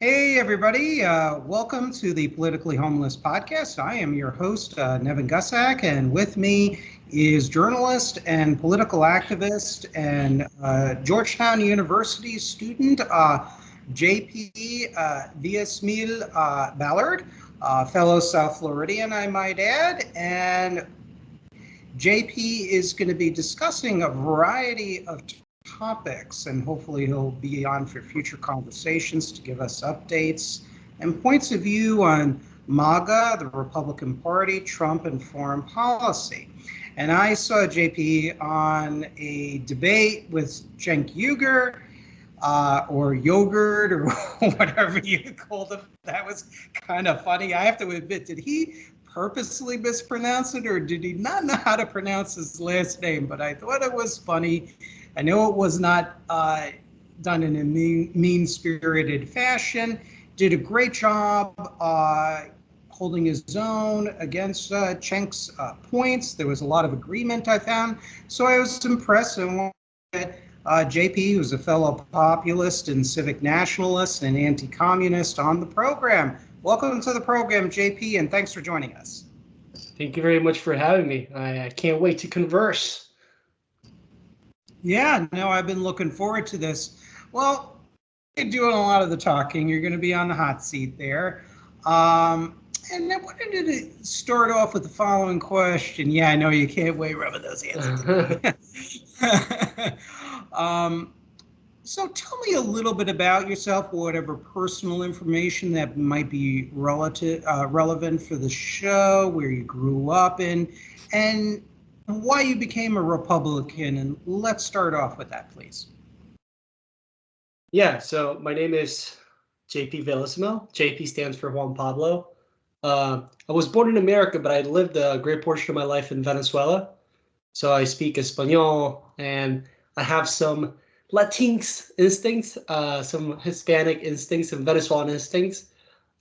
Hey, everybody. Welcome to the Politically Homeless podcast. I am your host, Nevin, and with me is journalist and political activist and Georgetown University student, JP Villasmil Ballard, fellow South Floridian, I might add. And JP is going to be discussing a variety of topics, and hopefully he'll be on for future conversations to give us updates and points of view on MAGA, the Republican Party, Trump, and foreign policy. And I saw JP on a debate with Cenk Uyghur, or yogurt, or whatever you called him. That was kind of funny. I have to admit, did he purposely mispronounce it, or did he not know how to pronounce his last name? But I thought it was funny. I know it was not done in a mean-spirited fashion. Did a great job holding his own against Cenk's points. There was a lot of agreement, I found. So I was impressed and wanted to get JP, who's a fellow populist and civic nationalist and anti-communist, on the program. Welcome to the program, JP, and thanks for joining us. Thank you very much for having me. I can't wait to converse. Yeah, no, I've been looking forward to this. Well, you're doing a lot of the talking. You're going to be on the hot seat there. And I wanted to start off with the following question. Yeah, I know you can't wait rubbing those hands. So tell me a little bit about yourself, whatever personal information that might be relevant for the show, where you grew up in, and why you became a Republican. And let's start off with that, please. Yeah, so my name is JP Villasmil. JP stands for Juan Pablo. I was born in America, but I lived a great portion of my life in Venezuela. So I speak Espanol, and I have some Latinx instincts, some Hispanic instincts, and Venezuelan instincts.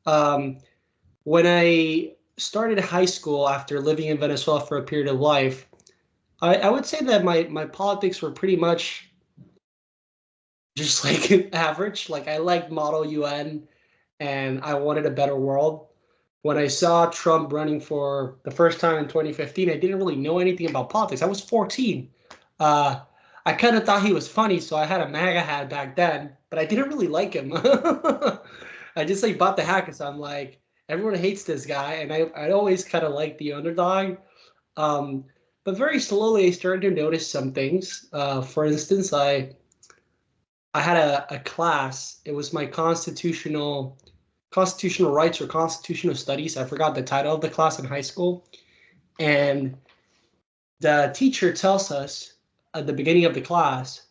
When I started high school after living in Venezuela for a period of life, I would say that my politics were pretty much just like average. Like, I liked Model UN, and I wanted a better world. When I saw Trump running for the first time in 2015, I didn't really know anything about politics. I was 14. I kind of thought he was funny, so I had a MAGA hat back then, but I didn't really like him. I just bought the hat because I'm like, everyone hates this guy, and I always kind of like the underdog. But very slowly, I started to notice some things. For instance, I had a class. It was my constitutional rights or constitutional studies. I forgot the title of the class in high school. And the teacher tells us at the beginning of the class,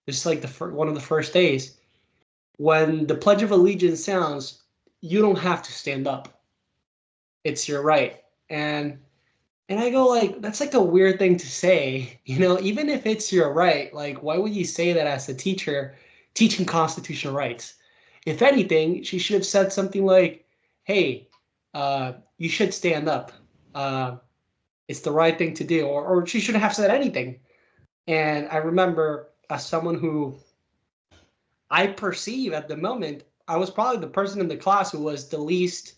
it's like one of the first days, when the Pledge of Allegiance sounds, you don't have to stand up. It's your right. And I go, like, that's like a weird thing to say, even if it's your right, like, why would you say that as a teacher teaching constitutional rights? If anything, she should have said something like, hey, you should stand up. It's the right thing to do. Or she shouldn't have said anything. And I remember, as someone who I perceive at the moment, I was probably the person in the class who was the least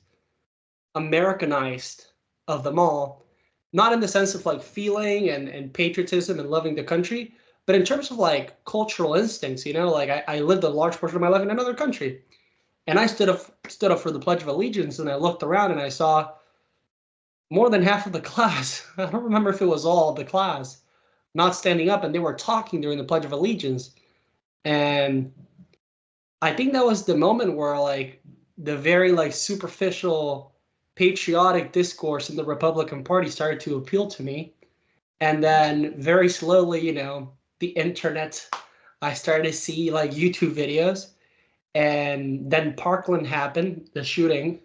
Americanized of them all. Not in the sense of like feeling and patriotism and loving the country, but in terms of like cultural instincts, like I lived a large portion of my life in another country, and I stood up for the Pledge of Allegiance, and I looked around and I saw more than half of the class. I don't remember if it was all of the class not standing up, and they were talking during the Pledge of Allegiance. And I think that was the moment where like the very like superficial patriotic discourse in the Republican Party started to appeal to me. And then very slowly, the internet, I started to see like YouTube videos. And then Parkland happened, the shooting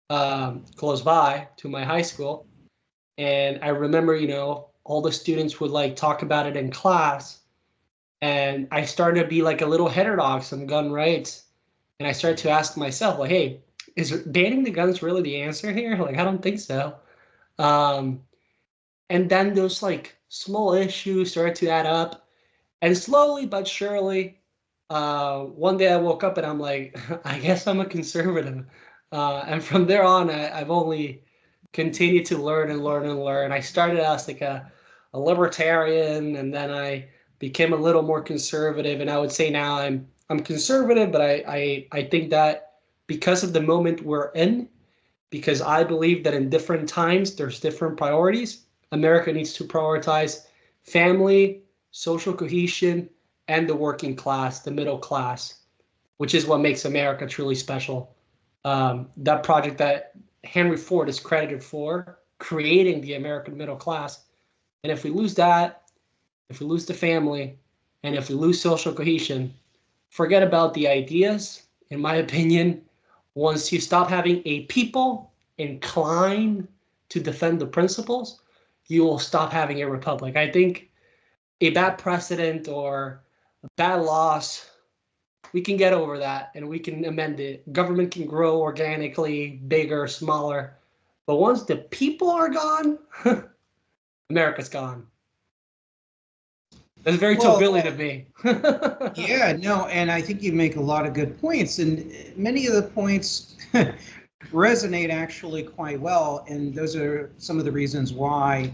close by to my high school. And I remember, all the students would like talk about it in class. And I started to be like a little heterodox on gun rights. And I started to ask myself, like, hey, is banning the guns really the answer here? Like, I don't think so. And then those like small issues started to add up. And slowly but surely, one day I woke up and I'm like, I guess I'm a conservative. And from there on, I've only continued to learn and learn and learn. I started as like a libertarian, and then I became a little more conservative. And I would say now I'm conservative, but I think that because of the moment we're in, because I believe that in different times there's different priorities. America needs to prioritize family, social cohesion, and the working class, the middle class, which is what makes America truly special. That project that Henry Ford is credited for creating the American middle class. And if we lose that, if we lose the family, and if we lose social cohesion, forget about the ideas. In my opinion, once you stop having a people inclined to defend the principles, you will stop having a republic. I think a bad precedent or a bad loss, we can get over that and we can amend it. Government can grow organically, bigger, smaller. But once the people are gone, America's gone. That's very Tocqueville of me. Yeah, no, and I think you make a lot of good points, and many of the points resonate actually quite well, and those are some of the reasons why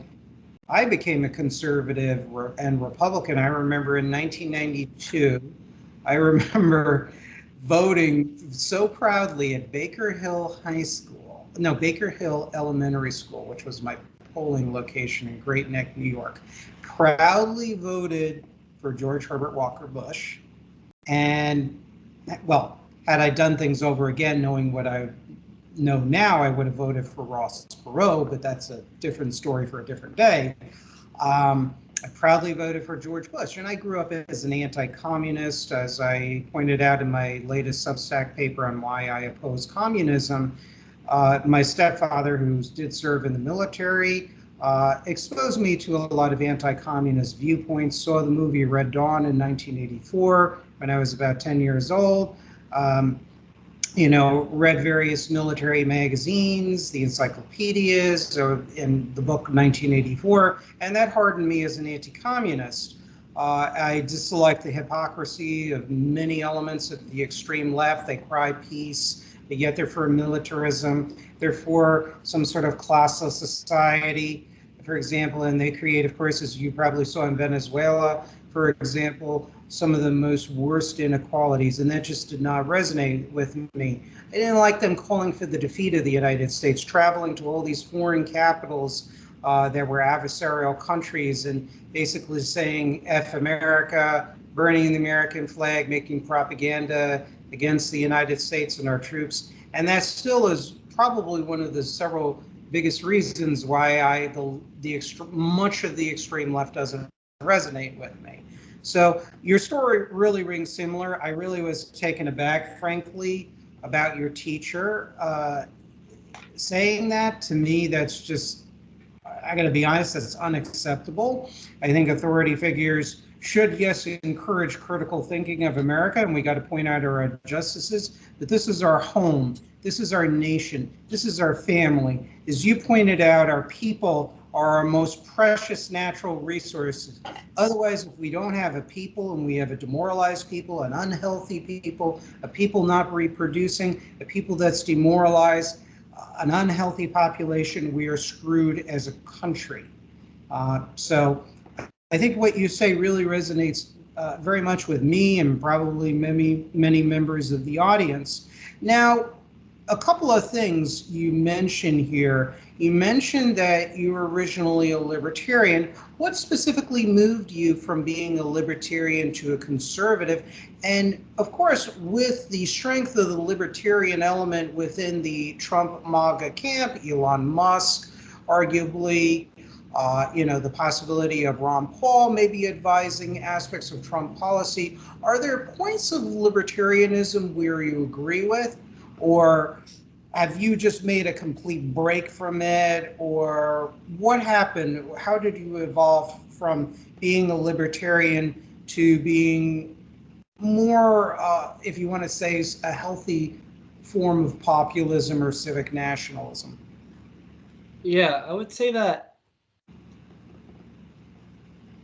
I became a conservative and Republican. I remember in 1992, I remember voting so proudly at Baker Hill Elementary School, which was my polling location in Great Neck, New York. Proudly voted for George Herbert Walker Bush. And, well, had I done things over again, knowing what I know now, I would have voted for Ross Perot, but that's a different story for a different day. I proudly voted for George Bush, and I grew up as an anti-communist, as I pointed out in my latest Substack paper on why I oppose communism. My stepfather, who did serve in the military, exposed me to a lot of anti-communist viewpoints, saw the movie Red Dawn in 1984 when I was about 10 years old. Read various military magazines, the encyclopedias, in the book 1984, and that hardened me as an anti-communist. I dislike the hypocrisy of many elements of the extreme left. They cry peace, but yet they're for militarism. They're for some sort of classless society, for example, and they create, of course, as you probably saw in Venezuela, for example, some of the most worst inequalities, and that just did not resonate with me. I didn't like them calling for the defeat of the United States, traveling to all these foreign capitals that were adversarial countries and basically saying F America, burning the American flag, making propaganda against the United States and our troops. And that still is probably one of the several biggest reasons why much of the extreme left doesn't resonate with me. So your story really rings similar. I really was taken aback, frankly, about your teacher saying that. To me, that's just, I got to be honest, that's unacceptable. I think authority figures should, yes, encourage critical thinking of America, and we got to point out our injustices, but this is our home. This is our nation. This is our family. As you pointed out, our people are our most precious natural resources. Otherwise, if we don't have a people and we have a demoralized people, an unhealthy people, a people not reproducing, a people that's demoralized, an unhealthy population, we are screwed as a country. So I think what you say really resonates very much with me and probably many members of the audience. Now, a couple of things you mentioned here. You mentioned that you were originally a libertarian. What specifically moved you from being a libertarian to a conservative? And of course, with the strength of the libertarian element within the Trump MAGA camp, Elon Musk, arguably, the possibility of Ron Paul maybe advising aspects of Trump policy. Are there points of libertarianism where you agree with? Or have you just made a complete break from it? Or what happened? How did you evolve from being a libertarian to being more, if you want to say, a healthy form of populism or civic nationalism? Yeah, I would say that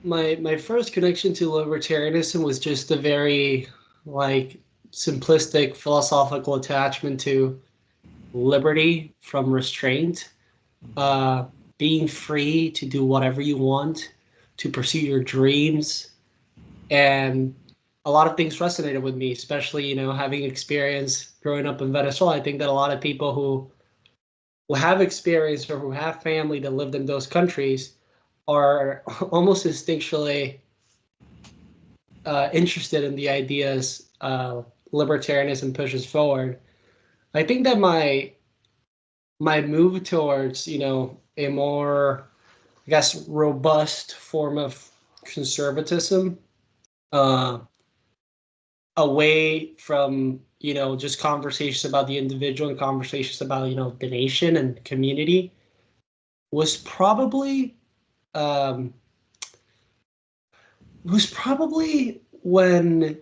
my first connection to libertarianism was just a very like simplistic philosophical attachment to liberty from restraint, uh, being free to do whatever you want, to pursue your dreams. And a lot of things resonated with me, especially, having experience growing up in Venezuela. I think that a lot of people who have experience or who have family that lived in those countries are almost instinctually interested in the ideas libertarianism pushes forward. I think that my move towards, a more, I guess, robust form of conservatism, uh, away from, just conversations about the individual and conversations about, the nation and community, was probably um, when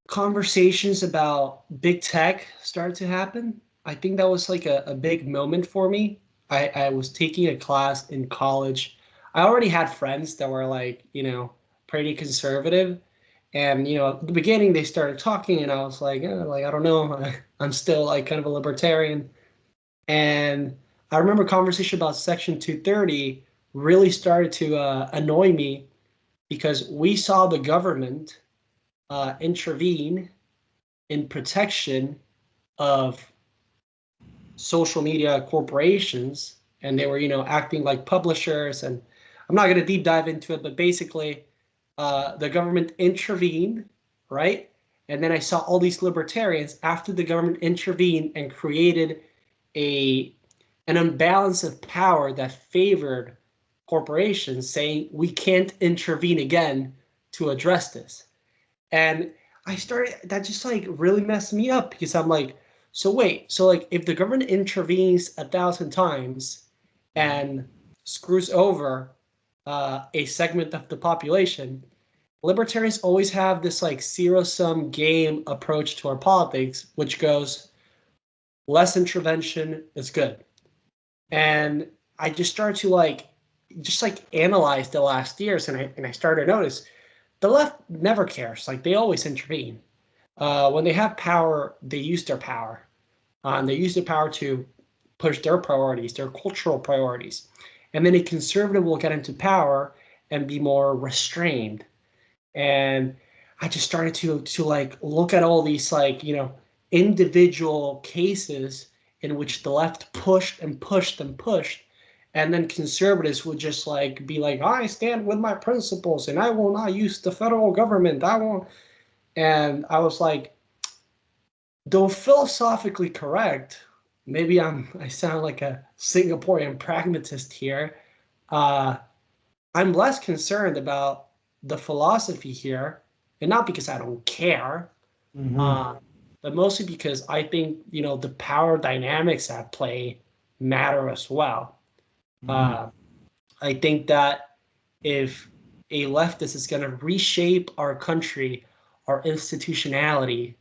conversations about big tech started to happen. I think that was like a big moment for me. I was taking a class in college. I already had friends that were like, pretty conservative. And, at the beginning they started talking and I was like, I don't know. I'm still like kind of a libertarian. And I remember conversation about Section 230 really started to annoy me because we saw the government intervene in protection of social media corporations, and they were, acting like publishers. And I'm not going to deep dive into it, but basically, the government intervened, right? And then I saw all these libertarians after the government intervened and created an imbalance of power that favored corporations, saying we can't intervene again to address this. And that just like really messed me up because I'm like, so wait, so like if the government intervenes 1,000 times and screws over a segment of the population, libertarians always have this like zero-sum game approach to our politics, which goes less intervention is good. And I just started to just analyze the last years, and I started to notice the left never cares. Like they always intervene. When they have power, they use their power. And they use their power to push their priorities, their cultural priorities. And then a conservative will get into power and be more restrained. And I just started to like look at all these individual cases in which the left pushed and pushed and pushed, and then conservatives would just like be like, I stand with my principles and I will not use the federal government. I won't. And I was like, though philosophically correct, maybe I sound like a Singaporean pragmatist here. I'm less concerned about the philosophy here, and not because I don't care, but mostly because I think, the power dynamics at play matter as well. I think that if a leftist is going to reshape our country, our institutionality,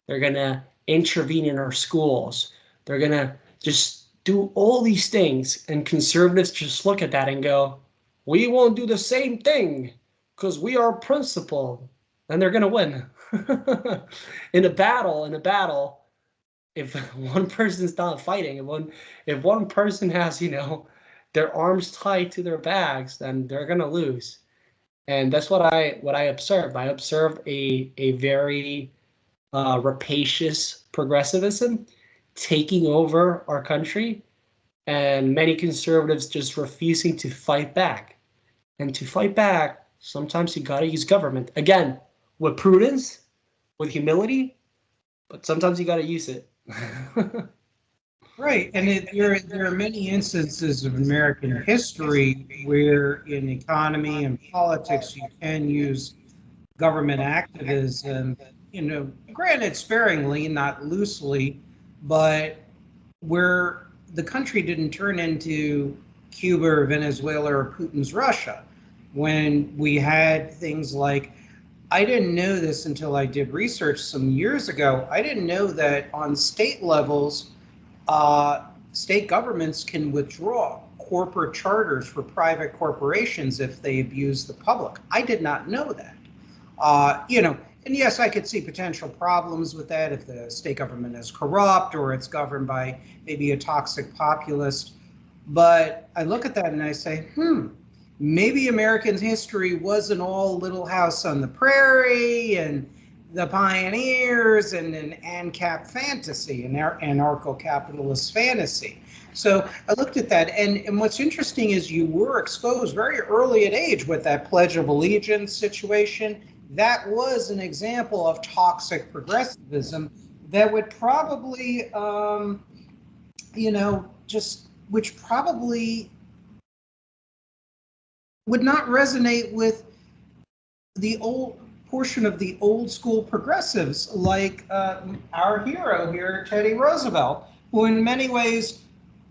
they're going to intervene in our schools, they're going to just do all these things, and conservatives just look at that and go, we won't do the same thing because we are principled, and they're going to win. In a battle, if one person's not fighting, if one person has, their arms tied to their bags, then they're gonna lose. And that's what I observed. I observed a very rapacious progressivism taking over our country, and many conservatives just refusing to fight back. And to fight back, sometimes you gotta use government. Again, with prudence, with humility, but sometimes you gotta use it. Right, and there are many instances of American history where in economy and politics you can use government activism, granted sparingly, not loosely, but where the country didn't turn into Cuba or Venezuela or Putin's Russia. When we had things like, I didn't know this until I did research some years ago, I didn't know that on state levels, state governments can withdraw corporate charters for private corporations if they abuse the public. I did not know that. And yes, I could see potential problems with that if the state government is corrupt or it's governed by maybe a toxic populist. But I look at that and I say, maybe American history wasn't all Little House on the Prairie and the pioneers and an ANCAP fantasy, an anarcho-capitalist fantasy. So I looked at that, and what's interesting is you were exposed very early at age with that Pledge of Allegiance situation. That was an example of toxic progressivism that would probably, which probably would not resonate with the old portion of the old school progressives like our hero here, Teddy Roosevelt, who in many ways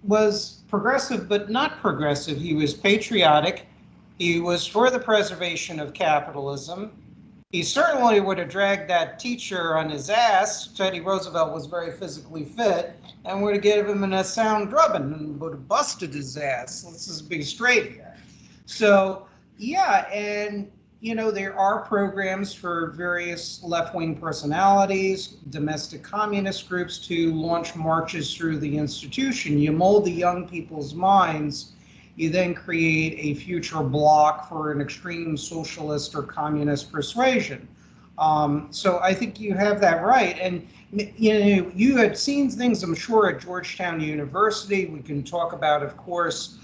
was progressive but not progressive. He was patriotic. He was for the preservation of capitalism. He certainly would have dragged that teacher on his ass. Teddy Roosevelt was very physically fit and would have given him a sound drubbing and would have busted his ass. Let's just be straight here. So, yeah, and there are programs for various left-wing personalities, domestic communist groups to launch marches through the institution. You mold the young people's minds. You then create a future bloc for an extreme socialist or communist persuasion. So I think you have that right. And you had seen things, I'm sure, at Georgetown University. We can talk about, of course,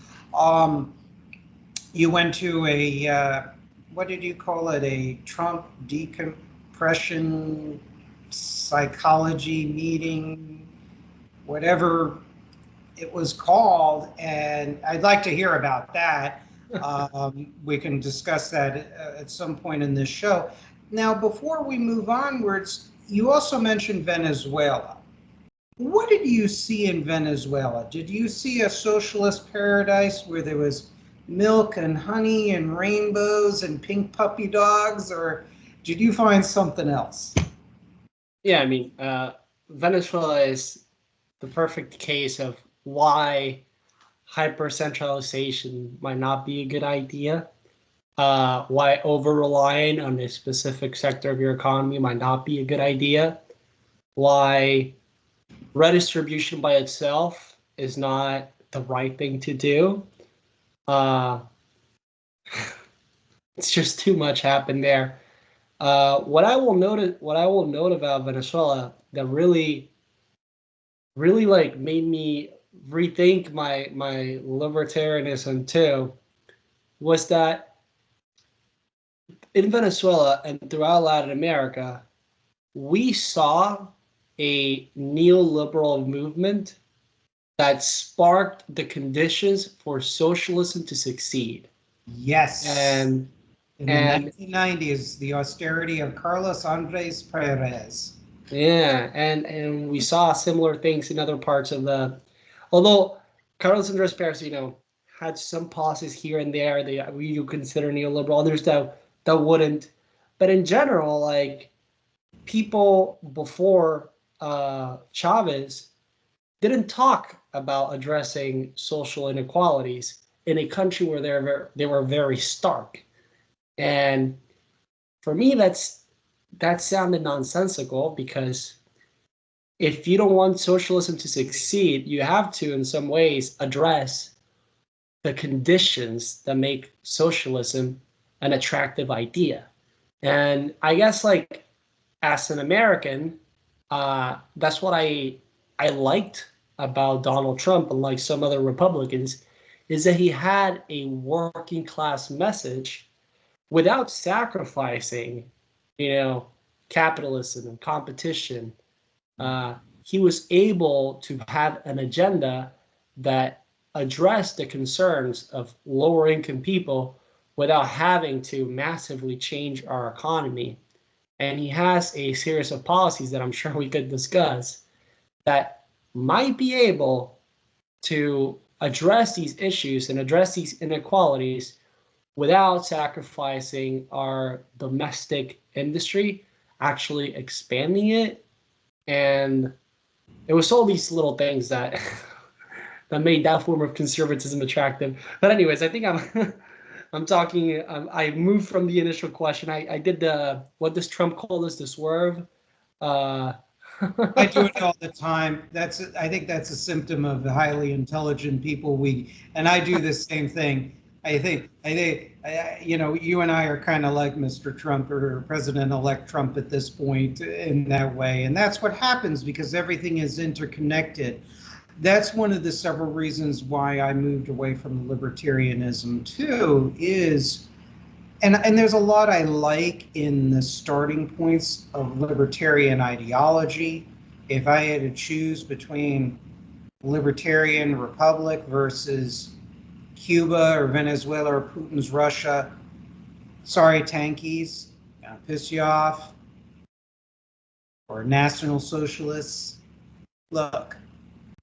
you went to a what did you call it? A Trump decompression psychology meeting, whatever it was called, and I'd like to hear about that. We can discuss that at some point in this show. Now, before we move onwards, you also mentioned Venezuela. What did you see in Venezuela? Did you see a socialist paradise where there was milk and honey and rainbows and pink puppy dogs, or did you find something else? Yeah, I mean, Venezuela is the perfect case of why hyper-centralization might not be a good idea, why over-relying on a specific sector of your economy might not be a good idea, why redistribution by itself is not the right thing to do. It's just too much happened there. What I will note about Venezuela that really like made me rethink my libertarianism too was that in Venezuela and throughout Latin America, we saw a neoliberal movement that sparked the conditions for socialism to succeed. Yes. And in the 1990s, the austerity of Carlos Andres Perez. Yeah, and we saw similar things in other parts of the. Although Carlos Andres Perez, had some policies here and there that you consider neoliberal, others that wouldn't. But in general, like people before Chavez didn't talk about addressing social inequalities in a country where they were very stark. And for me, that sounded nonsensical, because if you don't want socialism to succeed, you have to, in some ways, address the conditions that make socialism an attractive idea. And I guess, like, as an American, that's what I liked about Donald Trump, unlike some other Republicans, is that he had a working class message without sacrificing, capitalism and competition. He was able to have an agenda that addressed the concerns of lower income people without having to massively change our economy. And he has a series of policies that I'm sure we could discuss that might be able to address these issues and address these inequalities without sacrificing our domestic industry, actually expanding it. And it was all these little things that that made that form of conservatism attractive. But anyways, I think I'm I'm talking. I moved from the initial question. I did the what does Trump call this? The swerve. Uh, I do it all the time. I think that's a symptom of the highly intelligent people and I do the same thing. You and I are kind of like Mr. Trump or President-elect Trump at this point in that way. And that's what happens because everything is interconnected. That's one of the several reasons why I moved away from libertarianism too, and there's a lot I like in the starting points of libertarian ideology. If I had to choose between libertarian republic versus Cuba or Venezuela or Putin's Russia, sorry, tankies, gonna piss you off, or national socialists, look,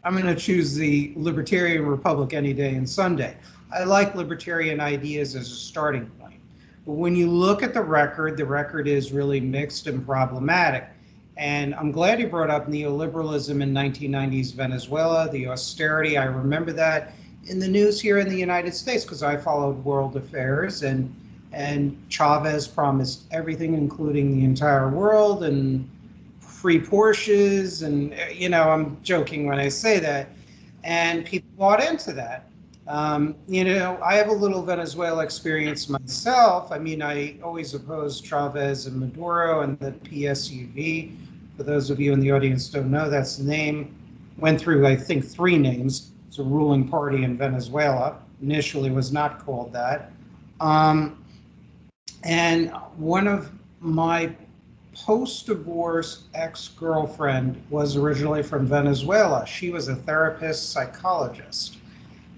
I'm going to choose the libertarian republic any day and Sunday. I like libertarian ideas as a starting point. But when you look at the record is really mixed and problematic. And I'm glad you brought up neoliberalism in 1990s Venezuela, the austerity. I remember that in the news here in the United States because I followed world affairs, and Chavez promised everything, including the entire world, and free Porsches, and I'm joking when I say that, and people bought into that. I have a little Venezuela experience myself. I mean, I always opposed Chavez and Maduro and the PSUV. For those of you in the audience don't know, that's the name. Went through, I think, 3 names. It's a ruling party in Venezuela. Initially was not called that. And one of my post-divorce ex-girlfriend was originally from Venezuela. She was a therapist psychologist,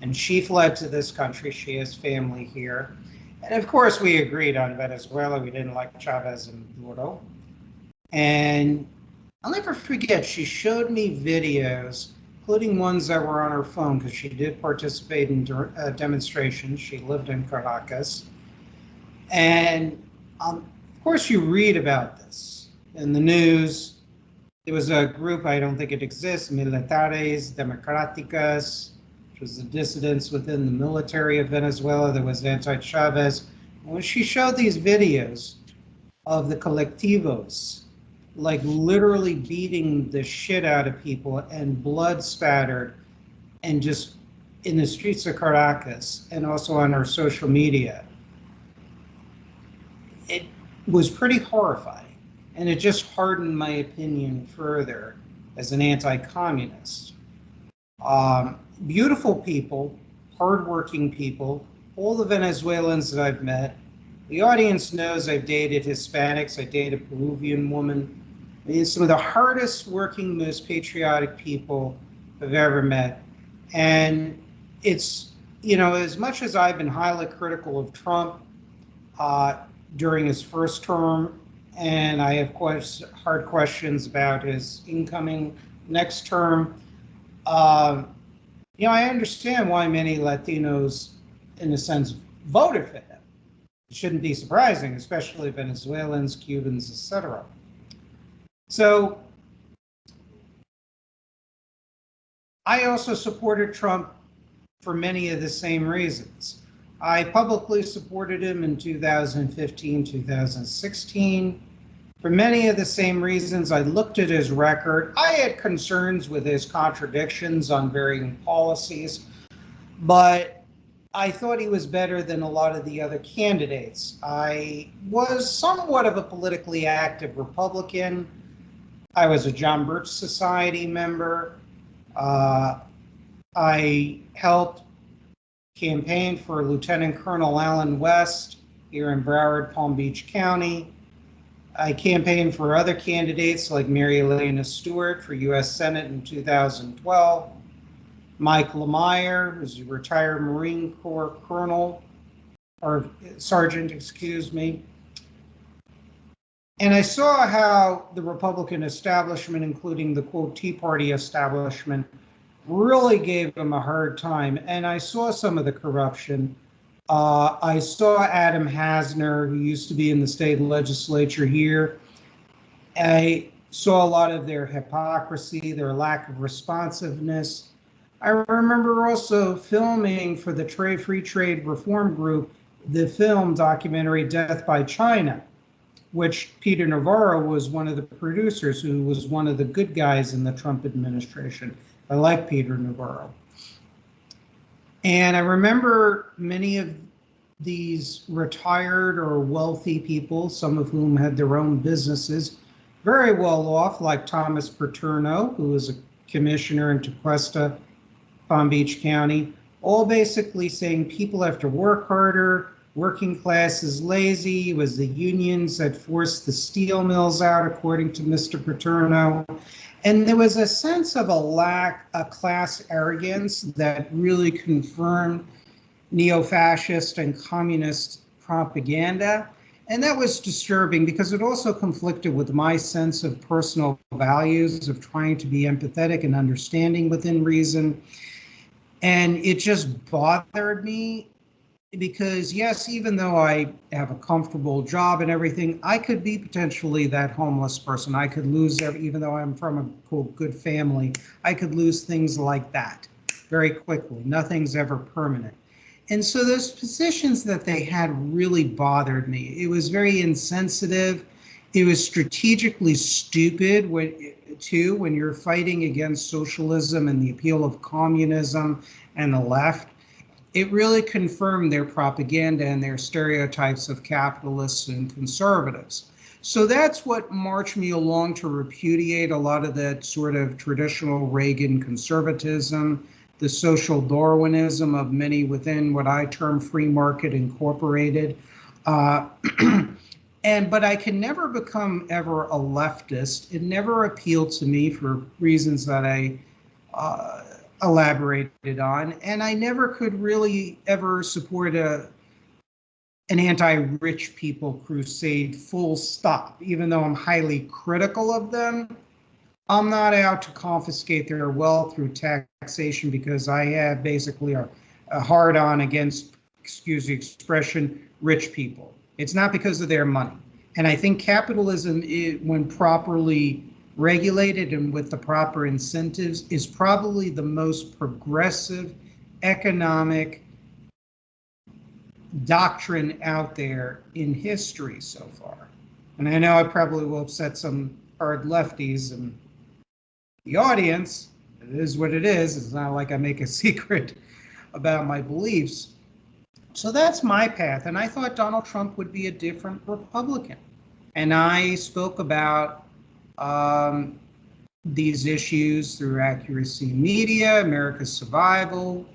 and she fled to this country. She has family here. And of course, we agreed on Venezuela. We didn't like Chavez and Maduro. And I'll never forget, she showed me videos, including ones that were on her phone, because she did participate in demonstrations. She lived in Caracas. And of course, you read about this in the news. There was a group, I don't think it exists, Militares Democráticas, which was the dissidents within the military of Venezuela that was anti-Chavez. When she showed these videos of the colectivos, like literally beating the shit out of people and blood spattered, and just in the streets of Caracas and also on her social media, it was pretty horrifying. And it just hardened my opinion further as an anti-communist. Beautiful people, hardworking people, all the Venezuelans that I've met. The audience knows I've dated Hispanics. I dated a Peruvian woman. I mean, some of the hardest working, most patriotic people I've ever met. And it's, as much as I've been highly critical of Trump during his first term, and I have hard questions about his incoming next term, I understand why many Latinos, in a sense, voted for him. It shouldn't be surprising, especially Venezuelans, Cubans, etc. So I also supported Trump for many of the same reasons. I publicly supported him in 2015, 2016. For many of the same reasons. I looked at his record. I had concerns with his contradictions on varying policies, but I thought he was better than a lot of the other candidates. I was somewhat of a politically active Republican. I was a John Birch Society member. I helped campaign for Lieutenant Colonel Alan West here in Broward, Palm Beach County. I campaigned for other candidates like Mary Elena Stewart for U.S. Senate in 2012. Mike Lemire, who's a retired Marine Corps colonel, or sergeant, excuse me. And I saw how the Republican establishment, including the quote Tea Party establishment, really gave him a hard time. And I saw some of the corruption. I saw Adam Hasner, who used to be in the state legislature here. I saw a lot of their hypocrisy, their lack of responsiveness. I remember also filming for the Free Trade Reform Group the film documentary Death by China, which Peter Navarro was one of the producers, who was one of the good guys in the Trump administration. I like Peter Navarro. And I remember many of these retired or wealthy people, some of whom had their own businesses, very well off, like Thomas Paterno, who was a commissioner in Tequesta, Palm Beach County, all basically saying people have to work harder, working class is lazy. It was the unions that forced the steel mills out, according to Mr. Paterno. And there was a sense of a class arrogance that really confirmed neo-fascist and communist propaganda. And that was disturbing because it also conflicted with my sense of personal values, of trying to be empathetic and understanding within reason. And it just bothered me because, yes, even though I have a comfortable job and everything, I could be potentially that homeless person. I could lose, even though I'm from a quote, good family, I could lose things like that very quickly. Nothing's ever permanent. And so those positions that they had really bothered me. It was very insensitive. It was strategically stupid when you're fighting against socialism and the appeal of communism and the left. It really confirmed their propaganda and their stereotypes of capitalists and conservatives. So that's what marched me along to repudiate a lot of that sort of traditional Reagan conservatism, the social Darwinism of many within what I term free market incorporated. But I can never become ever a leftist. It never appealed to me for reasons that I elaborated on. And I never could really ever support an anti-rich people crusade, full stop. Even though I'm highly critical of them, I'm not out to confiscate their wealth through taxation because I have basically a hard-on against, excuse the expression, rich people. It's not because of their money. And I think capitalism, when properly regulated and with the proper incentives, is probably the most progressive economic doctrine out there in history so far. And I know I probably will upset some hard lefties and the audience. It is what it is. It's not like I make a secret about my beliefs. So that's my path. And I thought Donald Trump would be a different Republican. And I spoke about these issues through Accuracy Media, America's Survival,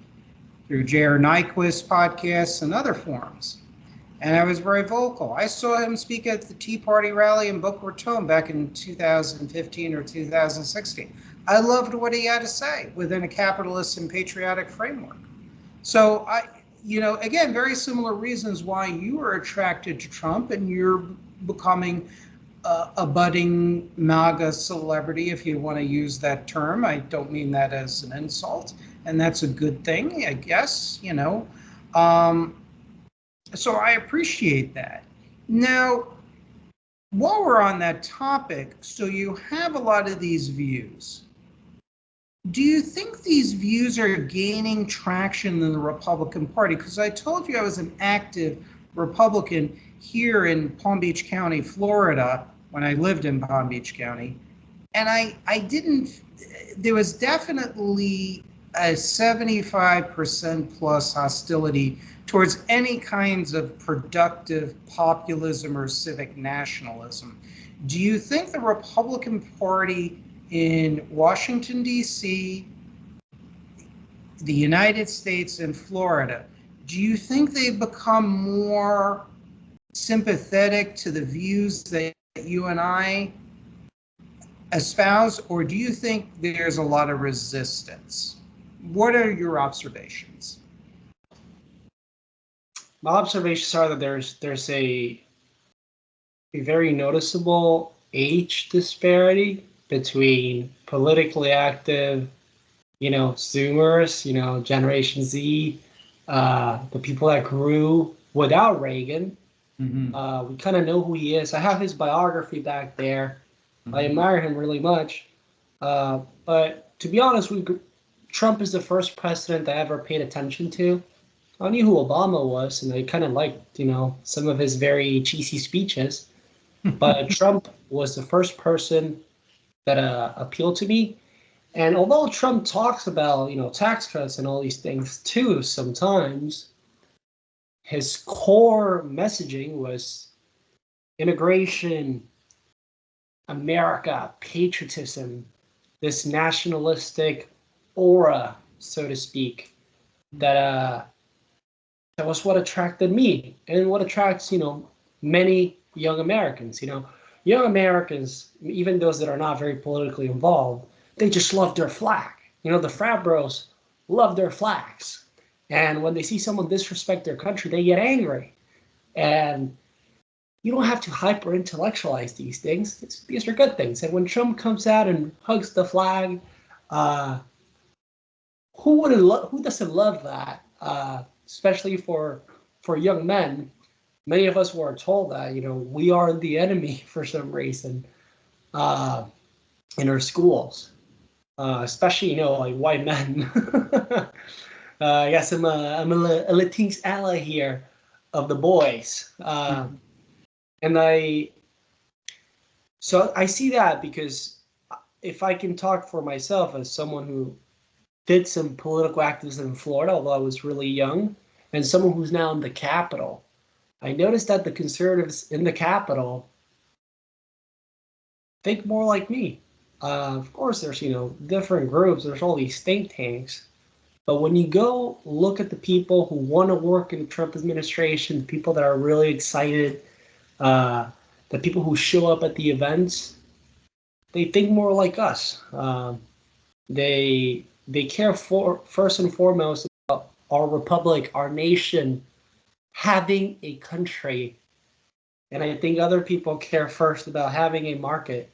through J.R. Nyquist podcasts and other forums. And I was very vocal. I saw him speak at the Tea Party rally in Boca Raton back in 2015 or 2016. I loved what he had to say within a capitalist and patriotic framework. So again, very similar reasons why you are attracted to Trump and you're becoming a budding MAGA celebrity, if you want to use that term. I don't mean that as an insult, and that's a good thing, I guess, So I appreciate that. Now, while we're on that topic, so you have a lot of these views. Do you think these views are gaining traction in the Republican Party? Because I told you I was an active Republican here in Palm Beach County, Florida, when I lived in Palm Beach County. And there was definitely a 75% plus hostility towards any kinds of productive populism or civic nationalism. Do you think the Republican Party in Washington, D.C., the United States, and Florida, do you think they've become more sympathetic to the views that you and I espouse, or do you think there's a lot of resistance? What are your observations? My observations are that there's a very noticeable age disparity between politically active, Zoomers, Generation Z, the people that grew without Reagan. Mm-hmm. We kind of know who he is. I have his biography back there. Mm-hmm. I admire him really much. But to be honest, Trump is the first president I ever paid attention to. I knew who Obama was, and I kind of liked, some of his very cheesy speeches. But Trump was the first person that appealed to me. And although Trump talks about, tax cuts and all these things too, sometimes his core messaging was immigration, America, patriotism, this nationalistic aura, so to speak, that was what attracted me and what attracts, many young Americans. Young Americans, even those that are not very politically involved, they just love their flag. The frat bros love their flags. And when they see someone disrespect their country, they get angry. And you don't have to hyper intellectualize these things. These are good things. And when Trump comes out and hugs the flag, who doesn't love that? Especially for young men. Many of us were told that we are the enemy for some reason in our schools, especially like white men. I guess I'm a Latinx ally here of the boys. And I see that because if I can talk for myself as someone who did some political activism in Florida, although I was really young, and someone who's now in the Capitol, I noticed that the conservatives in the Capitol think more like me. Of course, there's, different groups, there's all these think tanks, but when you go look at the people who want to work in the Trump administration, the people that are really excited, the people who show up at the events, they think more like us. They care for first and foremost about our republic, our nation, having a country, and I think other people care first about having a market.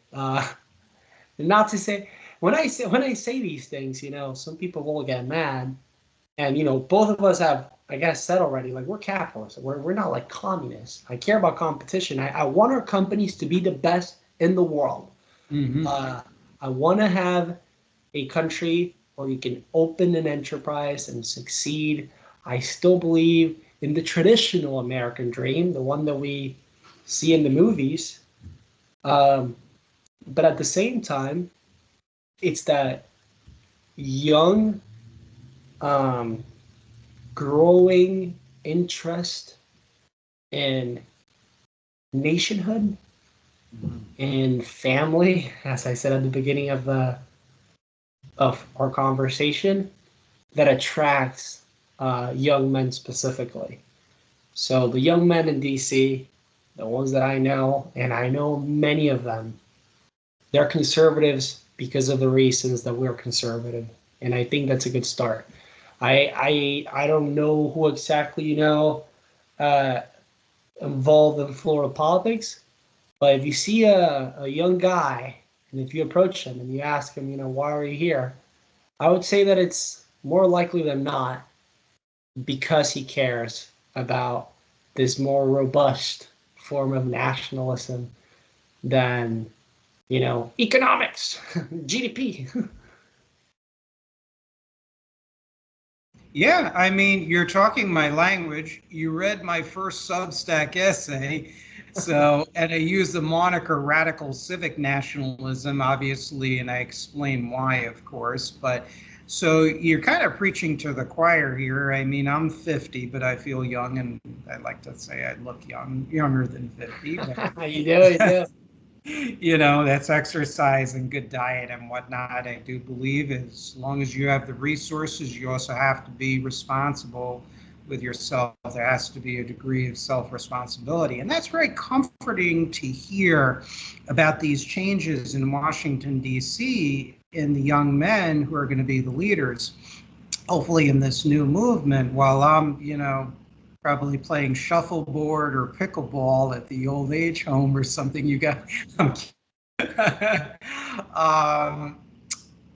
Not to say when I say these things, some people will get mad, and both of us have, I guess, said already, like, we're capitalists. We're not like communists. I care about competition. I want our companies to be the best in the world. Mm-hmm. I want to have a country where you can open an enterprise and succeed. I still believe in the traditional American dream, the one that we see in the movies. But at the same time, it's that young, growing interest in nationhood and family, as I said at the beginning of our conversation, that attracts young men specifically. So the young men in DC, the ones that I know, and I know many of them, they're conservatives because of the reasons that we're conservative. And I think that's a good start. I don't know who exactly involved in Florida politics, but if you see a young guy and if you approach him and you ask him, why are you here? I would say that it's more likely than not because he cares about this more robust form of nationalism than, economics, GDP. Yeah, I mean, you're talking my language. You read my first Substack essay. So, and I use the moniker radical civic nationalism, obviously, and I explain why, of course. But so you're kind of preaching to the choir here. I mean, I'm 50, but I feel young, and I like to say I look younger than 50. But You do. that's exercise and good diet and whatnot. I do believe as long as you have the resources, you also have to be responsible with yourself. There has to be a degree of self-responsibility. And that's very comforting to hear about these changes in Washington, D.C. in the young men who are going to be the leaders, hopefully in this new movement, while I'm, probably playing shuffleboard or pickleball at the old age home or something.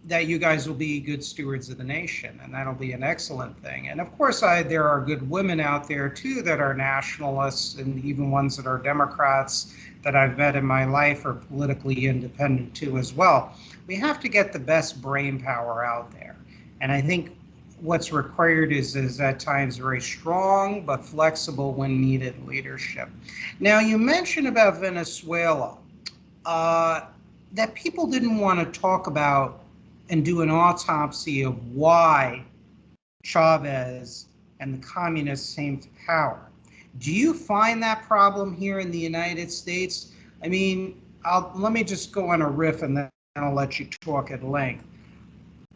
That you guys will be good stewards of the nation, and that'll be an excellent thing. And of course, there are good women out there too that are nationalists, and even ones that are Democrats that I've met in my life are politically independent too as well. We have to get the best brain power out there, and I think what's required is at times very strong but flexible when needed leadership. Now, you mentioned about Venezuela, that people didn't want to talk about and do an autopsy of why Chavez and the communists came to power. Do you find that problem here in the United States? I mean, let me just go on a riff and then I'll let you talk at length.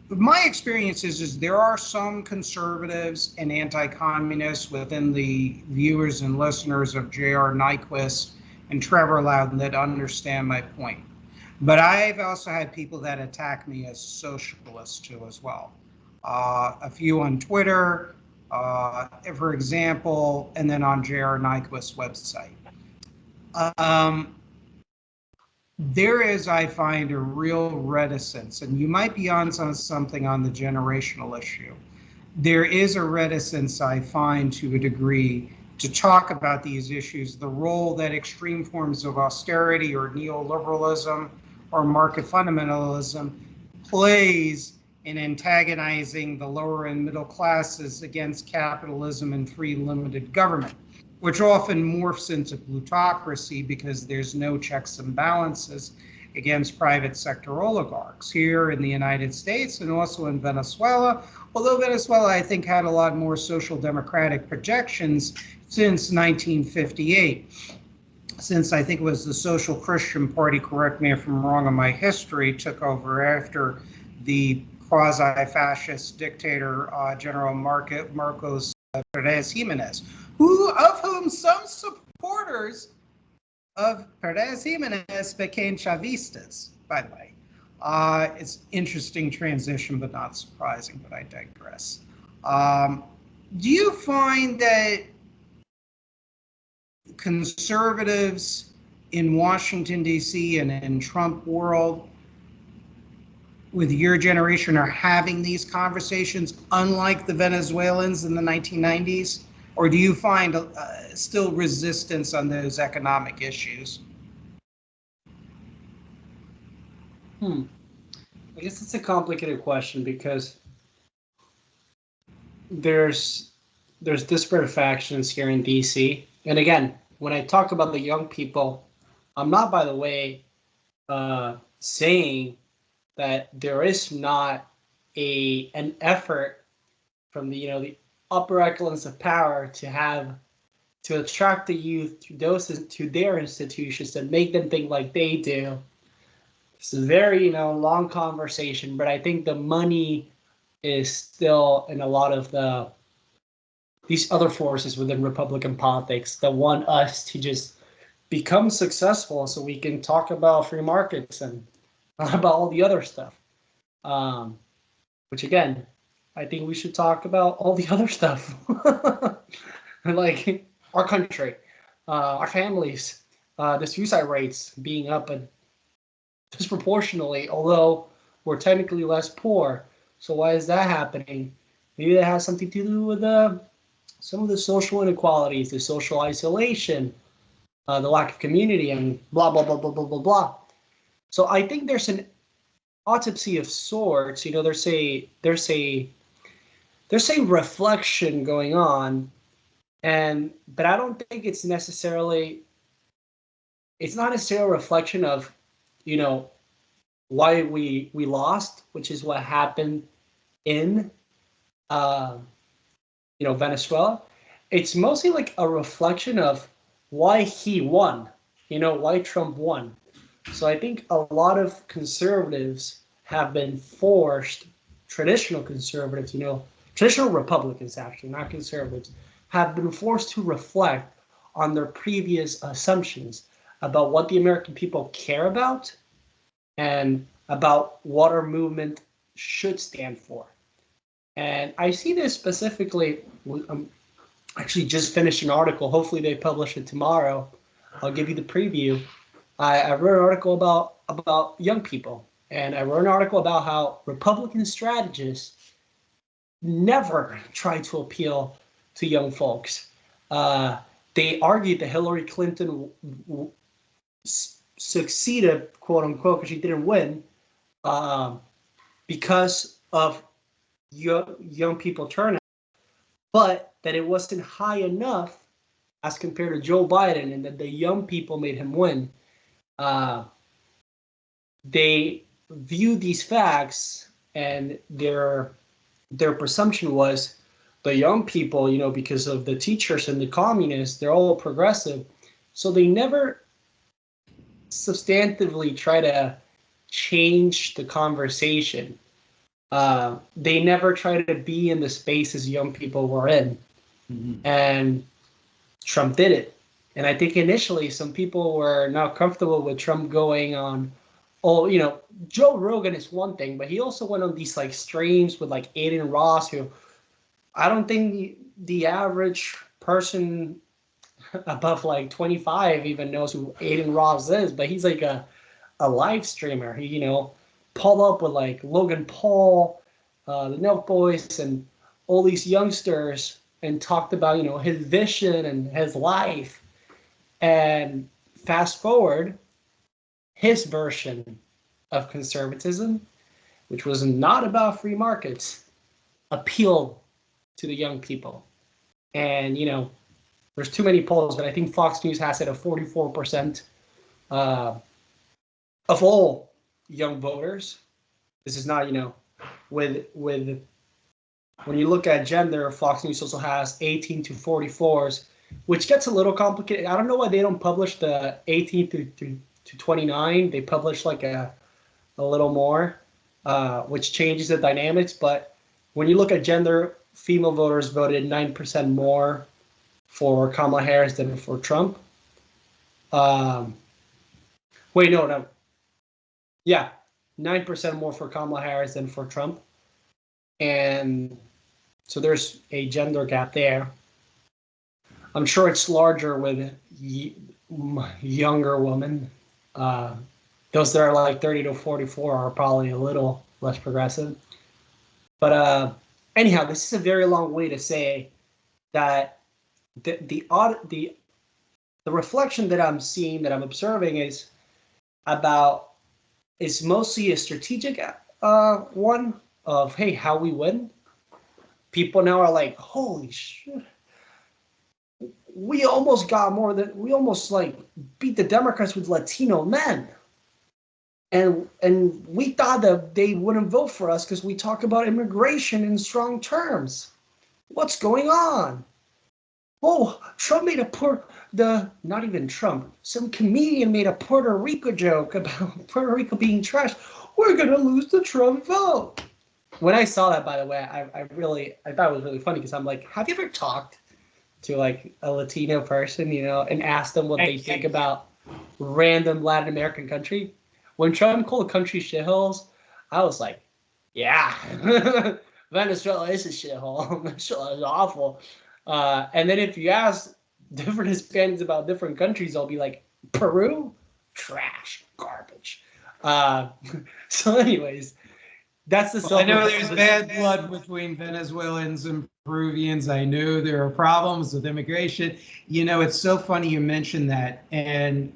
My experience is there are some conservatives and anti-communists within the viewers and listeners of J.R. Nyquist and Trevor Loudon that understand my point. But I've also had people that attack me as socialist too as well. A few on Twitter, for example, and then on J.R. Nyquist's website. There is, I find, a real reticence, and you might be on something on the generational issue. There is a reticence, I find, to a degree, to talk about these issues, the role that extreme forms of austerity or neoliberalism or market fundamentalism plays in antagonizing the lower and middle classes against capitalism and free limited government, which often morphs into plutocracy because there's no checks and balances against private sector oligarchs here in the United States and also in Venezuela. Although Venezuela, I think, had a lot more social democratic projections since 1958, since I think it was the Social Christian Party, correct me if I'm wrong on my history, took over after the quasi-fascist dictator General Marcos Perez Jimenez, of whom some supporters of Perez Jimenez became Chavistas, by the way. It's interesting transition, but not surprising, but I digress. Do you find that conservatives in Washington, D.C. and in Trump world with your generation are having these conversations, unlike the Venezuelans in the 1990s? Or do you find still resistance on those economic issues? I guess it's a complicated question because there's disparate factions here in DC. And again, when I talk about the young people, I'm not, by the way, saying that there is not an effort from the upper echelons of power to attract the youth to their institutions and make them think like they do. It's a very long conversation, but I think the money is still in a lot of these other forces within Republican politics that want us to just become successful so we can talk about free markets and not about all the other stuff. Which again, I think we should talk about all the other stuff, like our country, our families, the suicide rates being up disproportionately, although we're technically less poor. So why is that happening? Maybe that has something to do with some of the social inequalities, the social isolation, the lack of community, and blah, blah, blah, blah, blah, blah, blah. So I think there's an autopsy of sorts. There's a reflection going on, but I don't think it's not necessarily a reflection of why we lost, which is what happened in Venezuela. It's mostly like a reflection of why he won, why Trump won. So I think a lot of conservatives have been forced, traditional conservatives, traditional Republicans, actually, not conservatives, have been forced to reflect on their previous assumptions about what the American people care about and about what our movement should stand for. And I see this specifically, I'm actually just finished an article, hopefully they publish it tomorrow. I'll give you the preview. I wrote an article about young people, and I wrote an article about how Republican strategists never try to appeal to young folks. They argued that Hillary Clinton succeeded, quote unquote, because she didn't win, because of young people turnout, but that it wasn't high enough as compared to Joe Biden, and that the young people made him win. They viewed these facts, and their presumption was the young people, because of the teachers and the communists, they're all progressive. So they never substantively try to change the conversation. They never try to be in the spaces young people were in. Mm-hmm. And Trump did it. And I think initially some people were not comfortable with Trump going on, Joe Rogan is one thing, but he also went on these like streams with like Aiden Ross, who I don't think the average person above like 25 even knows who Aiden Ross is, but he's like a live streamer. He, pulled up with like Logan Paul, the Nelk Boys, and all these youngsters, and talked about, his vision and his life. And fast forward, his version of conservatism, which was not about free markets, appealed to the young people. And, there's too many polls, but I think Fox News has it at 44% of all young voters. This is not, with when you look at gender, Fox News also has 18 to 44s, which gets a little complicated. I don't know why they don't publish the 18 to 29. They publish like a little more, which changes the dynamics. But when you look at gender, female voters voted 9% more for Kamala Harris than for Trump. Wait, no. Yeah, 9% more for Kamala Harris than for Trump. And so there's a gender gap there. I'm sure it's larger with younger women. Those that are like 30 to 44 are probably a little less progressive. But anyhow, this is a very long way to say that the reflection that I'm seeing, that I'm observing, is mostly a strategic one of, hey, how we win. People now are like, holy shit, we almost like beat the Democrats with Latino men. And we thought that they wouldn't vote for us because we talk about immigration in strong terms. What's going on? Oh, Trump made not even Trump, some comedian made a Puerto Rico joke about Puerto Rico being trashed. We're going to lose the Trump vote. When I saw that, by the way, I thought it was really funny, because I'm like, have you ever talked to like a Latino person, and asked them what they think about random Latin American country? When Trump called country shitholes, I was like, yeah, Venezuela is a shithole. Venezuela is awful. And then if you ask different Hispanics about different countries, they'll be like, Peru, trash, garbage. So anyways, that's the I know there's bad blood between Venezuelans and Peruvians. I know there are problems with immigration. It's so funny you mentioned that. And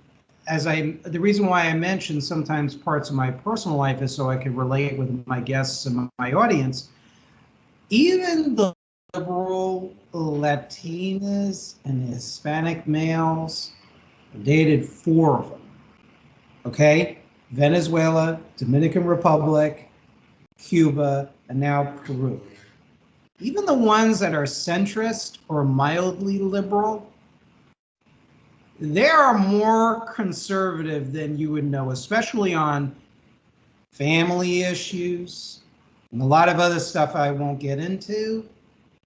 the reason why I mention sometimes parts of my personal life is so I can relate with my guests and my audience. Even the liberal Latinas and Hispanic males, dated 4 of them. Okay? Venezuela, Dominican Republic, Cuba, and now Peru. Even the ones that are centrist or mildly liberal, they are more conservative than you would know, especially on family issues and a lot of other stuff I won't get into.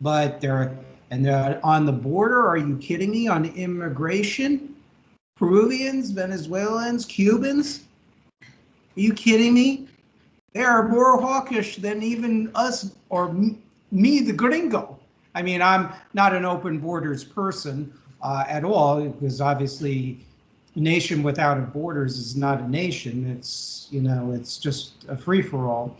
But they're on the border. Are you kidding me? On immigration, Peruvians, Venezuelans, Cubans. Are you kidding me? They are more hawkish than even us or me, the gringo. I mean, I'm not an open borders person at all, because obviously a nation without borders is not a nation. It's, it's just a free-for-all.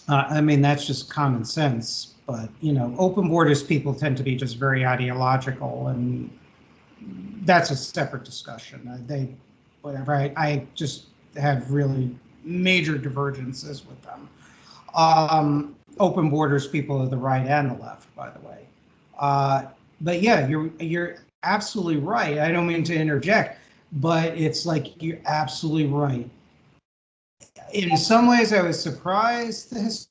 I mean, that's just common sense. But, open borders people tend to be just very ideological, and that's a separate discussion. I just have really major divergences with them. open borders people of the right and the left, by the way. But yeah, you're absolutely right. I don't mean to interject, but it's like you're absolutely right. In some ways, I was surprised the Hispanics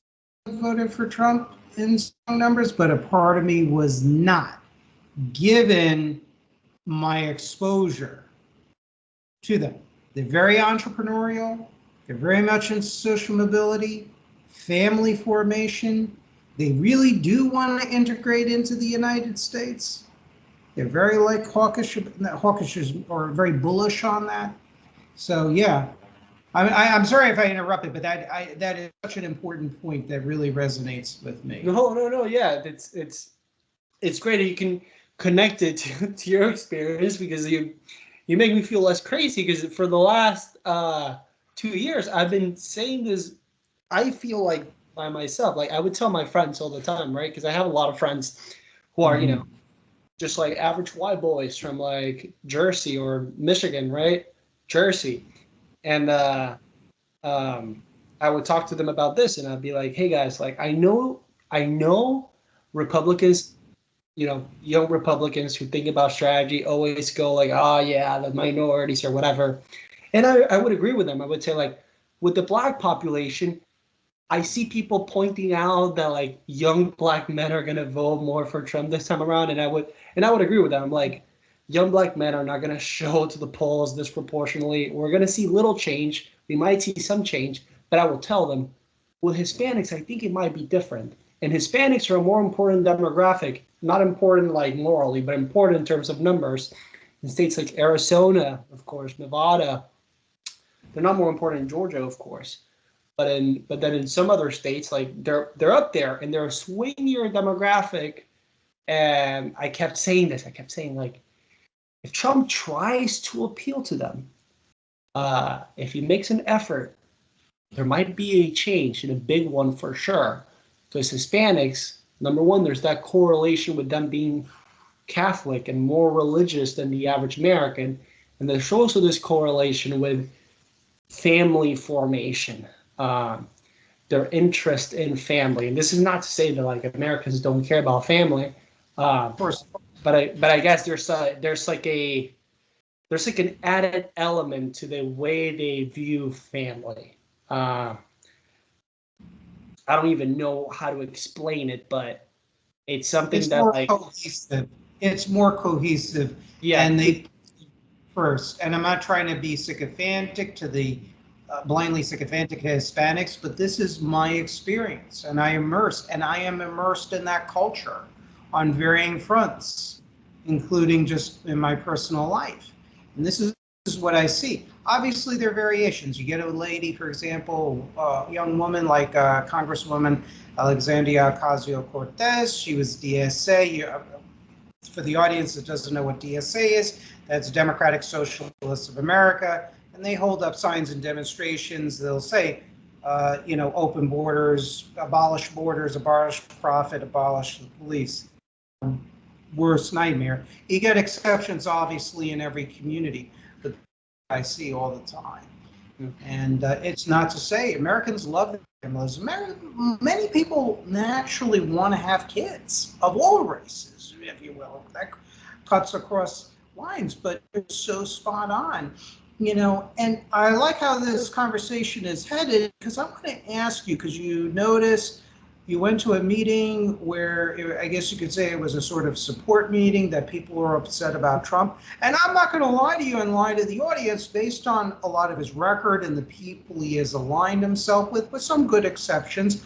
voted for Trump in some numbers, but a part of me was not, given my exposure to them. They're very entrepreneurial. They're very much in social mobility, family formation. They really do want to integrate into the United States. They're very like hawkish or very bullish on that. So yeah, I'm sorry if I interrupted, but that is such an important point that really resonates with me. No. Yeah, it's great that you can connect it to your experience, because you make me feel less crazy, because for the last 2 years I've been saying this. I feel like by myself, like I would tell my friends all the time, right? Because I have a lot of friends who are, just like average white boys from like Jersey or Michigan, right? Jersey. And I would talk to them about this, and I'd be like, hey guys, like I know Republicans, young Republicans who think about strategy always go like, oh yeah, the minorities or whatever. And I would agree with them. I would say, like, with the black population, I see people pointing out that like young black men are gonna vote more for Trump this time around, and I would agree with them. Like, young black men are not gonna show to the polls disproportionately. We're gonna see little change. We might see some change, but I will tell them, with Hispanics, I think it might be different. And Hispanics are a more important demographic, not important like morally, but important in terms of numbers. In states like Arizona, of course, Nevada, they're not more important in Georgia, of course. But then in some other states, like they're up there, and they're a swingier demographic. And I kept saying this. I kept saying, like, if Trump tries to appeal to them, if he makes an effort, there might be a change, and a big one for sure. Because Hispanics, number one, there's that correlation with them being Catholic and more religious than the average American, and there's also this correlation with family formation. Their interest in family, and this is not to say that like Americans don't care about family, Of course. but I guess there's like an added element to the way they view family. I don't even know how to explain it, but it's something It's that more like cohesive. It's more cohesive. yeah. And they first, and I'm not trying to be sycophantic to the blindly sycophantic Hispanics, but this is my experience, and I am immersed in that culture on varying fronts, including just in my personal life. And this is what I see. Obviously, there are variations. You get a lady, for example, a young woman like Congresswoman Alexandria Ocasio-Cortez. She was DSA. For the audience that doesn't know what DSA is, that's Democratic Socialists of America, and they hold up signs and demonstrations. They'll say, open borders, abolish profit, abolish the police. Worst nightmare. You get exceptions, obviously, in every community, but I see all the time. And it's not to say Americans love families. Many people naturally want to have kids of all races, if you will. That cuts across lines, but it's so spot on. And I like how this conversation is headed, because I want to ask you, because you notice you went to a meeting where I guess you could say it was a sort of support meeting, that people were upset about Trump. And I'm not going to lie to you and lie to the audience, based on a lot of his record and the people he has aligned himself with some good exceptions.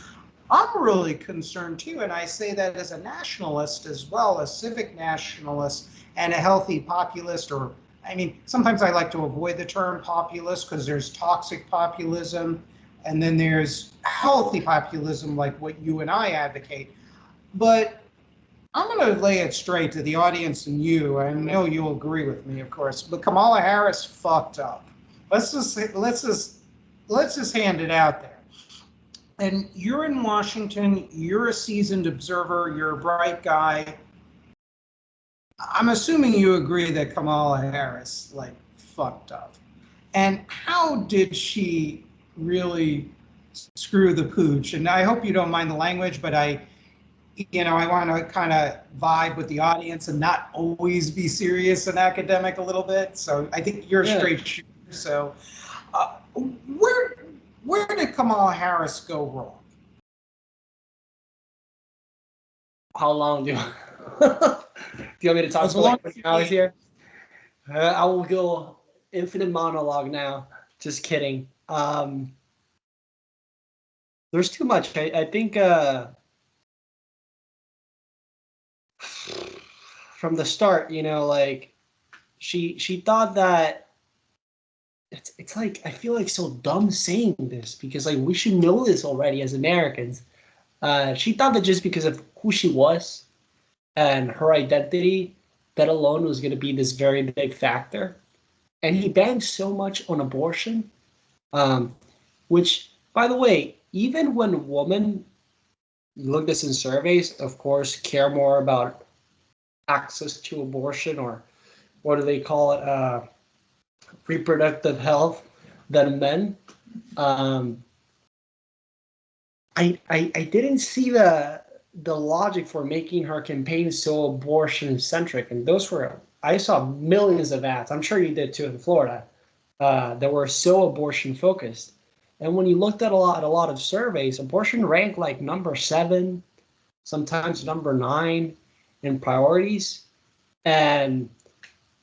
I'm really concerned too, and I say that as a nationalist as well, a civic nationalist and a healthy populist, or sometimes I like to avoid the term populist because there's toxic populism, and then there's healthy populism like what you and I advocate. But I'm going to lay it straight to the audience and you. I know you'll agree with me, of course, but Kamala Harris fucked up. Let's just hand it out there. And you're in Washington, you're a seasoned observer, you're a bright guy. I'm assuming you agree that Kamala Harris fucked up. And how did she really screw the pooch. And I hope you don't mind the language, but I want to kind of vibe with the audience and not always be serious and academic a little bit. So I think you're a straight shooter. So where did Kamala Harris go wrong? How long do you want me to talk for like 20 hours here? I will go infinite monologue now. Just kidding. There's too much. I think from the start, like she thought that it's like, I feel like so dumb saying this because like we should know this already as Americans. She thought that just because of who she was and her identity, that alone was going to be this very big factor. And he banged so much on abortion, which, by the way, even when women, you look this in surveys, of course, care more about access to abortion, or what do they call it, reproductive health, than men. I didn't see the logic for making her campaign so abortion centric, and I saw millions of ads. I'm sure you did too in Florida, that were so abortion focused. And when you looked at a lot of surveys, abortion ranked like number 7, sometimes number 9 in priorities. And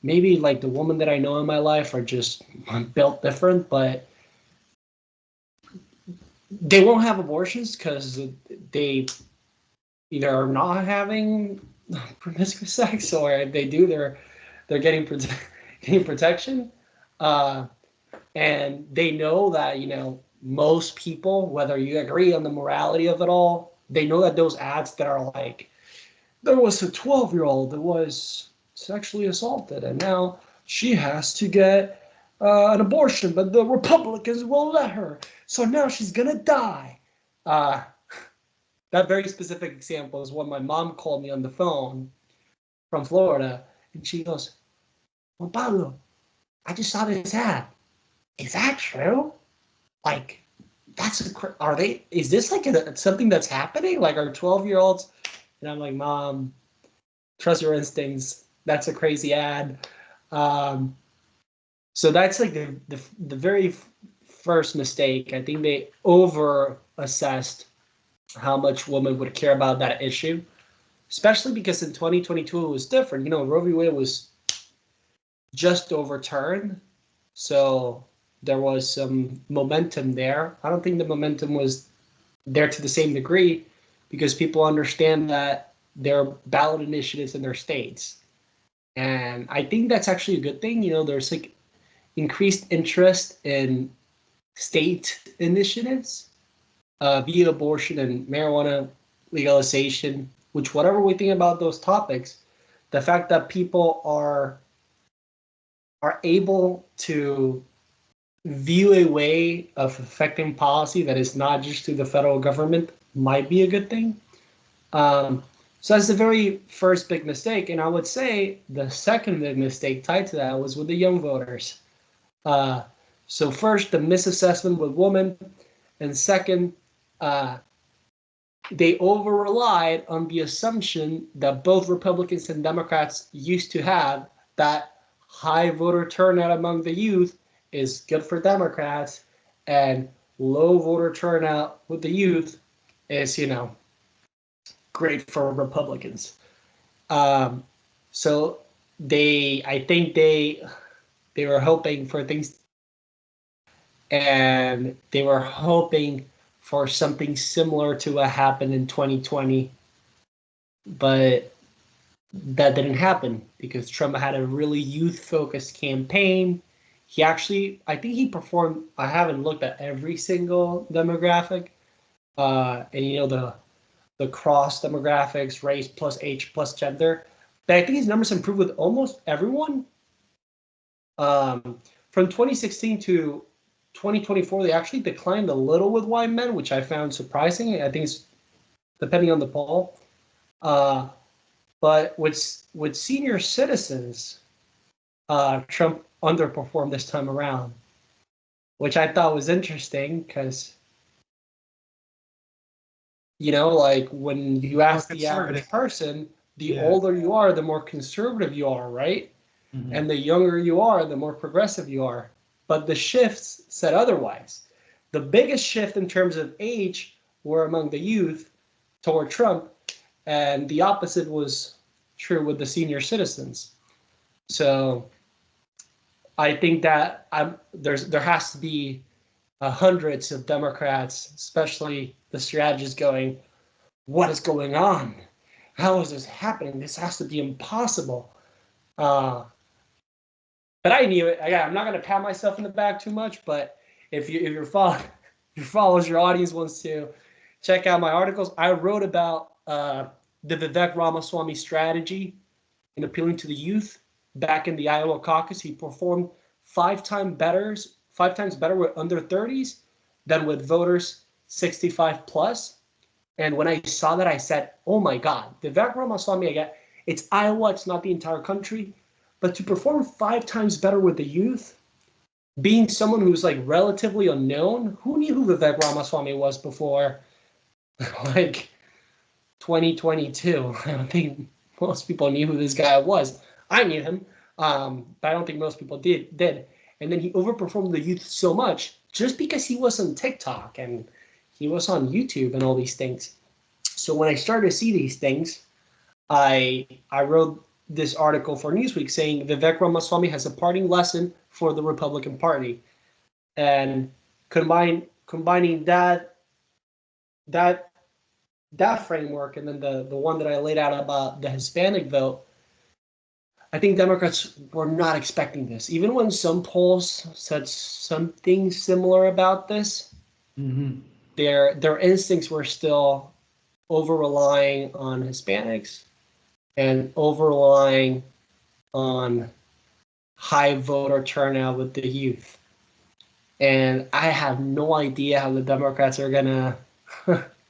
maybe like the women that I know in my life are just built different, but they won't have abortions because they either are not having promiscuous sex, or if they do, they're getting protection. And they know that, most people, whether you agree on the morality of it all, they know that those ads that are like, there was a 12-year-old that was sexually assaulted and now she has to get an abortion, but the Republicans won't let her, so now she's gonna die. That very specific example is when my mom called me on the phone from Florida, and she goes, "Juan Pablo, I just saw this ad. Is that true? Like, is this like something that's happening? Like, are 12-year-olds?" And I'm like, "Mom, trust your instincts. That's a crazy ad." So that's like the very first mistake. I think they over assessed how much women would care about that issue, especially because in 2022 it was different. Roe v. Wade was just overturned, so there was some momentum there. I don't think the momentum was there to the same degree because people understand that there are ballot initiatives in their states. And I think that's actually a good thing. There's like increased interest in state initiatives via abortion and marijuana legalization, which, whatever we think about those topics, the fact that people are able to view a way of affecting policy that is not just through the federal government might be a good thing. So that's the very first big mistake. And I would say the second big mistake tied to that was with the young voters. So first, the misassessment with women, and second, they over-relied on the assumption that both Republicans and Democrats used to have, that high voter turnout among the youth is good for Democrats, and low voter turnout with the youth is, great for Republicans. So I think they were hoping for things, and they were hoping for something similar to what happened in 2020, but that didn't happen because Trump had a really youth-focused campaign. I think he performed, I haven't looked at every single demographic, and the cross demographics, race plus age plus gender, but I think his numbers improved with almost everyone. From 2016 to 2024, they actually declined a little with white men, which I found surprising. I think it's depending on the poll. But with senior citizens, Trump underperformed this time around, which I thought was interesting because You know, like when you ask the conservative. average person, the Yeah. older you are, the more conservative you are, right? Mhm. And the younger you are, the more progressive you are. But the shifts said otherwise. The biggest shift in terms of age were among the youth toward Trump, and the opposite was true with the senior citizens. So I think that there has to be hundreds of Democrats, especially the strategists, going, "What is going on? How is this happening? This has to be impossible." Uh, but I knew it. I'm not going to pat myself in the back too much, but if your followers, your audience wants to check out my articles, I wrote about the Vivek Ramaswamy strategy in appealing to the youth back in the Iowa caucus. He performed 5 times better with under 30s than with voters 65 plus. And when I saw that, I said, "Oh my God, Vivek Ramaswamy again. It's Iowa. It's not the entire country, but to perform 5 times better with the youth, being someone who's like relatively unknown, who knew who Vivek Ramaswamy was before like 2022? I don't think most people knew who this guy was. I knew him, but I don't think most people did. And then he overperformed the youth so much just because he was on TikTok and he was on YouTube and all these things. So when I started to see these things, I wrote this article for Newsweek saying Vivek Ramaswamy has a parting lesson for the Republican Party, and combining that that framework and then the one that I laid out about the Hispanic vote, I think Democrats were not expecting this. Even when some polls said something similar about this, Mhm. their instincts were still over relying on Hispanics and over relying on high voter turnout with the youth. And I have no idea how the Democrats are going to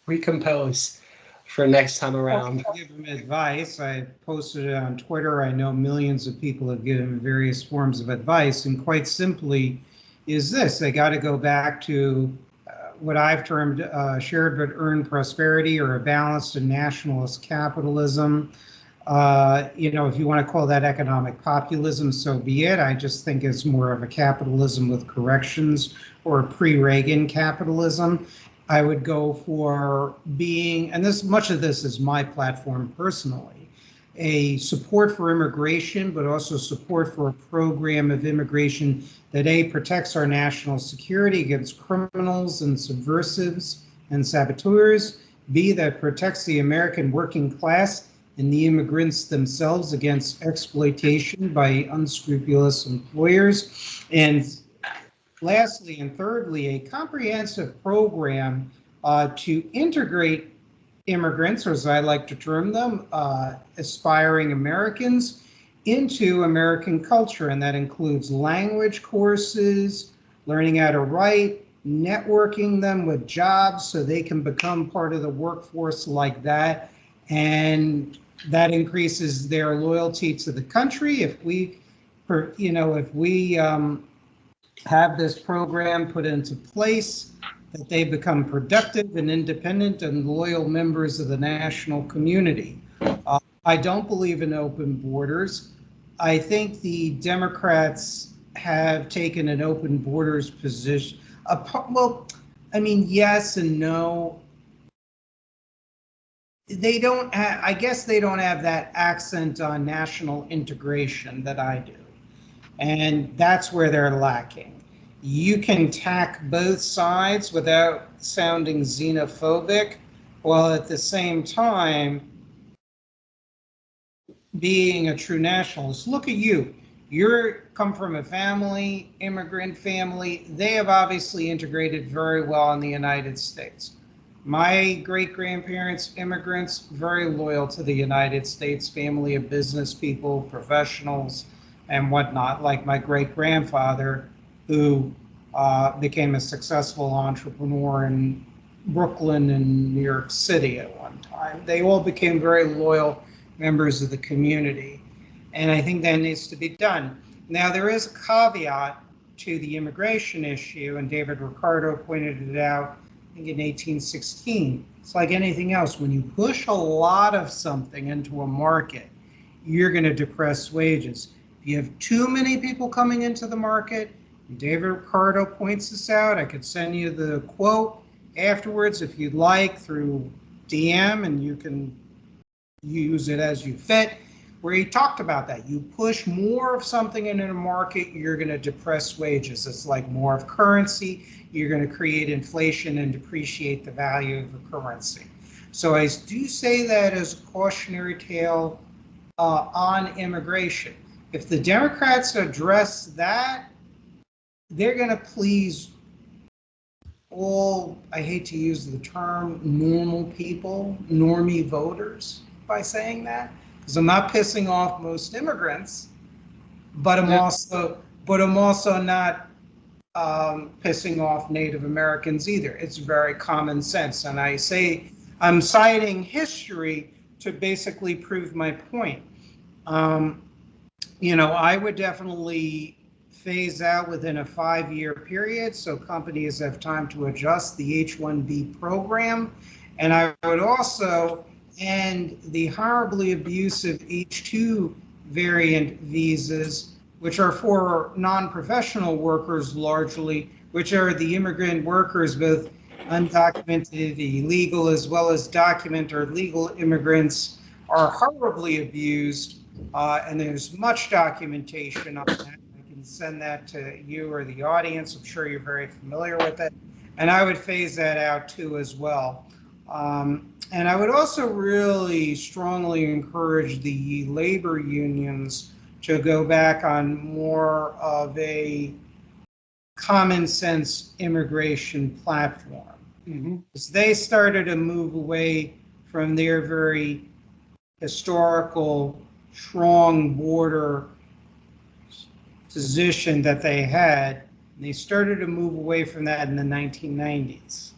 recompose for next time Well, around. give him advice. I posted it on Twitter. I know millions of people have given various forms of advice, and quite simply is this: they got to go back to what I've termed shared but earned prosperity, or a balanced and nationalist capitalism. If you want to call that economic populism, so be it. I just think it's more of a capitalism with corrections, or a pre-Reagan capitalism. I would go for being, and this much of this is my platform personally, a support for immigration, but also support for a program of immigration that A, protects our national security against criminals and subversives and saboteurs, B, that protects the American working class and the immigrants themselves against exploitation by unscrupulous employers, and lastly and thirdly, a comprehensive program to integrate immigrants, or as I like to term them, aspiring Americans, into American culture. And that includes language courses, learning how to write, networking them with jobs so they can become part of the workforce like that. And that increases their loyalty to the country. If we have this program put into place, that they become productive and independent and loyal members of the national community. I don't believe in open borders. I think the Democrats have taken an open borders position. Well, I mean, yes and no. They don't I guess they don't have that accent on national integration that I do. And that's where they're lacking. You can attack both sides without sounding xenophobic, while at the same time being a true nationalist. Look at you. You're come from a family, immigrant family. They have obviously integrated very well in the United States. My great grandparents, immigrants, very loyal to the United States, family of business people, professionals, and whatnot, like my great grandfather, who became a successful entrepreneur in Brooklyn and New York City at one time. They all became very loyal members of the community. And I think that needs to be done. Now, there is a caveat to the immigration issue, and David Ricardo pointed it out, I think in 1816. It's like anything else. When you push a lot of something into a market, you're going to depress wages. If you have too many people coming into the market, David Ricardo points this out. I could send you the quote afterwards if you'd like through DM, and you can use it as you fit, where he talked about that. You push more of something into a market, you're going to depress wages. It's like more of currency. You're going to create inflation and depreciate the value of the currency. So I do say that as a cautionary tale on immigration. If the Democrats address that, they're going to please all, I hate to use the term normal people, normie voters, by saying that, because I'm not pissing off most immigrants, but I'm also not pissing off Native Americans either. It's very common sense, and I say I'm citing history to basically prove my point. I would definitely phase out within a 5-year period so companies have time to adjust the H-1B program. And I would also end the horribly abusive H-2 variant visas, which are for non-professional workers largely, which are the immigrant workers, both undocumented, illegal, as well as documented or legal immigrants, are horribly abused. And there's much documentation on that. Send that to you or the audience. I'm sure you're very familiar with it. And I would phase that out too as well. And I would also really strongly encourage the labor unions to go back on more of a common sense immigration platform. Because they started to move away from their very historical, strong border position that they had. They started to move away from that in the 1990s.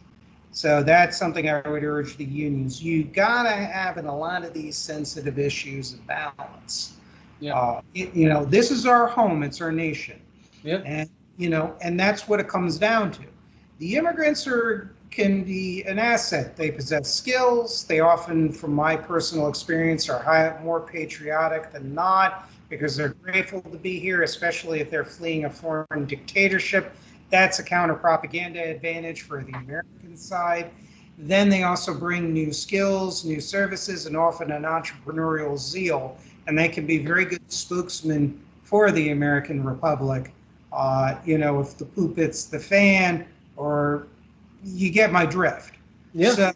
So that's something I would urge the unions. You gotta have in a lot of these sensitive issues a balance. Yeah. This is our home, it's our nation. Yeah. And that's what it comes down to. The immigrants can be an asset. They possess skills. They often, from my personal experience, are more patriotic than not, because they're grateful to be here, especially if they're fleeing a foreign dictatorship. That's a counter-propaganda advantage for the American side. Then they also bring new skills, new services, and often an entrepreneurial zeal, and they can be very good spokesmen for the American Republic. If the poop hits the fan, or you get my drift. Yeah. So,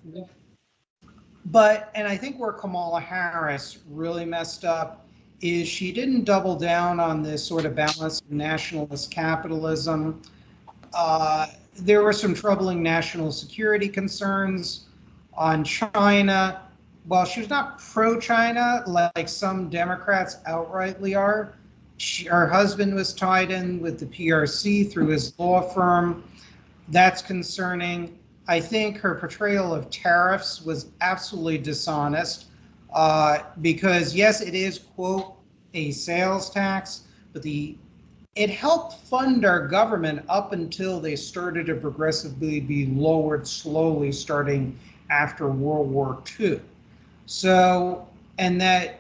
and I think where Kamala Harris really messed up is she didn't double down on this sort of balance of nationalist capitalism. There were some troubling national security concerns on China. While she's not pro-China, like some Democrats outrightly are, her husband was tied in with the PRC through his law firm. That's concerning. I think her portrayal of tariffs was absolutely dishonest. Because yes, it is, quote, a sales tax, but it helped fund our government up until they started to progressively be lowered slowly starting after World War II. So, and that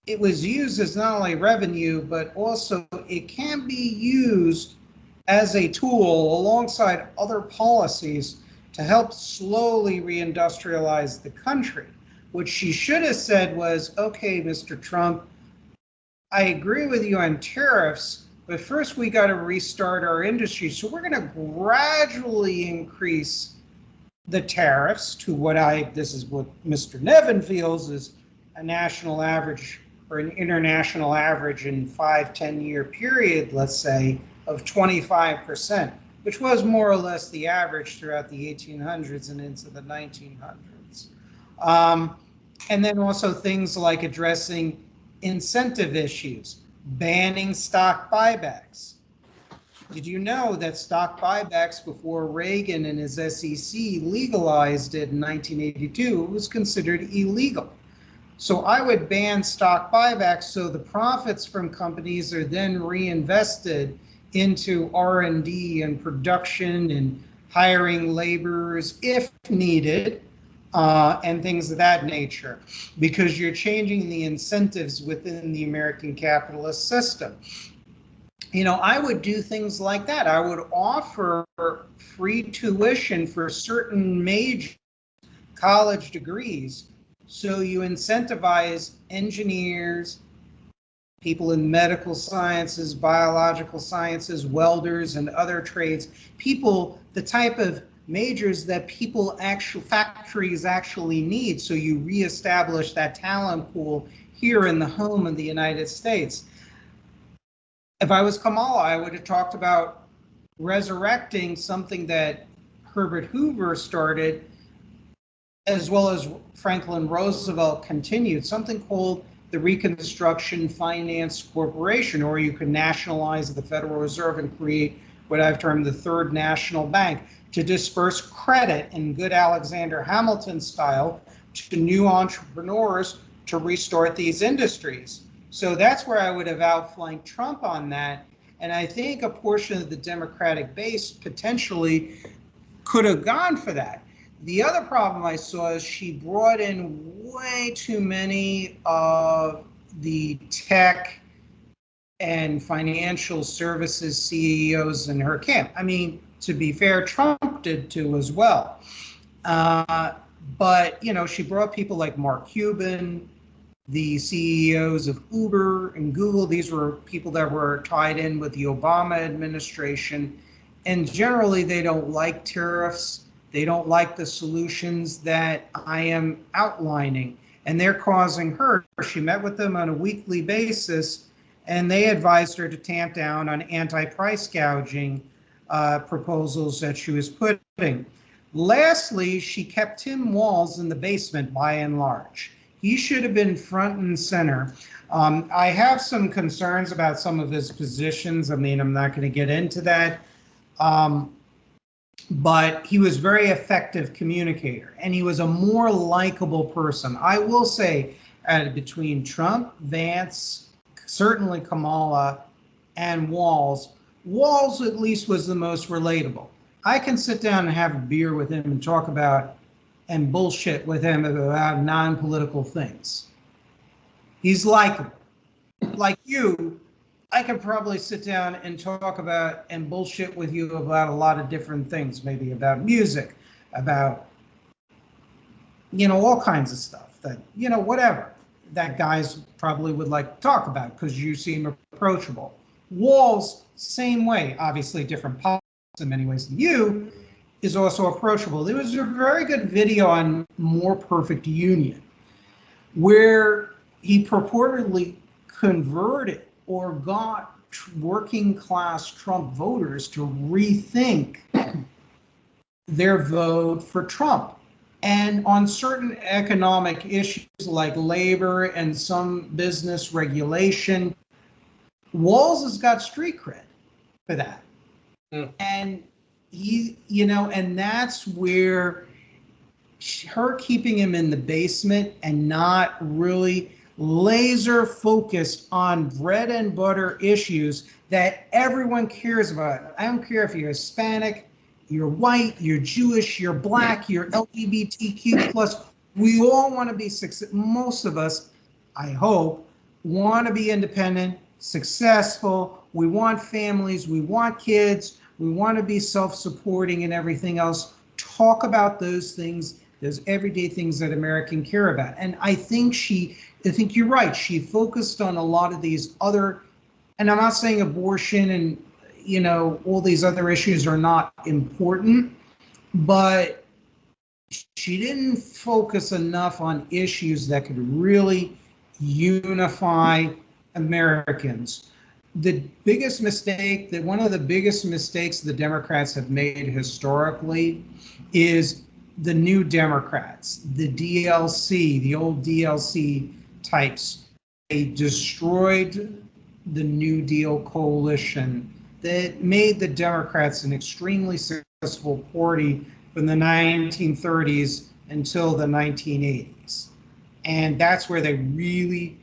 it was used as not only revenue, but also it can be used as a tool alongside other policies to help slowly reindustrialize the country. What she should have said was, okay, Mr. Trump, I agree with you on tariffs, but first we got to restart our industry. So we're going to gradually increase the tariffs to this is what Mr. Nevin feels is a national average or an international average in 5-10 year period, let's say, of 25%, which was more or less the average throughout the 1800s and into the 1900s. And then also things like addressing incentive issues, banning stock buybacks. Did you know that stock buybacks before Reagan and his SEC legalized it in 1982 was considered illegal? So I would ban stock buybacks so the profits from companies are then reinvested into R&D and production and hiring laborers if needed, and things of that nature, because you're changing the incentives within the American capitalist system. I would do things like that. I would offer free tuition for certain major college degrees. So you incentivize engineers, people in medical sciences, biological sciences, welders, and other trades, the type of majors that factories actually need. So you reestablish that talent pool here in the home of the United States. If I was Kamala, I would have talked about resurrecting something that Herbert Hoover started, as well as Franklin Roosevelt continued, something called the Reconstruction Finance Corporation, or you could nationalize the Federal Reserve and create what I've termed the third national bank, to disperse credit in good Alexander Hamilton style to new entrepreneurs to restart these industries. So that's where I would have outflanked Trump on that. And I think a portion of the Democratic base potentially could have gone for that. The other problem I saw is she brought in way too many of the tech and financial services CEOs in her camp. I mean, to be fair, Trump did too as well. But, she brought people like Mark Cuban, the CEOs of Uber and Google. These were people that were tied in with the Obama administration. And generally, they don't like tariffs. They don't like the solutions that I am outlining. And they're causing her. She met with them on a weekly basis, and they advised her to tamp down on anti-price gouging proposals that she was putting. Lastly, she kept Tim Walz in the basement by and large. He should have been front and center. I have some concerns about some of his positions. I mean, I'm not going to get into that. But he was a very effective communicator, and he was a more likable person. I will say, between Trump, Vance, certainly Kamala, and Walz at least was the most relatable. I can sit down and have a beer with him and talk about and bullshit with him about non-political things. He's likable. Like you, I could probably sit down and talk about and bullshit with you about a lot of different things, maybe about music, about, all kinds of stuff that, whatever that guys probably would like to talk about because you seem approachable. Walz, same way, obviously different politics in many ways than you, is also approachable. There was a very good video on More Perfect Union where he purportedly converted or got working class Trump voters to rethink their vote for Trump. And on certain economic issues like labor and some business regulation, Walz has got street cred for that. And and that's where her keeping him in the basement and not really laser focused on bread and butter issues that everyone cares about. I don't care if you're Hispanic, you're white, you're Jewish, you're black, you're LGBTQ plus. We all want to be most of us, I hope, want to be independent, successful. We want families, we want kids, we want to be self-supporting and everything else. Talk about those things, those everyday things that Americans care about. And I think you're right. She focused on a lot of these other, and I'm not saying abortion and, all these other issues are not important, but she didn't focus enough on issues that could really unify Americans. The biggest mistake, one of the biggest mistakes the Democrats have made historically is the New Democrats, the DLC, the old DLC types. They destroyed the New Deal coalition that made the Democrats an extremely successful party from the 1930s until the 1980s. And that's where they really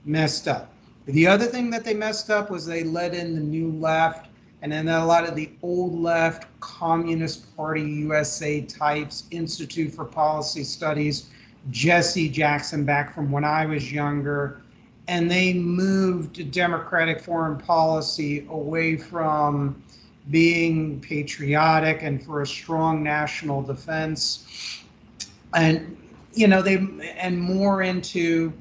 messed up. The other thing that they messed up was they let in the new left and then a lot of the old left Communist Party USA types, Institute for Policy Studies, Jesse Jackson back from when I was younger, and they moved democratic foreign policy away from being patriotic and for a strong national defense, and and more into,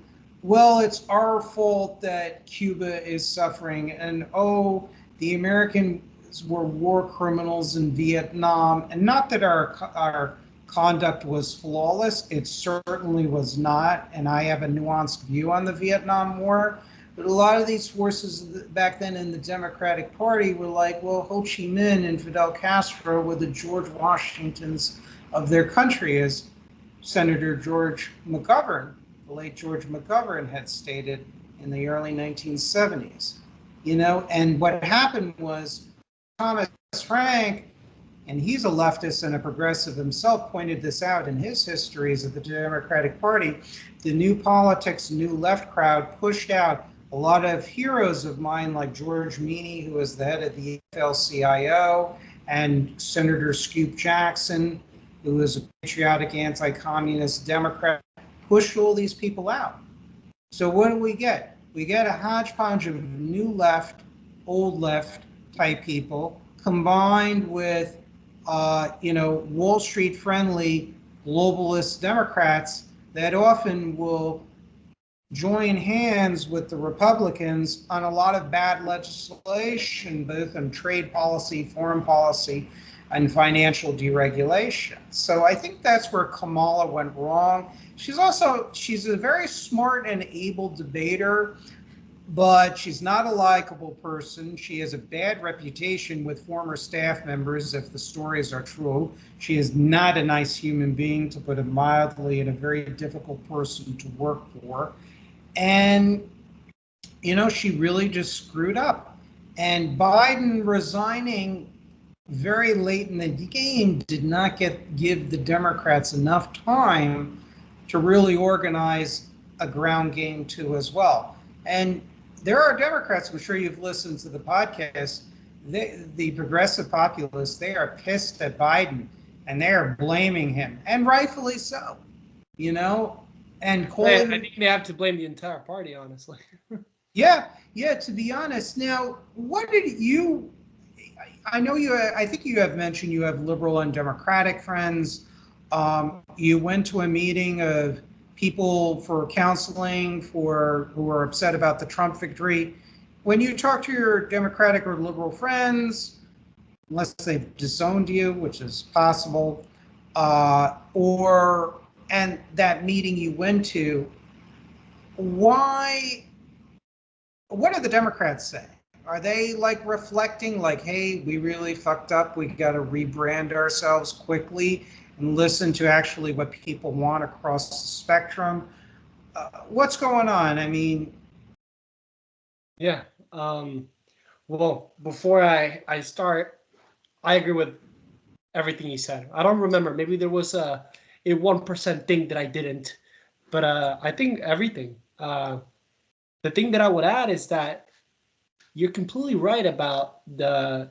well, it's our fault that Cuba is suffering, and oh, the Americans were war criminals in Vietnam, and not that our conduct was flawless. It certainly was not, and I have a nuanced view on the Vietnam War. But a lot of these forces back then in the Democratic Party were like, well, Ho Chi Minh and Fidel Castro were the George Washingtons of their country, as Senator George McGovern, the late George McGovern, had stated in the early 1970s. And what happened was Thomas Frank, and he's a leftist and a progressive himself, pointed this out in his histories of the Democratic Party. The New Politics, New Left crowd pushed out a lot of heroes of mine like George Meany, who was the head of the AFL-CIO, and Senator Scoop Jackson, who was a patriotic anti-communist Democrat, pushed all these people out. So what do we get? We get a hodgepodge of new left, old left type people combined with Wall Street friendly globalist Democrats that often will join hands with the Republicans on a lot of bad legislation, both in trade policy, foreign policy, and financial deregulation. So I think that's where Kamala went wrong. She's a very smart and able debater, but she's not a likable person. She has a bad reputation with former staff members, if the stories are true. She is not a nice human being, to put it mildly, and a very difficult person to work for. And, she really just screwed up. And Biden resigning very late in the game did not give the Democrats enough time to really organize a ground game too as well. And there are Democrats, I'm sure you've listened to the podcast, the progressive populists, they are pissed at Biden and they are blaming him, and rightfully so, and calling. I think they have to blame the entire party, honestly. Yeah, to be honest. Now, what did you, I think you have mentioned you have liberal and Democratic friends. You went to a meeting of people for counseling who are upset about the Trump victory. When you talk to your Democratic or liberal friends, unless they've disowned you, which is possible, and that meeting you went to, what do the Democrats say? Are they like reflecting like, hey, we really fucked up, we got to rebrand ourselves quickly and listen to actually what people want across the spectrum? What's going on? I mean, yeah. Well, before I start, I agree with everything you said. I don't remember. Maybe there was a 1% thing that I didn't, but I think everything. The thing that I would add is that you're completely right about the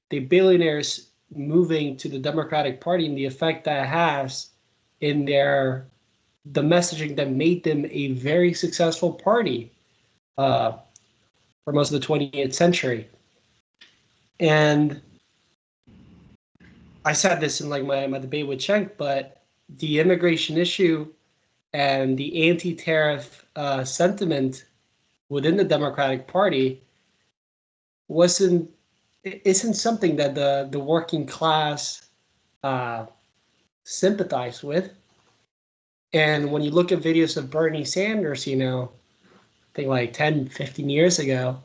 billionaires moving to the Democratic Party and the effect that has in the messaging that made them a very successful party for most of the 20th century. And I said this in like my debate with Cenk, but the immigration issue and the anti-tariff sentiment within the Democratic Party isn't something that the working class sympathized with. And when you look at videos of Bernie Sanders, I think like 10, 15 years ago,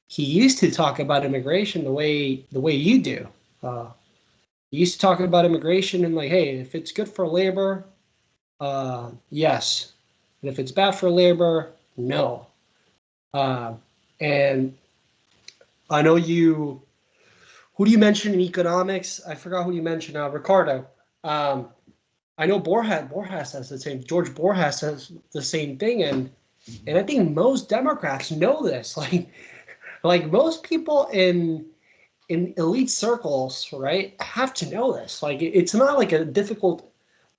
he used to talk about immigration the way you do. He used to talk about immigration and like, hey, if it's good for labor, yes. And if it's bad for labor, no. And I know who do you mention in economics? I forgot who you mentioned, Ricardo. I know Borjas says the same. George Borjas says the same thing, and I think most Democrats know this. Like most people in in elite circles, right, have to know this. Like, it's not like a difficult,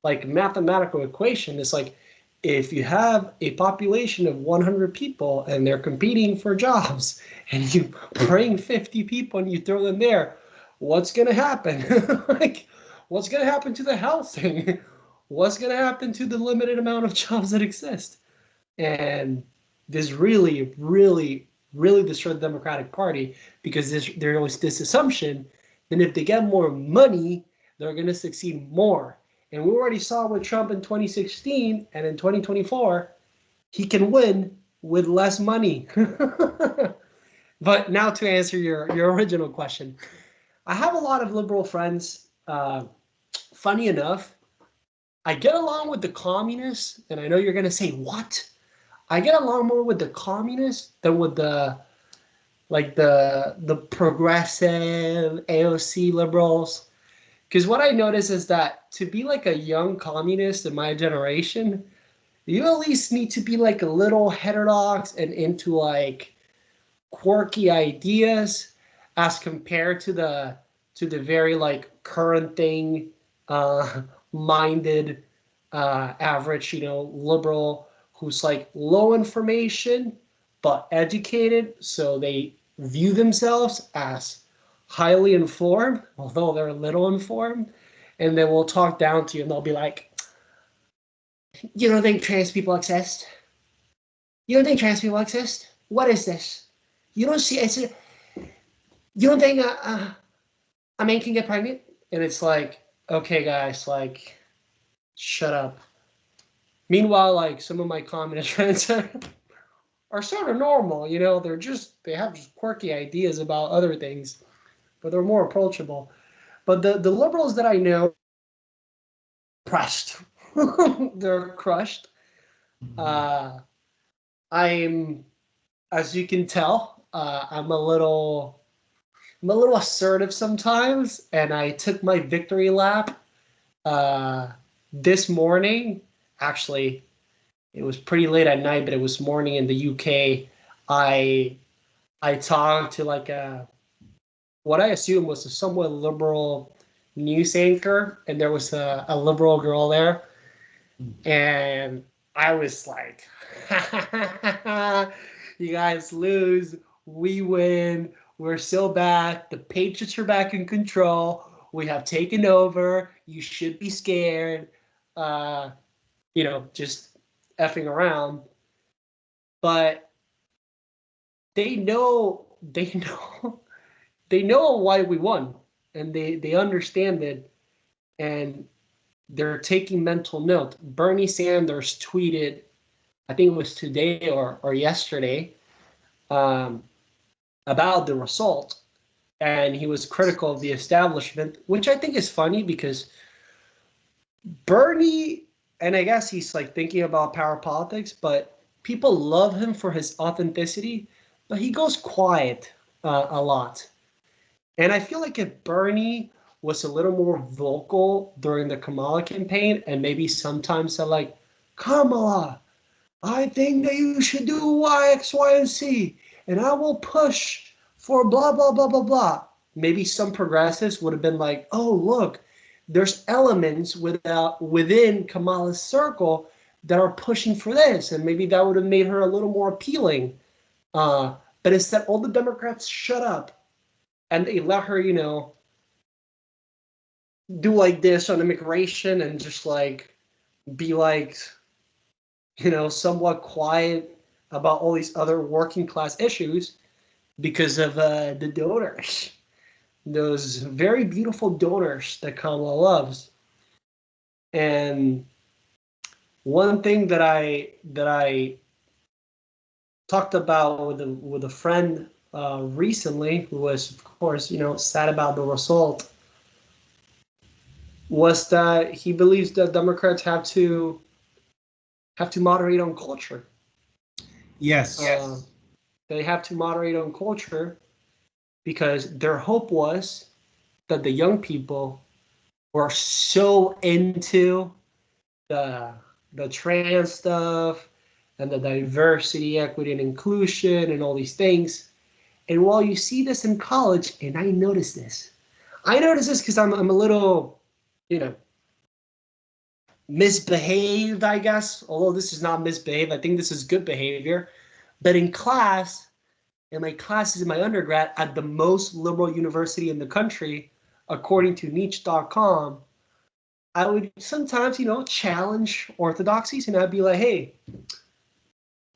like, mathematical equation. It's like, if you have a population of 100 people and they're competing for jobs, and you bring 50 people and you throw them there, what's going to happen? Like, what's going to happen to the housing? What's going to happen to the limited amount of jobs that exist? And this really, really, really destroyed the Democratic Party, because there was this assumption that if they get more money, they're going to succeed more. And we already saw with Trump in 2016 and in 2024, he can win with less money. But now, to answer your original question, I have a lot of liberal friends. Funny enough, I get along with the communists, and I know you're going to say, what? I get along more with the communists than with the progressive AOC liberals. Because what I notice is that to be like a young communist in my generation, you at least need to be like a little heterodox and into like quirky ideas, as compared to the very like current thing minded average, liberal, who's like low information but educated, so they view themselves as highly informed, although they're little informed, and they will talk down to you, and they'll be like, "You don't think trans people exist? You don't think trans people exist? What is this? You don't see it? You don't think a man can get pregnant?" And it's like, okay, guys, like, shut up. Meanwhile, like, some of my communist friends are sort of normal, they have just quirky ideas about other things, but they're more approachable. But the liberals that I know, crushed. They're crushed. I'm, as you can tell, I'm a little assertive sometimes, and I took my victory lap this morning. Actually, it was pretty late at night, but it was morning in the UK. I talked to like what I assume was a somewhat liberal news anchor, and there was a liberal girl there, and I was like, "You guys lose, we win. We're still back. The Patriots are back in control. We have taken over. You should be scared." Just effing around. But they know why we won, and they understand it, and they're taking mental note. Bernie Sanders tweeted, I think it was today or yesterday, about the result, and he was critical of the establishment, which I think is funny, because Bernie, and I guess he's like thinking about power politics, but people love him for his authenticity, but he goes quiet a lot. And I feel like if Bernie was a little more vocal during the Kamala campaign, and maybe sometimes said like, "Kamala, I think that you should do Y, X, Y, and Z, and I will push for blah, blah, blah, blah, blah." Maybe some progressives would have been like, "Oh, look, there's elements within Kamala's circle that are pushing for this," and maybe that would have made her a little more appealing. But instead, all the Democrats shut up, and they let her, do like this on immigration, and just like be like, somewhat quiet about all these other working class issues, because of the donors, those very beautiful donors that Kamala loves. And one thing that I talked about with a friend recently, who was, of course, sad about the result, was that he believes that Democrats have to moderate on culture. Yes. They have to moderate on culture, because their hope was that the young people were so into the trans stuff and the diversity, equity, and inclusion and all these things, And while you see this in college, and I notice this because I'm a little, you know, misbehaved, I guess. Although this is not misbehaved, I think this is good behavior. But in class, in my classes in my undergrad at the most liberal university in the country, according to niche.com, I would sometimes, challenge orthodoxies, and I'd be like, hey,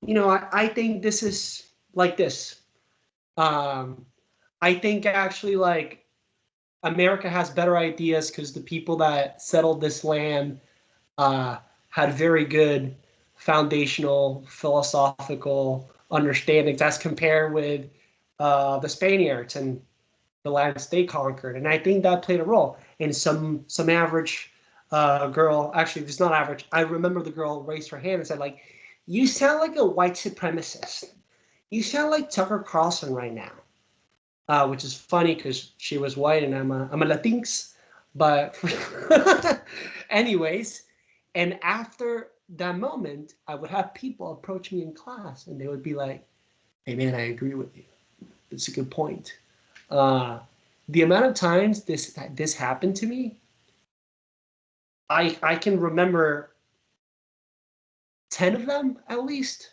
I think this is like this. I think actually like America has better ideas because the people that settled this land had very good foundational philosophical understandings as compared with the Spaniards and the lands they conquered. And I think that played a role. And some average girl, actually, it's not average. I remember the girl raised her hand and said, like, you sound like a white supremacist. You sound like Tucker Carlson right now. Which is funny because she was white and I'm a Latinx. But anyways, and after that moment, I would have people approach me in class and they would be like, hey man, I agree with you. It's a good point. The amount of times this happened to me, I can remember 10 of them at least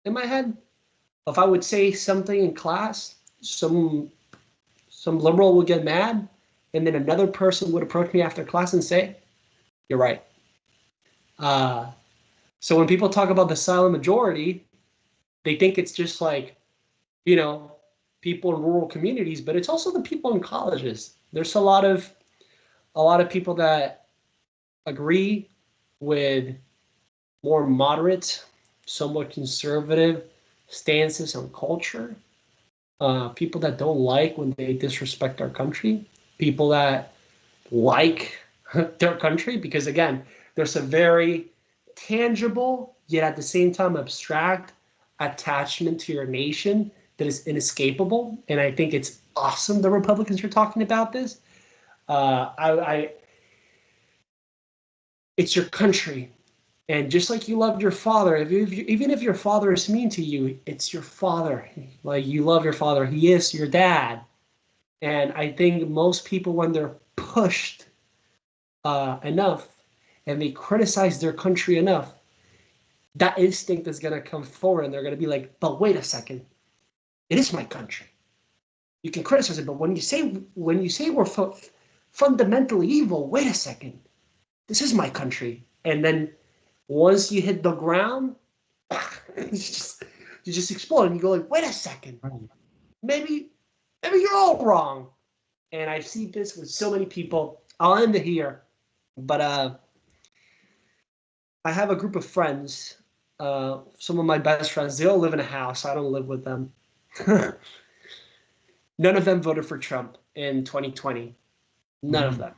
in my head. If I would say something in class, some liberal would get mad, and then another person would approach me after class and say, you're right. So when people talk about the silent majority, they think it's just like, people in rural communities, but it's also the people in colleges. There's a lot of people that agree with more moderate, somewhat conservative stances on culture. People that don't like when they disrespect our country. People that like their country because, again, there's a very tangible, yet at the same time abstract attachment to your nation that is inescapable. And I think it's awesome the Republicans are talking about this. It's your country. And just like you loved your father, even if your father is mean to you, it's your father. Like, you love your father. He is your dad. And I think most people, when they're pushed enough and they criticize their country enough, that instinct is going to come forward and they're going to be like, but wait a second. It is my country. You can criticize it, but when you say we're fundamentally evil, wait a second. This is my country. And then once you hit the ground, you just explode and you go like, wait a second. Maybe you're all wrong. And I see this with so many people. I'll end it here. But I have a group of friends. Some of my best friends, they all live in a house. I don't live with them. None of them voted for Trump in 2020. None of them.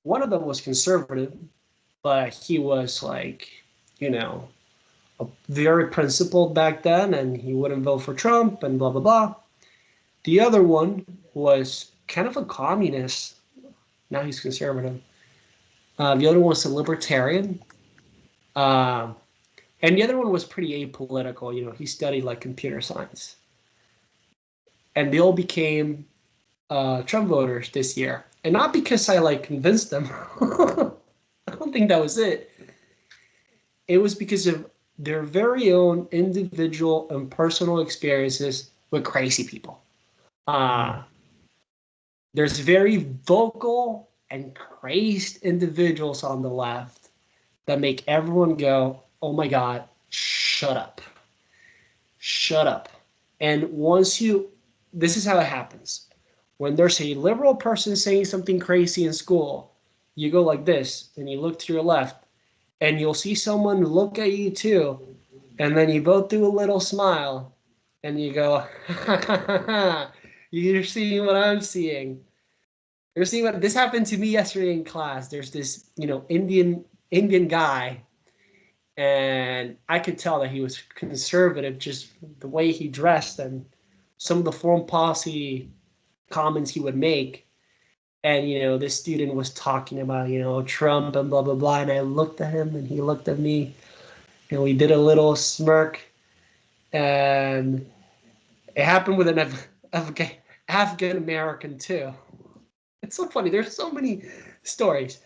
One of them was conservative, but he was like, very principled back then, and he wouldn't vote for Trump and blah, blah, blah. The other one was kind of a communist. Now he's conservative. The other one was a libertarian. And the other one was pretty apolitical. He studied like computer science. And they all became Trump voters this year. And not because I convinced them. I don't think that was it. It was because of their very own individual and personal experiences with crazy people. There's very vocal and crazed individuals on the left that make everyone go, oh my God, shut up. Shut up. And this is how it happens. When there's a liberal person saying something crazy in school, you go like this, and you look to your left, and you'll see someone look at you too, and then you both do a little smile, and you go, you're seeing what I'm seeing. You're seeing what this happened to me yesterday in class. There's this, Indian guy, and I could tell that he was conservative, just the way he dressed and some of the foreign policy comments he would make. And, this student was talking about, Trump and blah, blah, blah. And I looked at him and he looked at me and we did a little smirk. And It happened with an African American too. It's so funny. There's so many stories.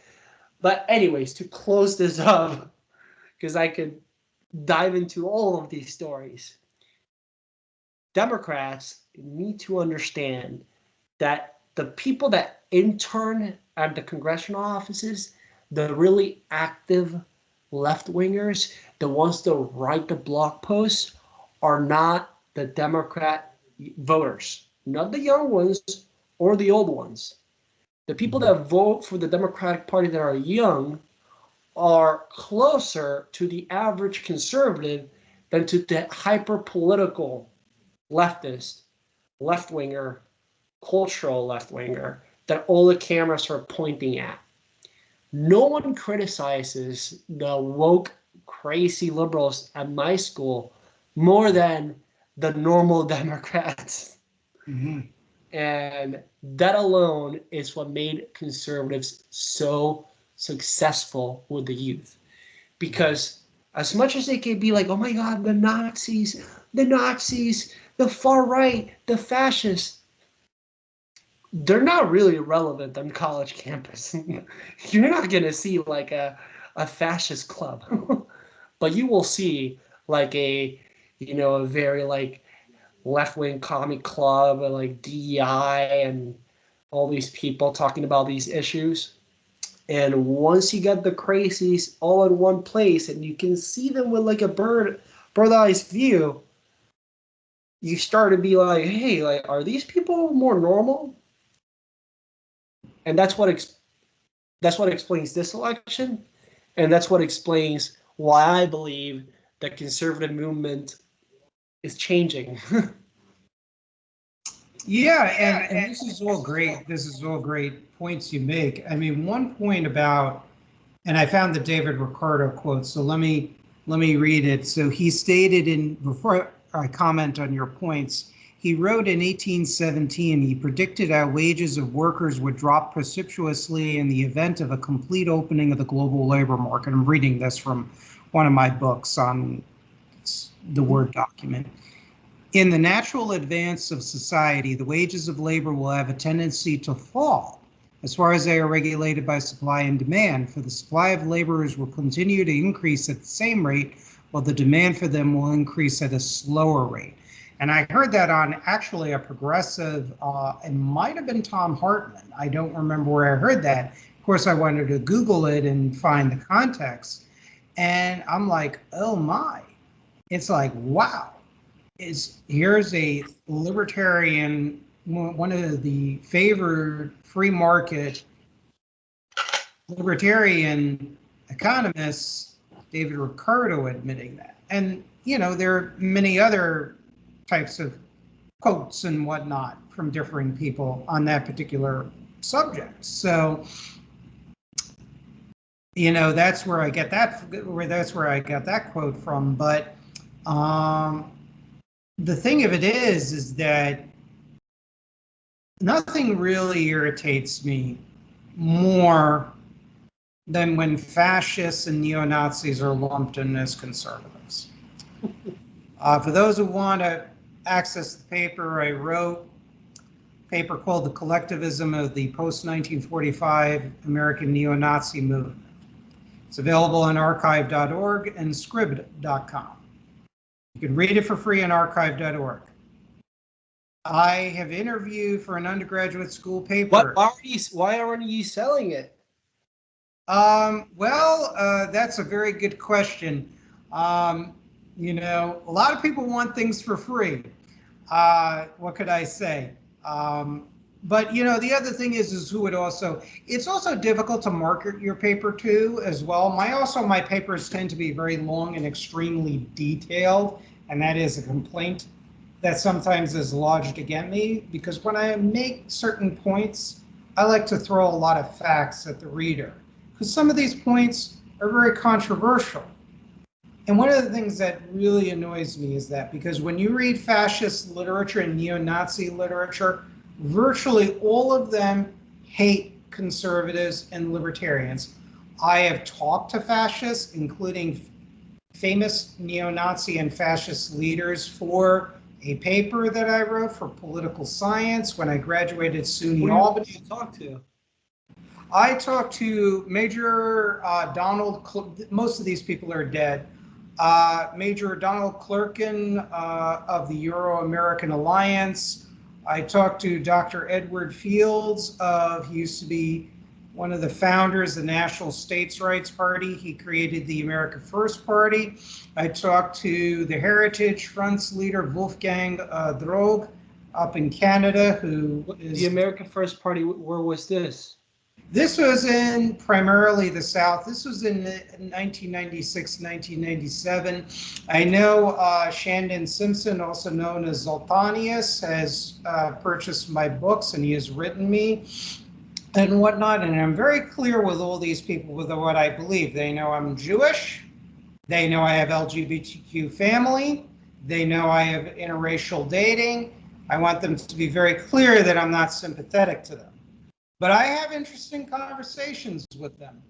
But anyways, to close this up, because I could dive into all of these stories. Democrats need to understand that the people that intern at the congressional offices, the really active left-wingers, the ones that write the blog posts, are not the Democrat voters, not the young ones or the old ones. The people that vote for the Democratic Party that are young are closer to the average conservative than to the hyper-political leftist, left-winger, cultural left-winger that all the cameras are pointing at. No one criticizes the woke, crazy liberals at my school more than the normal Democrats. Mm-hmm. And that alone is what made conservatives so successful with the youth. Because as much as they can be like, oh my God, the Nazis, the far right, the fascists, they're not really relevant on college campus. You're not going to see like a fascist club, but you will see like a very like left-wing comic club, like DEI and all these people talking about these issues. And once you get the crazies all in one place and you can see them with like a bird-eyes view, you start to be like, hey, like, are these people more normal? And that's what explains this election, and that's what explains why I believe the conservative movement is changing. Yeah, and this is all great. This is all great points you make. I mean, one point about, and I found the David Ricardo quote, so let me read it. So he stated before I comment on your points, he wrote in 1817, he predicted how wages of workers would drop precipitously in the event of a complete opening of the global labor market. I'm reading this from one of my books on the Word document. In the natural advance of society, the wages of labor will have a tendency to fall as far as they are regulated by supply and demand, for the supply of laborers will continue to increase at the same rate, while the demand for them will increase at a slower rate. And I heard that on actually a progressive, it might have been Tom Hartman. I don't remember where I heard that. Of course, I wanted to Google it and find the context. And I'm like, oh my. It's like, wow. Here's a libertarian, one of the favored free market libertarian economists, David Ricardo, admitting that. And, there are many other types of quotes and whatnot from differing people on that particular subject. So, that's where I get that quote from. But the thing of it is that nothing really irritates me more than when fascists and neo-Nazis are lumped in as conservatives. For those who want to access the paper, I wrote a paper called The Collectivism of the Post-1945 American Neo-Nazi Movement. It's available on archive.org and scribd.com. You can read it for free on archive.org. I have interviewed for an undergraduate school paper. Why aren't you selling it? That's a very good question. A lot of people want things for free. What could I say? But the other thing is who would also, it's also difficult to market your paper to as well. My papers tend to be very long and extremely detailed, and that is a complaint that sometimes is lodged against me, because when I make certain points, I like to throw a lot of facts at the reader, because some of these points are very controversial. And one of the things that really annoys me is that, because when you read fascist literature and neo-Nazi literature, virtually all of them hate conservatives and libertarians. I have talked to fascists, including famous neo-Nazi and fascist leaders for a paper that I wrote for political science when I graduated SUNY Who Albany. did you talk to? I talked to Major most of these people are dead. Major Donald Clerkin of the Euro-American Alliance. I talked to Dr. Edward Fields he used to be one of the founders of the National States Rights Party. He created the America First Party. I talked to the Heritage Front's leader, Wolfgang Droog, up in Canada, who is... The America First Party, where was this? This was in primarily the South. This was in 1996, 1997. I know Shandon Simpson, also known as Zoltanius, has purchased my books and he has written me and whatnot. And I'm very clear with all these people with what I believe. They know I'm Jewish. They know I have LGBTQ family. They know I have interracial dating. I want them to be very clear that I'm not sympathetic to them. But I have interesting conversations with them.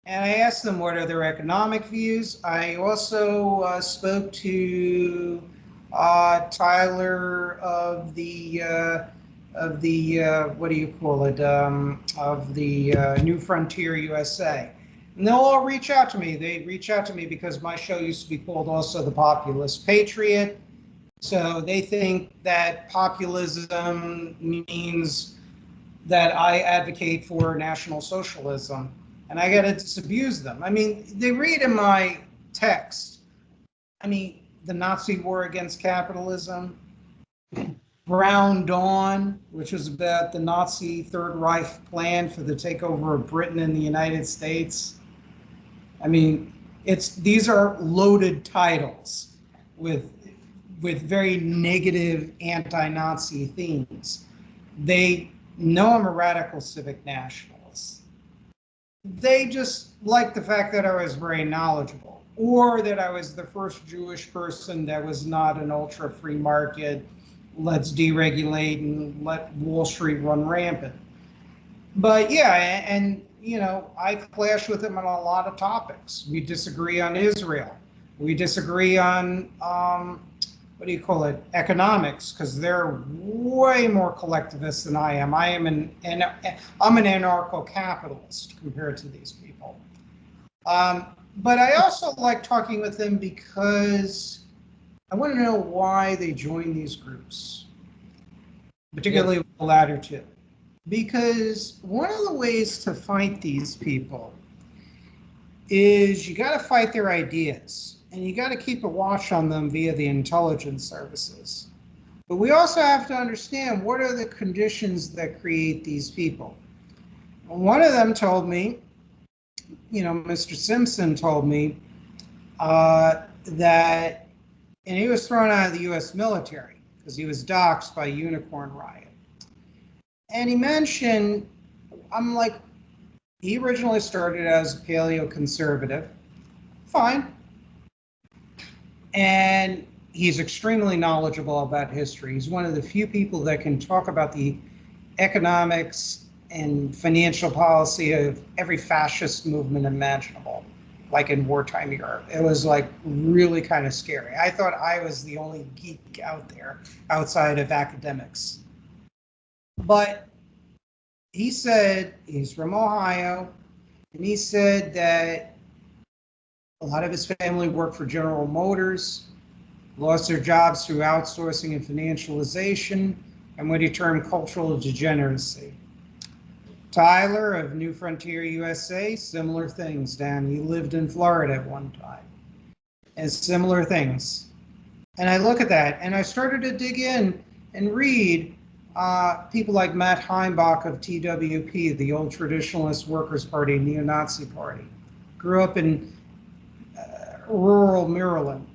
And I asked them what are their economic views. I also spoke to Tyler of the what do you call it, of the New Frontier USA. And they'll all reach out to me. They reach out to me because my show used to be called also The Populist Patriot. So they think that populism means that I advocate for National Socialism, and I got to disabuse them. I mean, they read in my text, I mean, the Nazi war against capitalism, Brown Dawn, which was about the Nazi Third Reich plan for the takeover of Britain and the United States. I mean, these are loaded titles with very negative anti-Nazi themes. They know I'm a radical civic nationalist. They just like the fact that I was very knowledgeable, or that I was the first Jewish person that was not an ultra free market, let's deregulate and let Wall Street run rampant. But yeah, and you know, I clash with them on a lot of topics. We disagree on Israel. We disagree on what do you call it, economics, because they're way more collectivist than I am. I'm an anarcho-capitalist compared to these people. But I also like talking with them because I want to know why they join these groups, particularly with the latter two. Because one of the ways to fight these people is you got to fight their ideas. And you got to keep a watch on them via the intelligence services. But we also have to understand what are the conditions that create these people. One of them told me, you know, Mr. Simpson told me that, and he was thrown out of the US military because he was doxxed by Unicorn Riot. And he mentioned, I'm like, he originally started as a paleo-conservative. Fine. And he's extremely knowledgeable about history. He's one of the few people that can talk about the economics and financial policy of every fascist movement imaginable, like in wartime Europe. It was like really kind of scary. I thought I was the only geek out there outside of academics. But he said he's from Ohio, and he said that a lot of his family worked for General Motors, lost their jobs through outsourcing and financialization, and what he termed cultural degeneracy. Tyler of New Frontier USA, similar things, Dan. He lived in Florida at one time, and similar things. And I look at that, and I started to dig in and read people like Matt Heimbach of TWP, the Old Traditionalist Workers' Party, neo-Nazi party. Grew up in rural Maryland,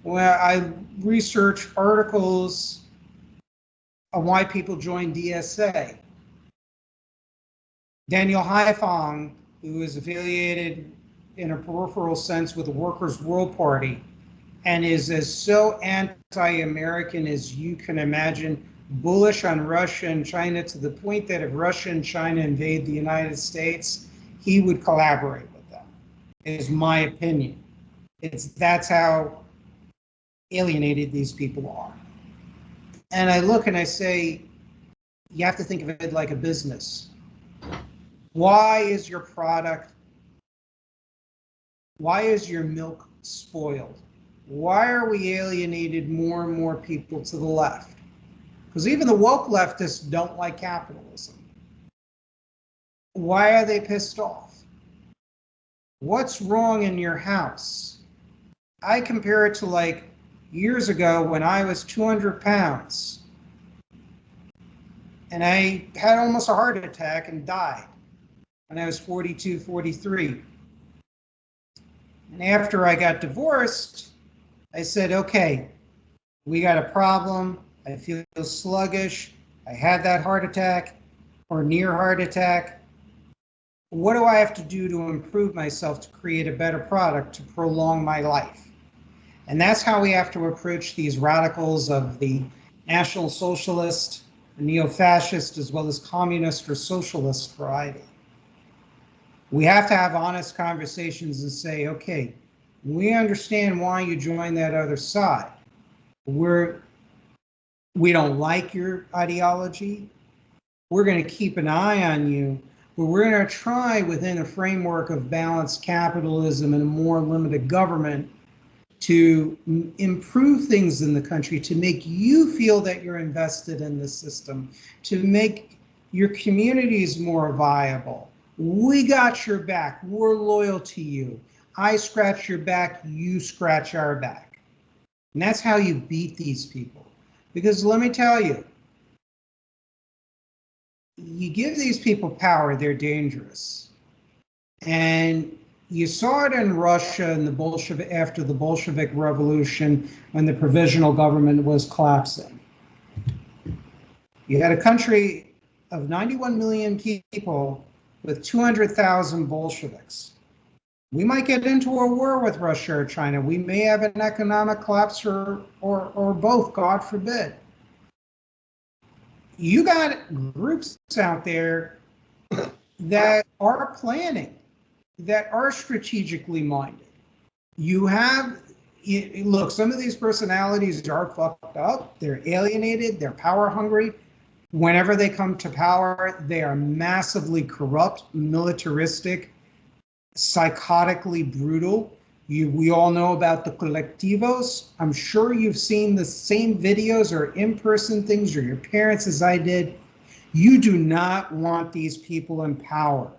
where I researched articles on why people joined DSA. Daniel Haifong, who is affiliated in a peripheral sense with the Workers' World Party and is as so anti-American as you can imagine, bullish on Russia and China to the point that if Russia and China invade the United States, he would collaborate with them, is my opinion. That's how alienated these people are. And I look and I say, you have to think of it like a business. Why is your product, why is your milk spoiled? Why are we alienated more and more people to the left? Because even the woke leftists don't like capitalism. Why are they pissed off? What's wrong in your house? I compare it to like years ago when I was 200 pounds and I had almost a heart attack and died when I was 42, 43. And after I got divorced, I said, okay, we got a problem. I feel sluggish. I had that heart attack or near heart attack. What do I have to do to improve myself to create a better product to prolong my life? And that's how we have to approach these radicals of the National Socialist, neo-fascist, as well as communist or socialist variety. We have to have honest conversations and say, okay, we understand why you joined that other side. We don't like your ideology. We're going to keep an eye on you, but we're going to try within a framework of balanced capitalism and a more limited government to improve things in the country, to make you feel that you're invested in the system, to make your communities more viable. We got your back. We're loyal to you. I scratch your back, you scratch our back. And that's how you beat these people. Because let me tell you, you give these people power, they're dangerous. And you saw it in Russia in the after the Bolshevik Revolution when the provisional government was collapsing. You had a country of 91 million people with 200,000 Bolsheviks. We might get into a war with Russia or China. We may have an economic collapse or both, God forbid. You got groups out there that are planning, that are strategically minded. You have, look, some of these personalities are fucked up. They're alienated. They're power hungry. Whenever they come to power, they are massively corrupt, militaristic, psychotically brutal. We all know about the colectivos. I'm sure you've seen the same videos or in-person things, or your parents, as I did. You do not want these people in power.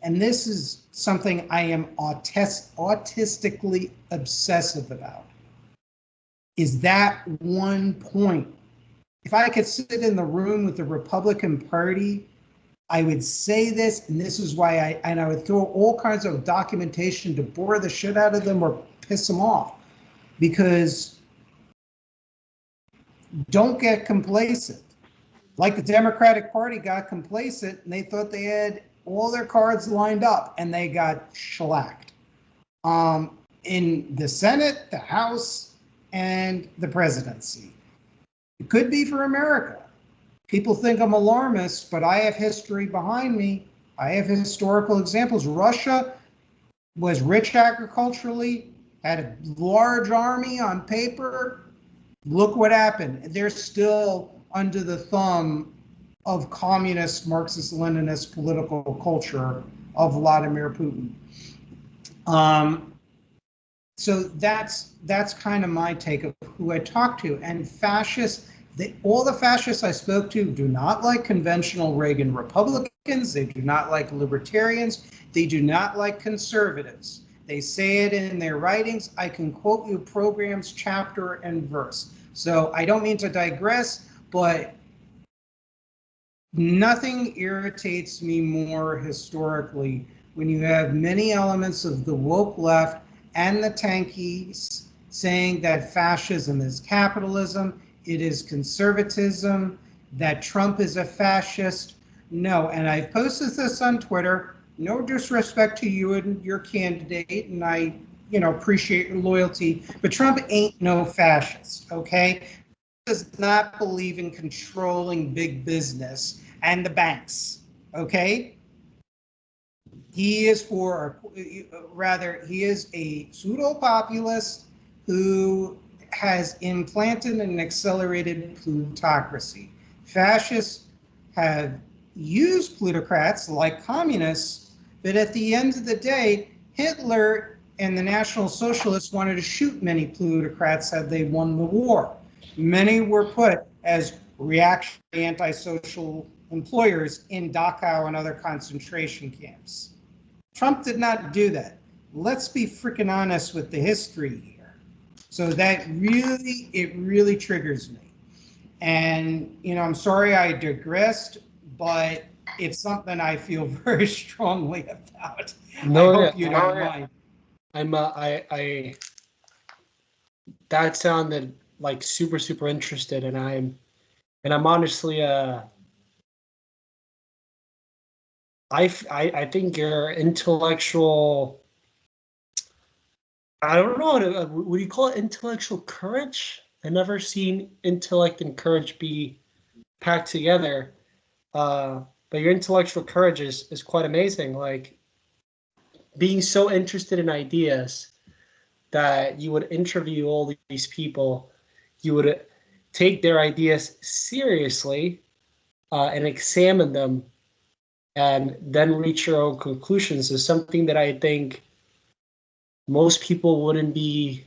And this is something I am autistically obsessive about, is that one point. If I could sit in the room with the Republican Party, I would say this, and this is why I would throw all kinds of documentation to bore the shit out of them or piss them off. Because don't get complacent. Like the Democratic Party got complacent and they thought they had all their cards lined up and they got shellacked. In the Senate, the House, and the presidency. It could be for America. People think I'm alarmist, but I have history behind me. I have historical examples. Russia was rich agriculturally, had a large army on paper. Look what happened. They're still under the thumb of communist, Marxist-Leninist political culture of Vladimir Putin. So that's kind of my take of who I talk to. And fascists, all the fascists I spoke to do not like conventional Reagan Republicans. They do not like libertarians. They do not like conservatives. They say it in their writings. I can quote you programs, chapter, and verse. So I don't mean to digress, but nothing irritates me more historically when you have many elements of the woke left and the tankies saying that fascism is capitalism, it is conservatism, that Trump is a fascist. No, and I've posted this on Twitter. No disrespect to you and your candidate, and I, appreciate your loyalty, but Trump ain't no fascist, okay? He does not believe in controlling big business and the banks, okay? He is he is a pseudo-populist who has implanted an accelerated plutocracy. Fascists have used plutocrats like communists, but at the end of the day, Hitler and the National Socialists wanted to shoot many plutocrats had they won the war. Many were put as reactionary antisocial employers in Dachau and other concentration camps. Trump did not do that. Let's be freaking honest with the history here. So that really triggers me. And, I'm sorry I digressed, but it's something I feel very strongly about. No, I hope you don't mind. I that sounded like super interested, and I'm honestly I think your intellectual, I don't know, would you call it intellectual courage? I've never seen intellect and courage be packed together. But your intellectual courage is quite amazing. Like being so interested in ideas that you would interview all these people, you would take their ideas seriously and examine them, and then reach your own conclusions is something that I think most people wouldn't be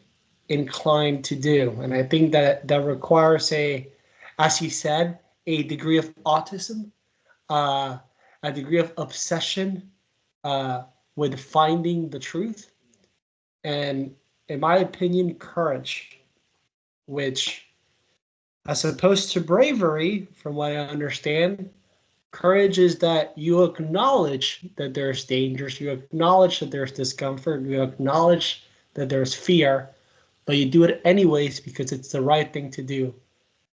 inclined to do. And I think that requires as you said, a degree of autism, a degree of obsession with finding the truth, and in my opinion, courage, which, as opposed to bravery, from what I understand, courage is that you acknowledge that there's dangers, you acknowledge that there's discomfort, you acknowledge that there's fear, but you do it anyways because it's the right thing to do.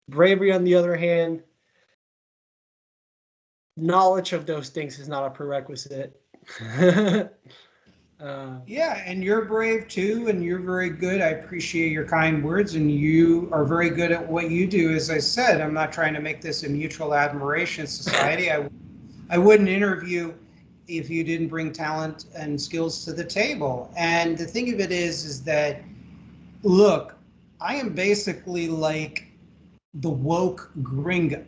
Bravery, on the other hand, knowledge of those things is not a prerequisite. Yeah, and you're brave too, and you're very good. I appreciate your kind words, and you are very good at what you do. As I said, I'm not trying to make this a mutual admiration society. I wouldn't interview if you didn't bring talent and skills to the table. And the thing of it is that, look, I am basically like the woke gringo,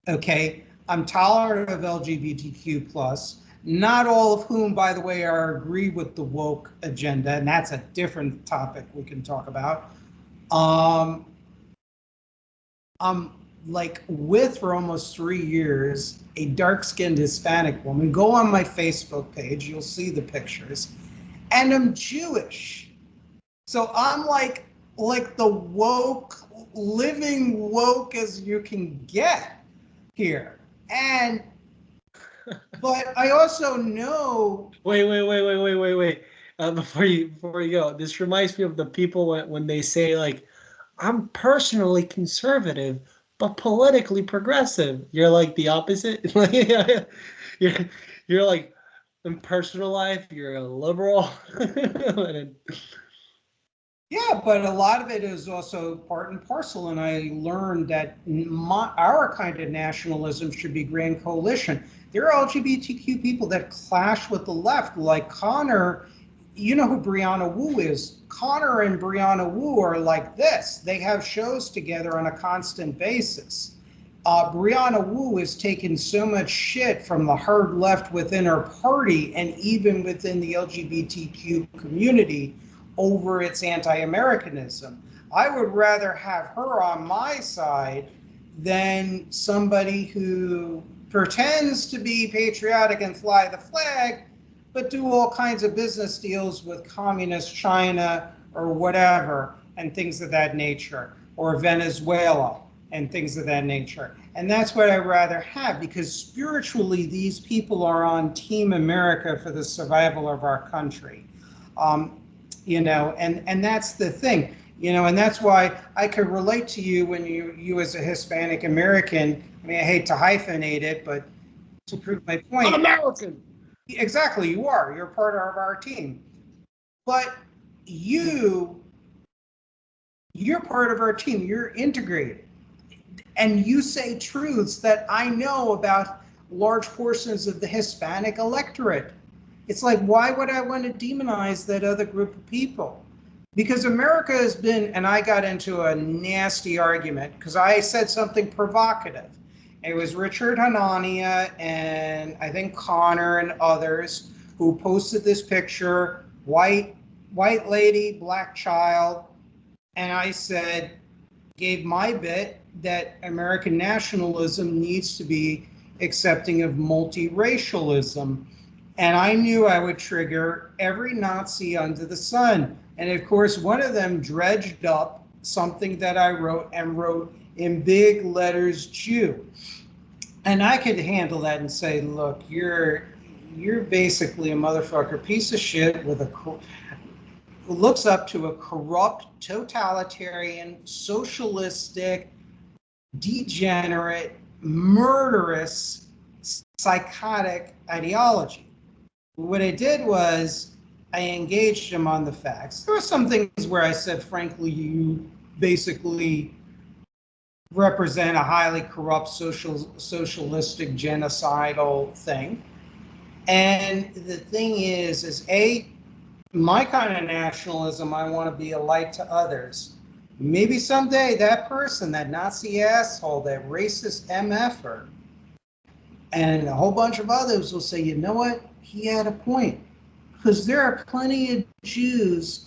okay? I'm tolerant of LGBTQ plus, not all of whom, by the way, agree with the woke agenda, and that's a different topic we can talk about. I'm like with for almost 3 years a dark-skinned Hispanic woman. Go on my Facebook page, you'll see the pictures, and I'm Jewish. So I'm like the woke, living woke as you can get here. And but I also know. Wait. Before you go, this reminds me of the people when they say like, "I'm personally conservative, but politically progressive." You're like the opposite. you're like, in personal life, you're a liberal. Yeah, but a lot of it is also part and parcel. And I learned that our kind of nationalism should be grand coalition. There are LGBTQ people that clash with the left, like Connor. You know who Brianna Wu is. Connor and Brianna Wu are like this. They have shows together on a constant basis. Brianna Wu has taken so much shit from the hard left within her party and even within the LGBTQ community over its anti-Americanism. I would rather have her on my side than somebody who pretends to be patriotic and fly the flag, but do all kinds of business deals with communist China or whatever and things of that nature, or Venezuela and things of that nature. And that's what I'd rather have, because spiritually these people are on Team America for the survival of our country. And that's the thing, and that's why I could relate to you when you as a Hispanic American. I mean, I hate to hyphenate it, but to prove my point, I'm American. Exactly, you're part of our team, but you're part of our team. You're integrated, and you say truths that I know about large portions of the Hispanic electorate. It's like, why would I want to demonize that other group of people? Because America has been, and I got into a nasty argument because I said something provocative. It was Richard Hanania and I think Connor and others who posted this picture, white lady, black child, and I said, gave my bit that American nationalism needs to be accepting of multiracialism. And I knew I would trigger every Nazi under the sun. And of course, one of them dredged up something that I wrote and wrote in big letters Jew. And I could handle that and say, look, you're basically a motherfucker piece of shit with a who looks up to a corrupt, totalitarian, socialistic, degenerate, murderous, psychotic ideology. What I did was I engaged him on the facts. There were some things where I said, frankly, you basically represent a highly corrupt socialistic genocidal thing. And the thing is my kind of nationalism, I want to be a light to others. Maybe someday that person, that Nazi asshole, that racist MFer, and a whole bunch of others will say, you know what? He had a point. Because there are plenty of Jews.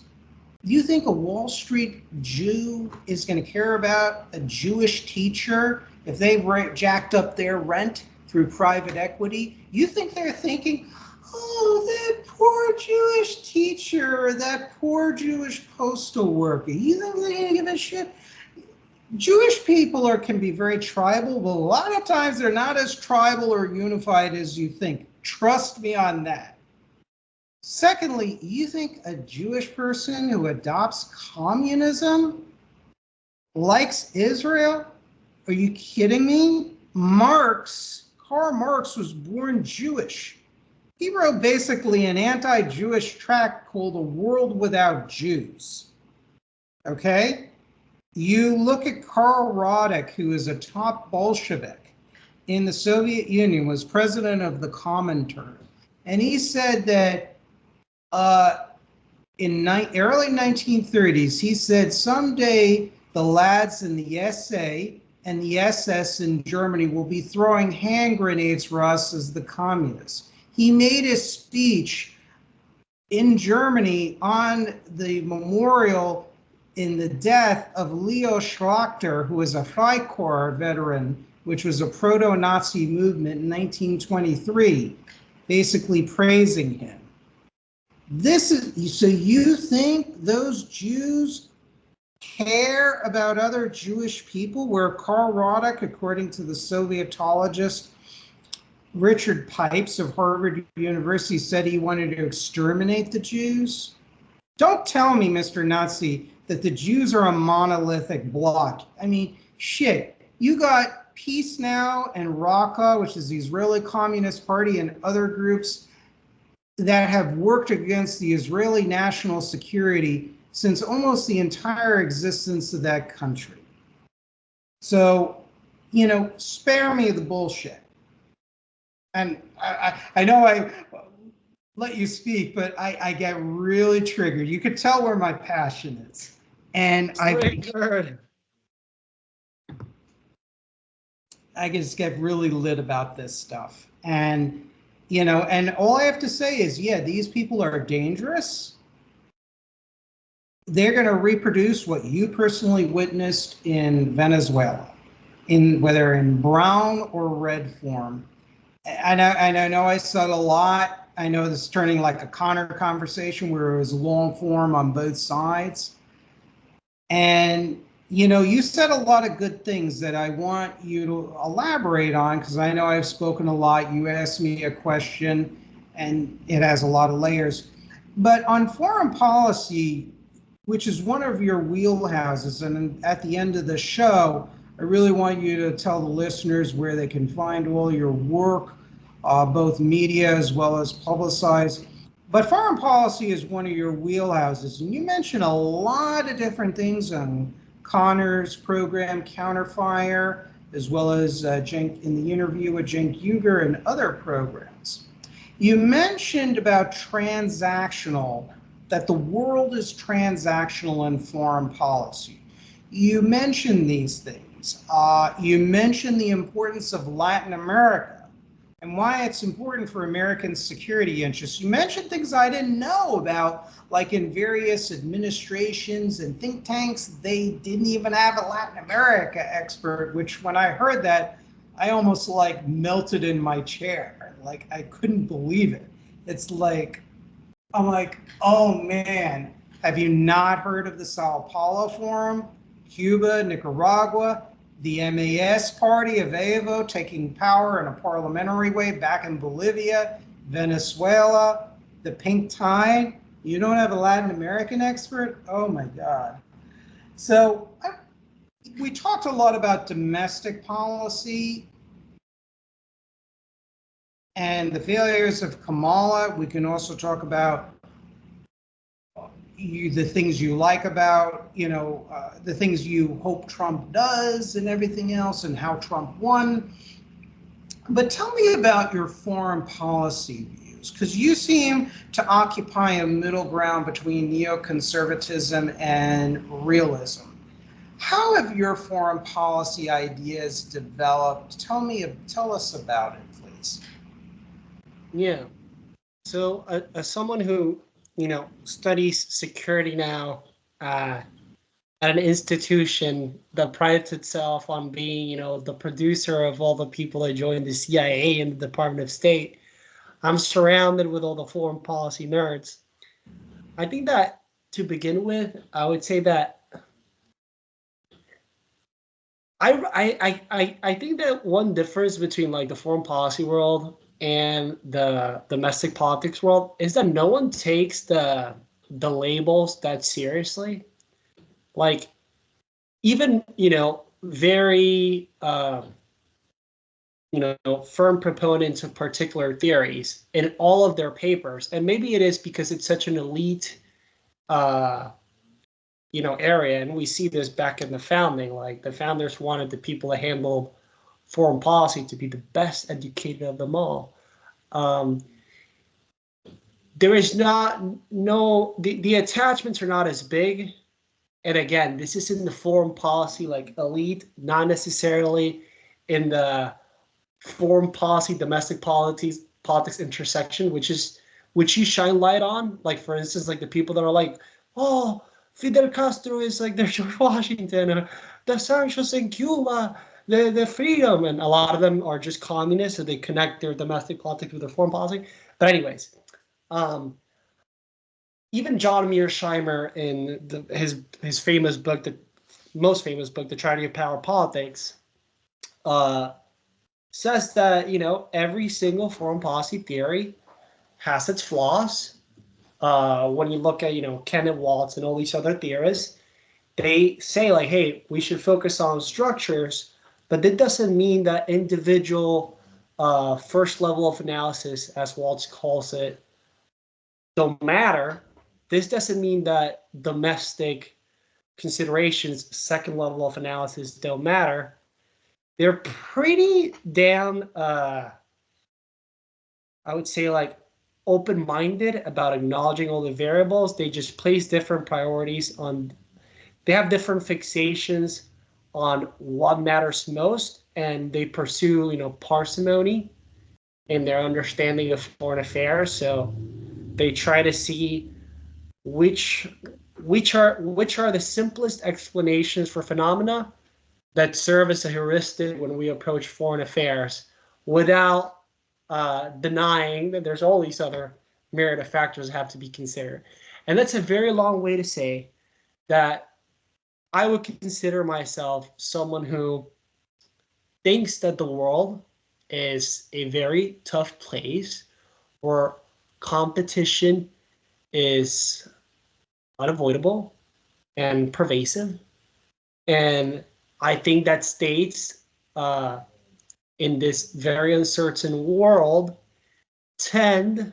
Do you think a Wall Street Jew is going to care about a Jewish teacher if they jacked up their rent through private equity? You think they're thinking, oh, that poor Jewish teacher, that poor Jewish postal worker. You think they're going to give a shit? Jewish people can be very tribal, but a lot of times they're not as tribal or unified as you think. Trust me on that. Secondly, you think a Jewish person who adopts communism likes Israel? Are you kidding me? Karl Marx was born Jewish. He wrote basically an anti-Jewish tract called A World Without Jews. Okay? You look at Karl Radek, who is a top Bolshevik in the Soviet Union, was president of the Comintern, and he said that in early 1930s, he said someday the lads in the SA and the SS in Germany will be throwing hand grenades for us as the communists. He made a speech in Germany on the memorial in the death of Leo Schlachter, who was a Freikorps veteran, which was a proto-Nazi movement in 1923, basically praising him. So you think those Jews care about other Jewish people, where Karl Radek, according to the Sovietologist Richard Pipes of Harvard University, said he wanted to exterminate the Jews? Don't tell me, Mr. Nazi, that the Jews are a monolithic bloc. I mean, shit, you got Peace Now and Raqqa, which is the Israeli Communist Party, and other groups that have worked against the Israeli national security since almost the entire existence of that country. So, spare me the bullshit. And I know I let you speak, but I get really triggered. You could tell where my passion is. And I just get really lit about this stuff. And and all I have to say is, yeah, these people are dangerous. They're going to reproduce what you personally witnessed in Venezuela, whether in brown or red form. And I know I said a lot. I know this is turning like a Connor conversation where it was long form on both sides. And you said a lot of good things that I want you to elaborate on, because I know I've spoken a lot. You asked me a question, and it has a lot of layers. But on foreign policy, which is one of your wheelhouses, and at the end of the show, I really want you to tell the listeners where they can find all your work, both media as well as publicized. But foreign policy is one of your wheelhouses, and you mentioned a lot of different things on Connor's program, Counterfire, as well as Cenk, in the interview with Cenk Uyghur and other programs. You mentioned about transactional that the world is transactional in foreign policy. You mentioned these things. You mentioned the importance of Latin America and why it's important for American security interests. You mentioned things I didn't know about, like in various administrations and think tanks, they didn't even have a Latin America expert, which when I heard that, I almost like melted in my chair. Like I couldn't believe it. It's like, I'm like, oh man, have you not heard of the Sao Paulo Forum? Cuba, Nicaragua, the MAS party of Evo taking power in a parliamentary way back in Bolivia, Venezuela, the pink tide. You don't have a Latin American expert? Oh my God. So we talked a lot about domestic policy and the failures of Kamala. We can also talk about the things you like about, the things you hope Trump does and everything else and how Trump won. But tell me about your foreign policy views, because you seem to occupy a middle ground between neoconservatism and realism. How have your foreign policy ideas developed? Tell us about it, please. Yeah. So as someone who, studies security now at an institution that prides itself on being, the producer of all the people that joined the CIA and the Department of State, I'm surrounded with all the foreign policy nerds. I think that to begin with, I would say that I think that one difference between like the foreign policy world and the domestic politics world is that no one takes the labels that seriously. Like even very firm proponents of particular theories in all of their papers, and maybe it is because it's such an elite area, and we see this back in the founding. Like the founders wanted the people that handled foreign policy to be the best educated of them all. There is the attachments are not as big. And again, this is in the foreign policy like elite, not necessarily in the foreign policy, domestic politics intersection, which you shine light on. Like for instance, like the people that are like, oh, Fidel Castro is like the George Washington, the sanctions in Cuba, the freedom, and a lot of them are just communists, so they connect their domestic politics with their foreign policy. But anyways, even John Mearsheimer in his famous book, the most famous book, The Tragedy of Power Politics, says that every single foreign policy theory has its flaws. When you look at Kenneth Waltz and all these other theorists, they say like, hey, we should focus on structures, but that doesn't mean that individual first level of analysis, as Waltz calls it, don't matter. This doesn't mean that domestic considerations, second level of analysis, don't matter. They're pretty damn, I would say, like open-minded about acknowledging all the variables. They just place different priorities on. They have different fixations on what matters most, and they pursue, parsimony in their understanding of foreign affairs. So they try to see which are the simplest explanations for phenomena that serve as a heuristic when we approach foreign affairs, without denying that there's all these other myriad of factors that have to be considered. And that's a very long way to say that I would consider myself someone who thinks that the world is a very tough place where competition is unavoidable and pervasive. And I think that states in this very uncertain world tend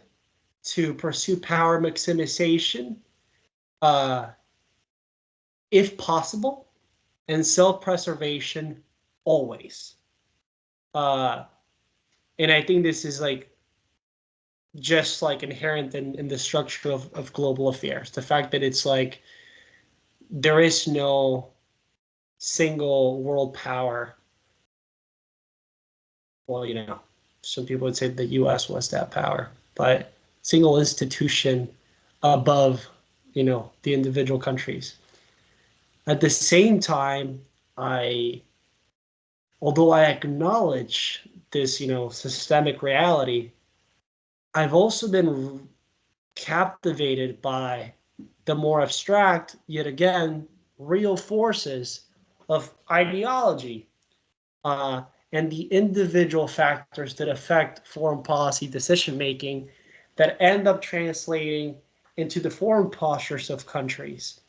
to pursue power maximization, if possible, and self-preservation always. And I think this is like just like inherent in the structure of global affairs. The fact that it's like there is no single world power. Well, you know, some people would say the US was that power, but single institution above, you know, the individual countries. At the same time, although I acknowledge this, you know, systemic reality, I've also been captivated by the more abstract, yet again, real forces of ideology and the individual factors that affect foreign policy decision making that end up translating into the foreign postures of countries.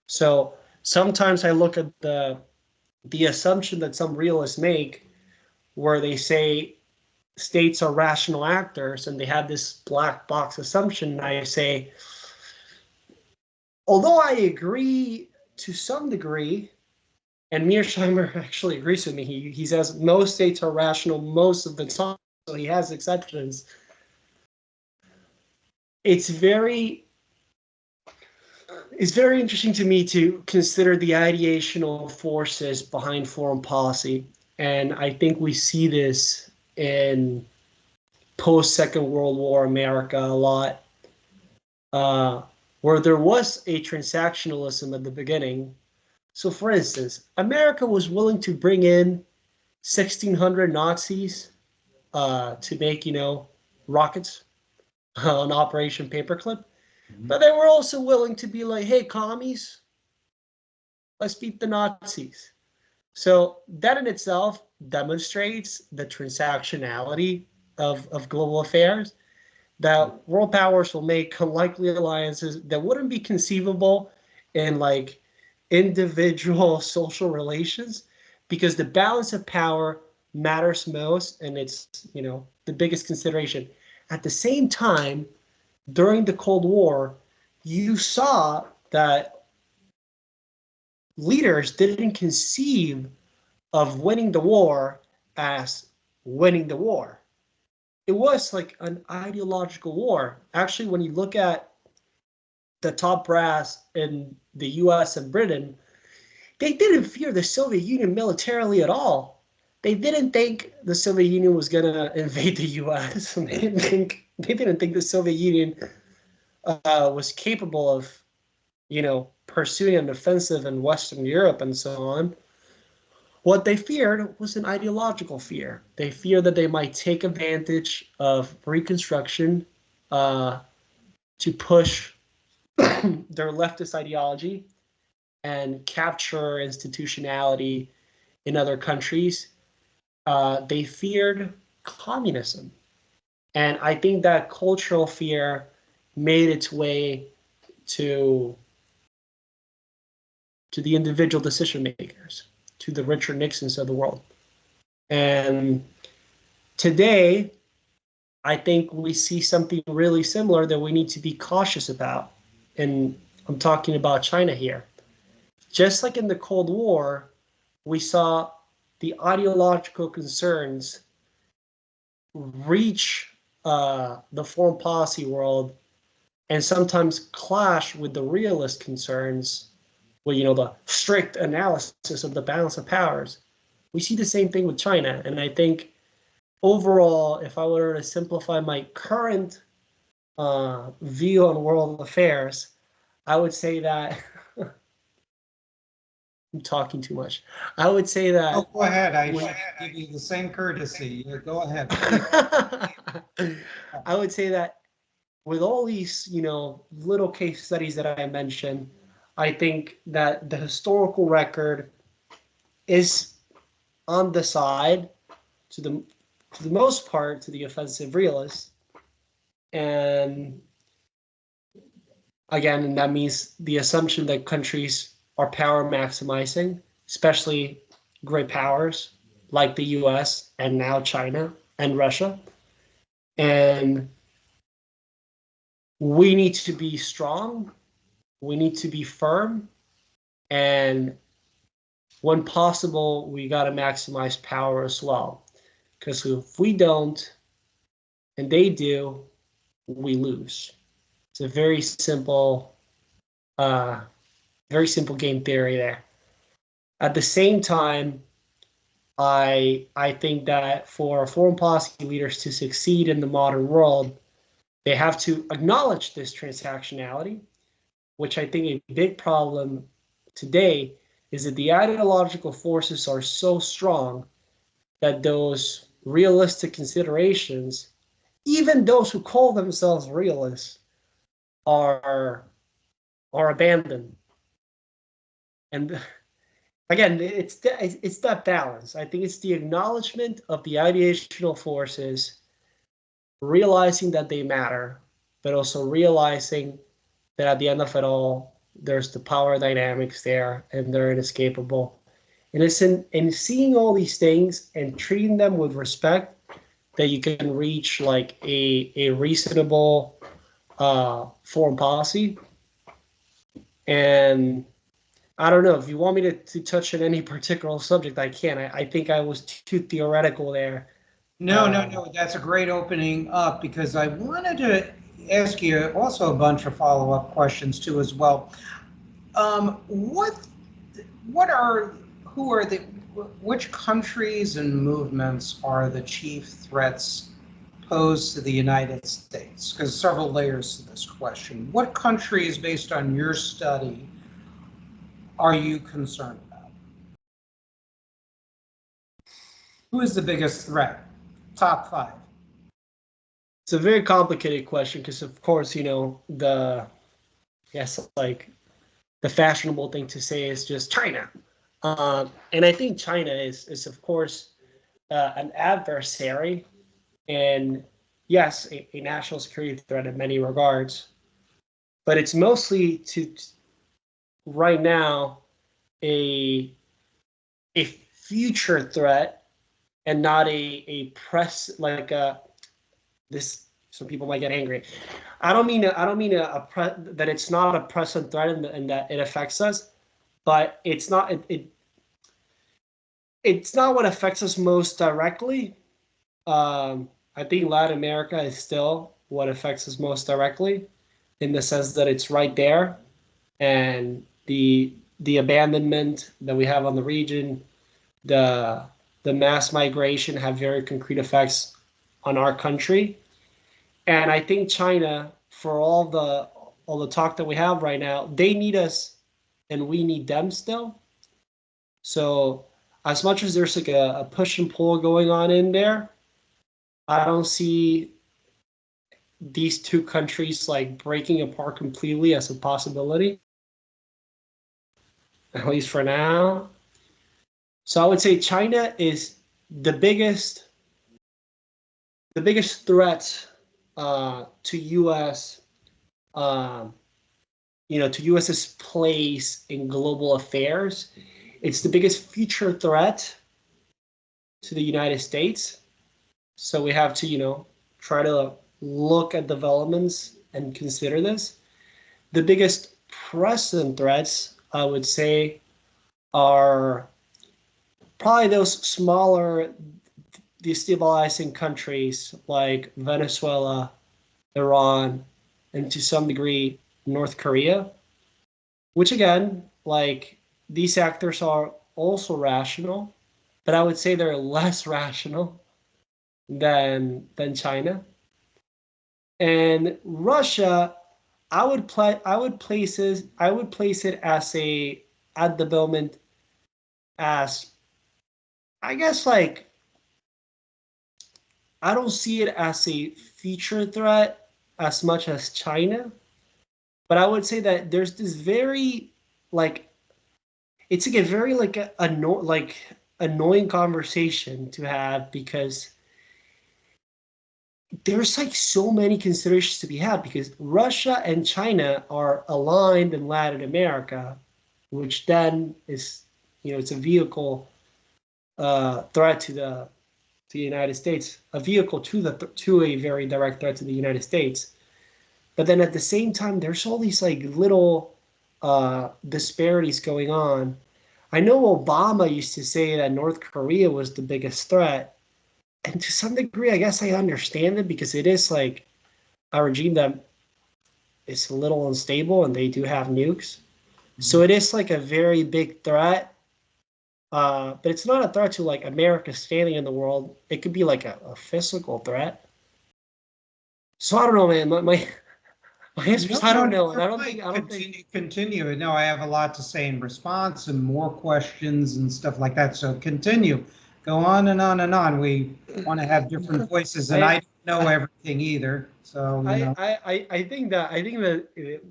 So sometimes I look at the assumption that some realists make where they say states are rational actors and they have this black box assumption. And I say, although I agree to some degree, and Mearsheimer actually agrees with me, he says most states are rational most of the time, so he has exceptions. It's very interesting to me to consider the ideational forces behind foreign policy. And I think we see this in post-Second World War America a lot, where there was a transactionalism at the beginning. So for instance, America was willing to bring in 1,600 Nazis to make, you know, rockets on Operation Paperclip. But they were also willing to be like, hey, commies, let's beat the Nazis. So that in itself demonstrates the transactionality of global affairs, that world powers will make unlikely alliances that wouldn't be conceivable in like individual social relations, because the balance of power matters most and it's, you know, the biggest consideration. At the same time, during the Cold War, you saw that leaders didn't conceive of winning the war as winning the war. It was like an ideological war. Actually, when you look at the top brass in the US and Britain, they didn't fear the Soviet Union militarily at all. They didn't think the Soviet Union was going to invade the US. They didn't think the Soviet Union was capable of, you know, pursuing an offensive in Western Europe and so on. What they feared was an ideological fear. They feared that they might take advantage of Reconstruction to push their leftist ideology and capture institutionality in other countries. They feared communism. And I think that cultural fear made its way to the individual decision makers, to the Richard Nixons of the world. And today, I think we see something really similar that we need to be cautious about. And I'm talking about China here. Just like in the Cold War, we saw the ideological concerns reach the foreign policy world and sometimes clash with the realist concerns, with, you know, the strict analysis of the balance of powers. We see the same thing with China. And I think overall, if I were to simplify my current view on world affairs, I would say that I'm talking too much. I would say that. Oh, go ahead. I should give you the same courtesy. Go ahead. I would say that with all these, you know, little case studies that I mentioned, I think that the historical record is on the side, to the most part, to the offensive realists. And again, that means the assumption that countries are power maximizing, especially great powers like the US and now China and Russia. And we need to be strong, we need to be firm, and when possible, we got to maximize power as well. Because if we don't, and they do, we lose. It's a very simple game theory there. At the same time, I think that for foreign policy leaders to succeed in the modern world, they have to acknowledge this transactionality, which I think a big problem today is that the ideological forces are so strong that those realistic considerations, even those who call themselves realists, are abandoned. And again, it's that balance. I think it's the acknowledgement of the ideational forces, realizing that they matter, but also realizing that at the end of it all, there's the power dynamics there, and they're inescapable. And it's in seeing all these things and treating them with respect that you can reach like a reasonable foreign policy. And I don't know if you want me to touch on any particular subject, I can. I think I was too theoretical there. No. That's a great opening up, because I wanted to ask you also a bunch of follow-up questions too as well. Which countries and movements are the chief threats posed to the United States? Because several layers to this question. What countries, based on your study, are you concerned about? Who is the biggest threat? Top 5. It's a very complicated question because, of course, the fashionable thing to say is just China. And I think China is of course, an adversary, and yes, a national security threat in many regards. But it's mostly right now a future threat, and not a press like this. Some people might get angry. I don't mean that it's not a present threat and that it affects us, but it's not it's not what affects us most directly. I think Latin America is still what affects us most directly, in the sense that it's right there, and the abandonment that we have on the region, the mass migration have very concrete effects on our country. And I think China, for all the talk that we have right now, they need us and we need them still. So as much as there's like a push and pull going on in there, I don't see these two countries like breaking apart completely as a possibility, at least for now. So I would say China is the biggest threat to U.S. To U.S.'s place in global affairs. It's the biggest future threat to the United States. So we have to, try to look at developments and consider this. The biggest present threats, I would say, are probably those smaller destabilizing countries like Venezuela, Iran, and to some degree North Korea, which again, like, these actors are also rational, but I would say they're less rational than China. And Russia, I would place it as at the moment as, I guess, like, I don't see it as a future threat as much as China, but I would say that there's this very, like, it's like a very annoying conversation to have, because there's like so many considerations to be had, because Russia and China are aligned in Latin America, which then is, it's a vehicle threat to the United States, a vehicle to a very direct threat to the United States. But then at the same time, there's all these like little disparities going on. I know Obama used to say that North Korea was the biggest threat, and to some degree, I guess I understand it, because it is like a regime that is a little unstable, and they do have nukes. So it is like a very big threat, but it's not a threat to like America standing in the world. It could be like a physical threat. So I don't know, man. My answer is I don't know, and I don't think. Continue. No, I have a lot to say in response and more questions and stuff like that. So continue. Go on and on and on. We want to have different voices, and I don't know everything either. So I think that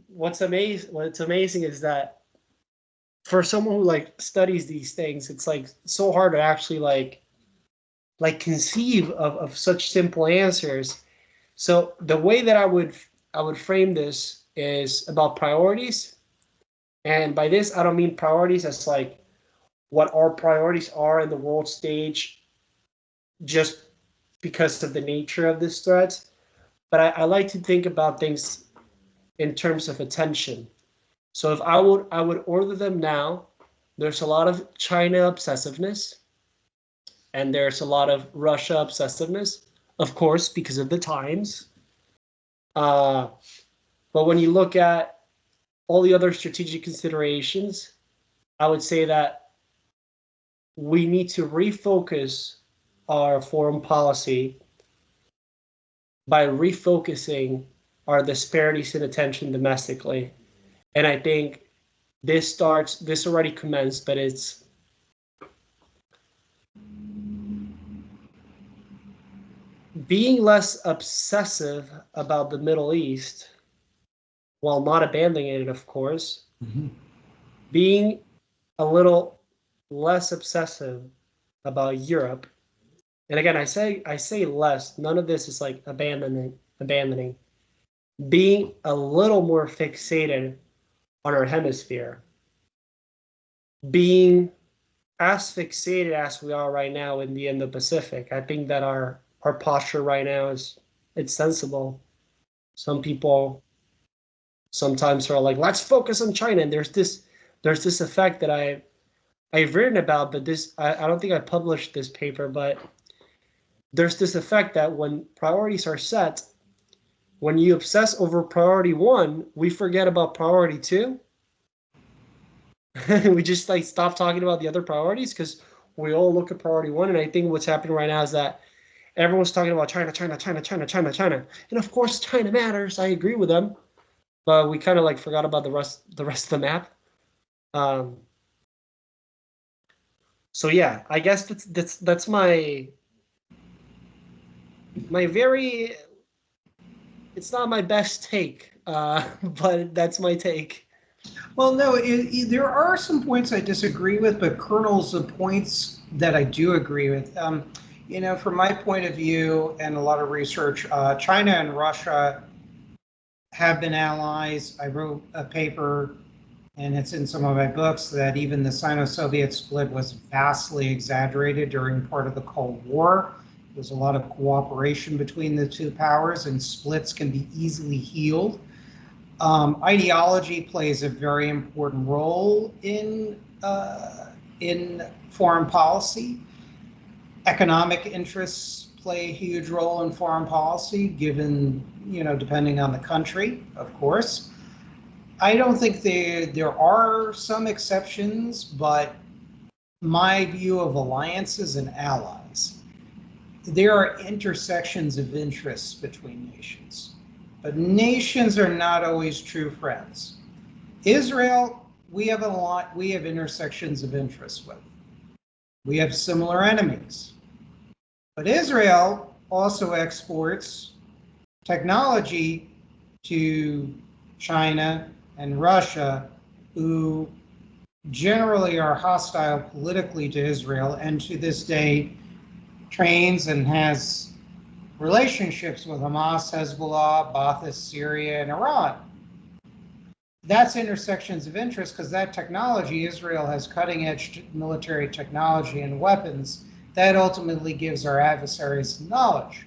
what's amazing is that for someone who like studies these things, it's like so hard to actually like conceive of such simple answers. So the way that I would frame this is about priorities. And by this, I don't mean priorities as like what our priorities are in the world stage just because of the nature of this threat. But I like to think about things in terms of attention. So if I would order them now, there's a lot of China obsessiveness, and there's a lot of Russia obsessiveness, of course, because of the times. But when you look at all the other strategic considerations, I would say that we need to refocus our foreign policy by refocusing our disparities in attention domestically. And I think this already commenced, but it's being less obsessive about the Middle East while not abandoning it, of course, being a little less obsessive about Europe. And again, I say less. None of this is like abandoning. Being a little more fixated on our hemisphere. Being as fixated as we are right now in the Indo-Pacific. I think that our posture right now it's sensible. Some people sometimes are like, let's focus on China. And there's this effect that I've written about, but I don't think I published this paper, but there's this effect that when priorities are set, when you obsess over priority 1, we forget about priority 2. We just like stop talking about the other priorities because we all look at priority 1. And I think what's happening right now is that everyone's talking about China. And of course, China matters. I agree with them. But we kind of like forgot about the rest of the map. So yeah, I guess that's my very, it's not my best take, but that's my take. Well, no, there are some points I disagree with, but kernels of points that I do agree with. From my point of view and a lot of research, China and Russia have been allies. I wrote a paper, and it's in some of my books, that even the Sino-Soviet split was vastly exaggerated during part of the Cold War. There's a lot of cooperation between the two powers, and splits can be easily healed. Ideology plays a very important role in foreign policy. Economic interests play a huge role in foreign policy, given, depending on the country, of course. I don't think there are some exceptions, but my view of alliances and allies, there are intersections of interests between nations, but nations are not always true friends. Israel, we have intersections of interest with. We have similar enemies. But Israel also exports technology to China and Russia, who generally are hostile politically to Israel, and to this day trains and has relationships with Hamas, Hezbollah, Ba'ath, Syria, and Iran. That's intersections of interest because that technology, Israel has cutting-edge military technology and weapons that ultimately gives our adversaries knowledge.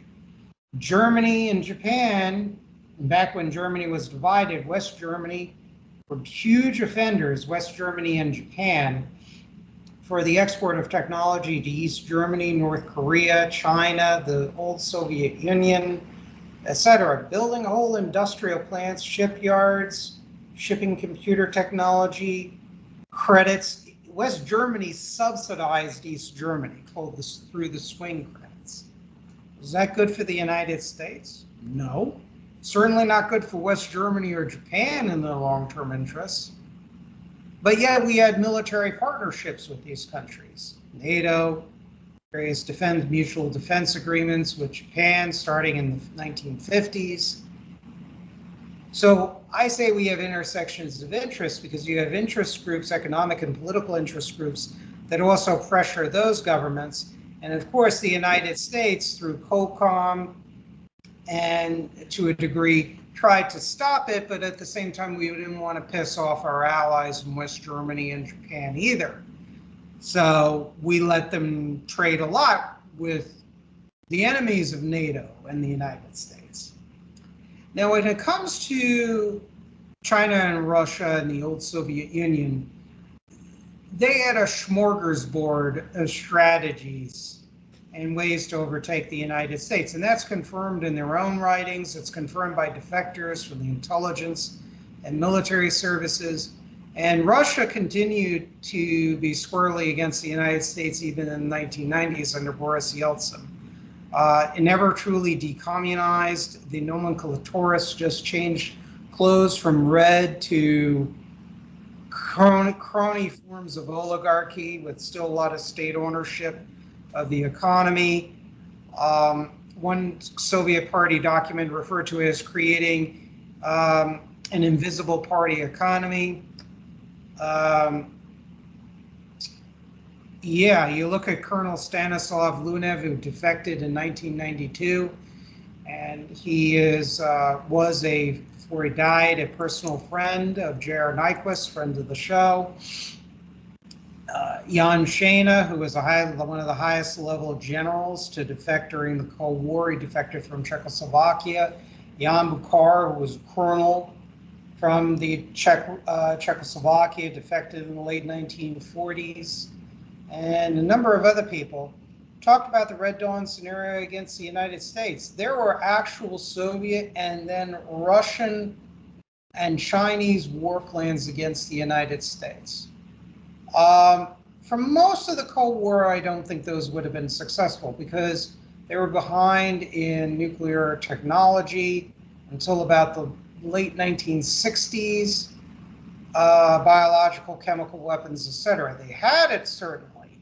Germany and Japan, back when Germany was divided, West Germany were huge offenders, West Germany and Japan, for the export of technology to East Germany, North Korea, China, the old Soviet Union. etc. Building whole industrial plants, shipyards, shipping computer technology, credits. West Germany subsidized East Germany through the swing credits. Is that good for the United States? No. Certainly not good for West Germany or Japan in their long-term interests. But yet we had military partnerships with these countries. NATO, various mutual defense agreements with Japan starting in the 1950s. So I say we have intersections of interest because you have interest groups, economic and political interest groups, that also pressure those governments. And of course, the United States, through COCOM and to a degree, tried to stop it, but at the same time, we didn't want to piss off our allies in West Germany and Japan either. So we let them trade a lot with the enemies of NATO and the United States. Now, when it comes to China and Russia and the old Soviet Union, they had a smorgasbord of strategies and ways to overtake the United States. And that's confirmed in their own writings. It's confirmed by defectors from the intelligence and military services. And Russia continued to be squarely against the United States even in the 1990s under Boris Yeltsin. It never truly decommunized. The nomenclaturists just changed clothes from red to crony forms of oligarchy with still a lot of state ownership of the economy. One Soviet party document referred to it as creating an invisible party economy. Yeah, you look at Colonel Stanislav Lunev, who defected in 1992, and he was before he died, a personal friend of J.R. Nyquist, friend of the show. Jan Shana, who was one of the highest level generals to defect during the Cold War. He defected from Czechoslovakia. Jan Buchar, who was a colonel from the Czechoslovakia, defected in the late 1940s. And a number of other people talked about the Red Dawn scenario against the United States. There were actual Soviet and then Russian and Chinese war plans against the United States. For most of the Cold War, I don't think those would have been successful because they were behind in nuclear technology until about the late 1960s, biological, chemical weapons, etc. They had it certainly,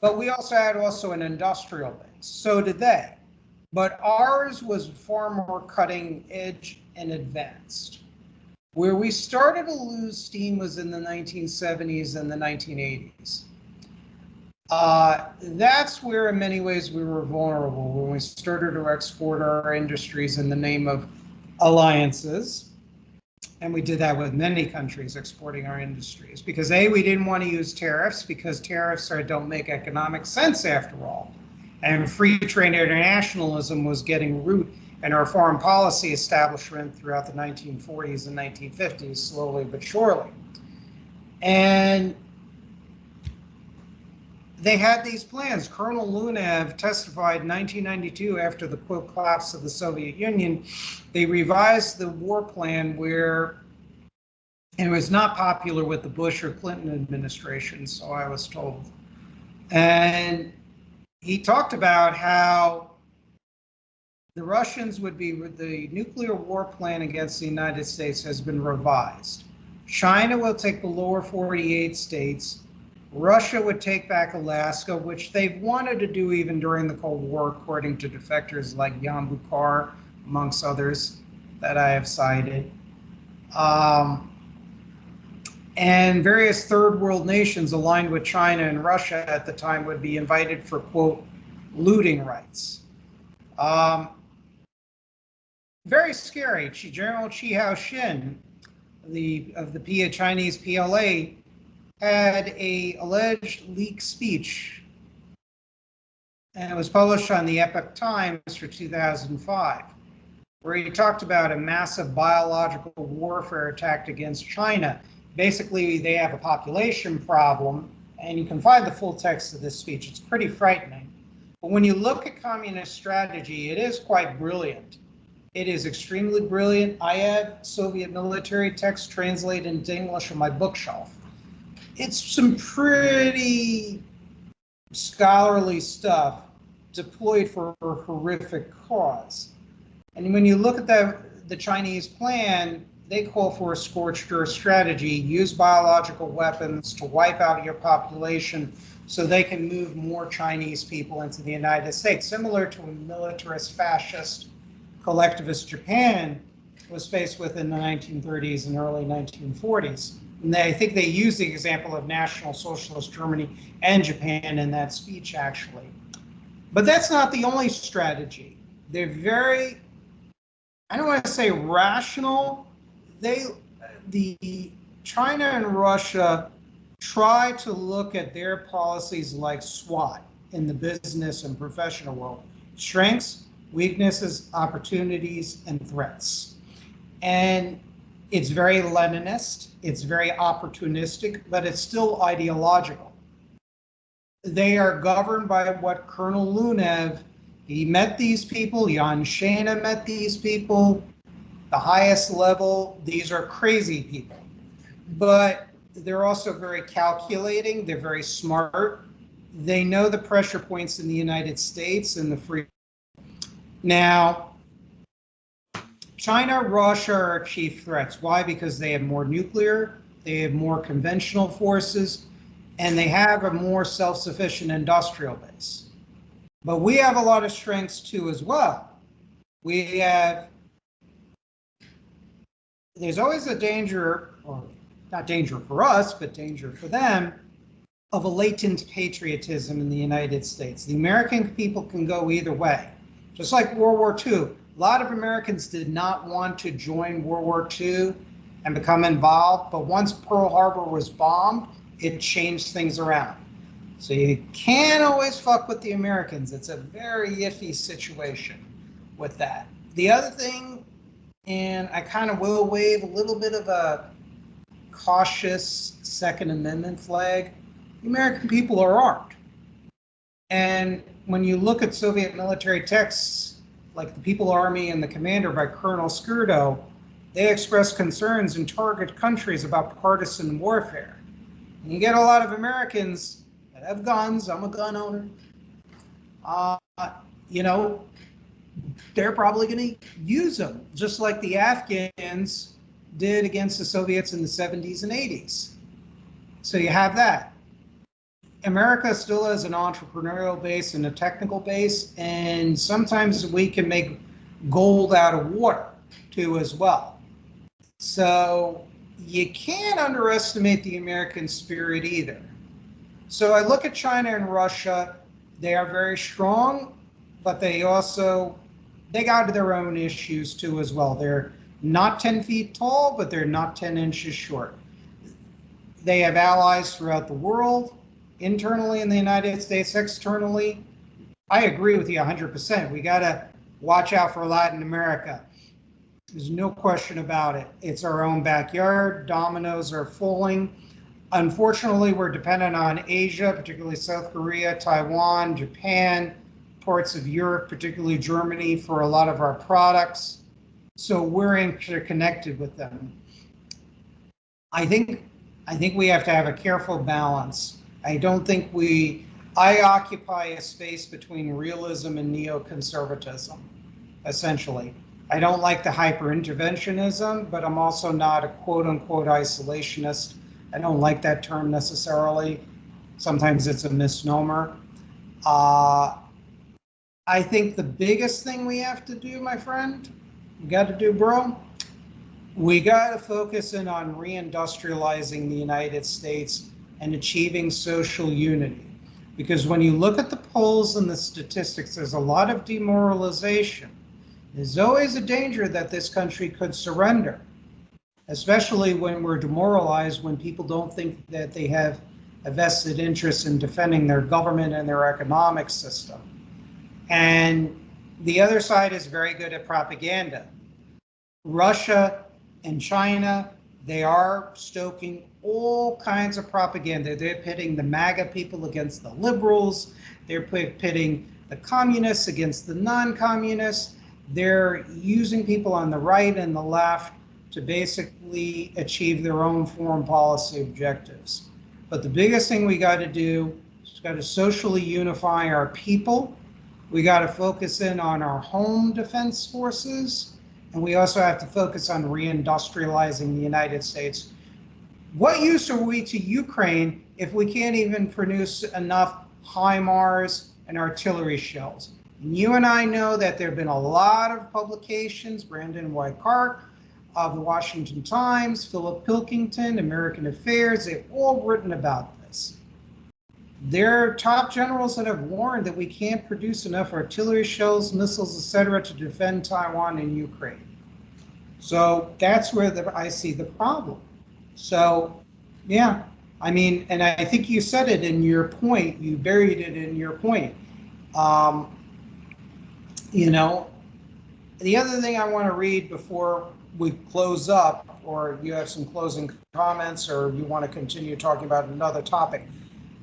but we also had an industrial base. So did they. But ours was far more cutting edge and advanced. Where we started to lose steam was in the 1970s and the 1980s. That's where, in many ways, we were vulnerable when we started to export our industries in the name of alliances. And we did that with many countries exporting our industries because we didn't want to use tariffs because tariffs don't make economic sense after all. And free trade internationalism was getting root in our foreign policy establishment throughout the 1940s and 1950s, slowly but surely. And they had these plans. Colonel Lunev testified in 1992 after the quote collapse of the Soviet Union. They revised the war plan and it was not popular with the Bush or Clinton administration, so I was told. And he talked about how the Russians the nuclear war plan against the United States has been revised. China will take the lower 48 states. Russia would take back Alaska, which they've wanted to do even during the Cold War, according to defectors like Jan Buchar, amongst others that I have cited. And various third world nations aligned with China and Russia at the time would be invited for, quote, looting rights. Very scary. General Chi Hao-shin of the Chinese PLA had a alleged leaked speech, and it was published on the Epoch Times for 2005, where he talked about a massive biological warfare attack against China. Basically, they have a population problem, and you can find the full text of this speech. It's pretty frightening. But when you look at communist strategy, it is quite brilliant. It is extremely brilliant. I have Soviet military text translated into English on my bookshelf. It's some pretty scholarly stuff deployed for a horrific cause. And when you look at the Chinese plan, they call for a scorched earth strategy, use biological weapons to wipe out your population so they can move more Chinese people into the United States, similar to a militarist, fascist, collectivist Japan was faced with in the 1930s and early 1940s. And I think they used the example of National Socialist Germany and Japan in that speech, actually. But that's not the only strategy. They're very, I don't want to say rational. The China and Russia try to look at their policies like SWOT in the business and professional world: strengths, weaknesses, opportunities, and threats. And it's very Leninist, it's very opportunistic, but it's still ideological. They are governed by what Colonel Lunev, he met these people, Yan Shana met these people, the highest level, these are crazy people. But they're also very calculating, they're very smart. They know the pressure points in the United States and the free. Now, China, Russia are our chief threats. Why? Because they have more nuclear, they have more conventional forces, and they have a more self-sufficient industrial base. But we have a lot of strengths too as well. There's always a danger, or not danger for us, but danger for them, of a latent patriotism in the United States. The American people can go either way. Just like World War II, a lot of Americans did not want to join World War II and become involved, but once Pearl Harbor was bombed, it changed things around. So you can't always fuck with the Americans. It's a very iffy situation with that. The other thing, and I kind of will wave a little bit of a cautious Second Amendment flag, the American people are armed. And when you look at Soviet military texts, like the People Army and the Commander by Colonel Skirdo, they express concerns in target countries about partisan warfare. And you get a lot of Americans that have guns, I'm a gun owner, they're probably going to use them, just like the Afghans did against the Soviets in the 70s and 80s. So you have that. America still has an entrepreneurial base and a technical base, and sometimes we can make gold out of water too as well. So you can't underestimate the American spirit either. So I look at China and Russia, they are very strong, but they got their own issues too as well. They're not 10 feet tall, but they're not 10 inches short. They have allies throughout the world, internally in the United States, externally. I agree with you 100%. We got to watch out for Latin America. There's no question about it. It's our own backyard. Dominoes are falling. Unfortunately, we're dependent on Asia, particularly South Korea, Taiwan, Japan, parts of Europe, particularly Germany, for a lot of our products. So we're interconnected with them. I think we have to have a careful balance. I occupy a space between realism and neoconservatism, essentially. I don't like the hyper-interventionism, but I'm also not a quote-unquote isolationist. I don't like that term necessarily. Sometimes it's a misnomer. I think the biggest thing we have to do, my friend, we got to focus in on reindustrializing the United States and achieving social unity. Because when you look at the polls and the statistics, there's a lot of demoralization. There's always a danger that this country could surrender, especially when we're demoralized, when people don't think that they have a vested interest in defending their government and their economic system. And the other side is very good at propaganda. Russia and China, they are stoking all kinds of propaganda. They're pitting the MAGA people against the liberals. They're pitting the communists against the non-communists. they're using people on the right and the left to basically achieve their own foreign policy objectives. But the biggest thing we got to do is got to socially unify our people. We got to focus in on our home defense forces, and we also have to focus on reindustrializing the United States. What use are we to Ukraine if we can't even produce enough HIMARS and artillery shells? And you and I know that there have been a lot of publications, Brandon Weikark of the Washington Times, Philip Pilkington, American Affairs, they've all written about this. There are top generals that have warned that we can't produce enough artillery shells, missiles, etc., to defend Taiwan and Ukraine. So that's where I see the problem. So, yeah, I mean, and I think you said it in your point, you buried it in your point. You know, the other thing I want to read before we close up, or you have some closing comments, or you want to continue talking about another topic.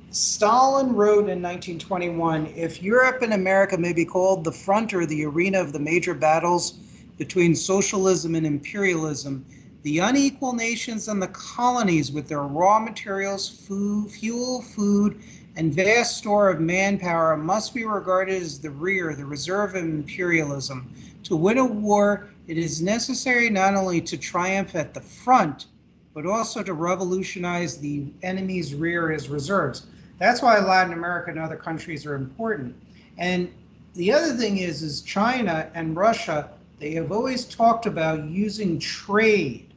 Stalin wrote in 1921, if Europe and America may be called the front or the arena of the major battles between socialism and imperialism, the unequal nations and the colonies with their raw materials, fuel, food, and vast store of manpower must be regarded as the rear, the reserve of imperialism. To win a war, it is necessary not only to triumph at the front, but also to revolutionize the enemy's rear as reserves. That's why Latin America and other countries are important. And the other thing is China and Russia, they have always talked about using trade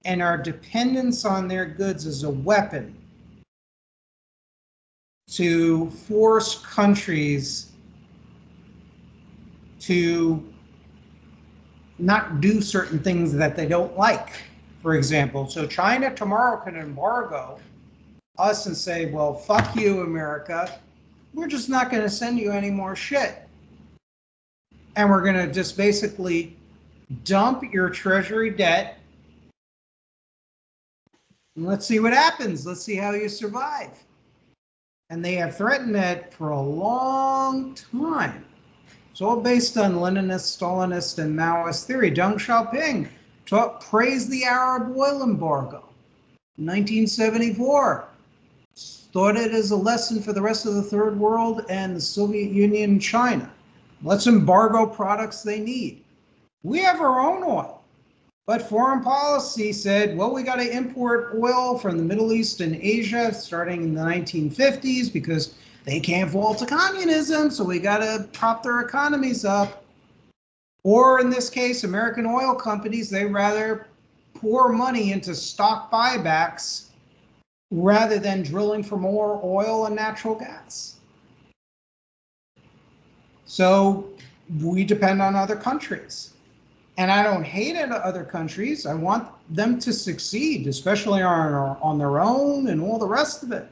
and our dependence on their goods as a weapon to force countries to not do certain things that they don't like, for example. So China tomorrow can embargo us and say, well, fuck you, America. We're just not going to send you any more shit. And we're going to just basically dump your treasury debt. And let's see what happens. Let's see how you survive. And they have threatened that for a long time. It's all based on Leninist, Stalinist, and Maoist theory. Deng Xiaoping praised the Arab oil embargo in 1974. Thought it as a lesson for the rest of the third world and the Soviet Union and China. Let's embargo products they need. We have our own oil. But foreign policy said, well, we got to import oil from the Middle East and Asia starting in the 1950s because they can't fall to communism, so we got to prop their economies up. Or in this case, American oil companies, they rather pour money into stock buybacks rather than drilling for more oil and natural gas. So we depend on other countries. And I don't hate other countries. I want them to succeed, especially on their own and all the rest of it.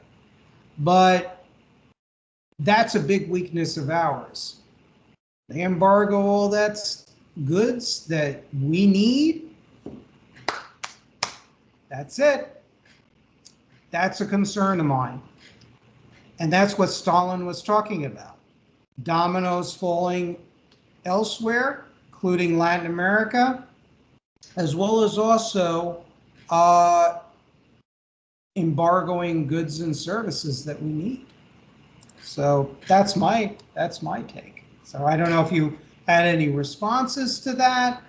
But that's a big weakness of ours. They embargo all that goods that we need. That's it. That's a concern of mine. And that's what Stalin was talking about. Dominoes falling elsewhere, including Latin America, as well as also embargoing goods and services that we need. So that's my take. So I don't know if you had any responses to that.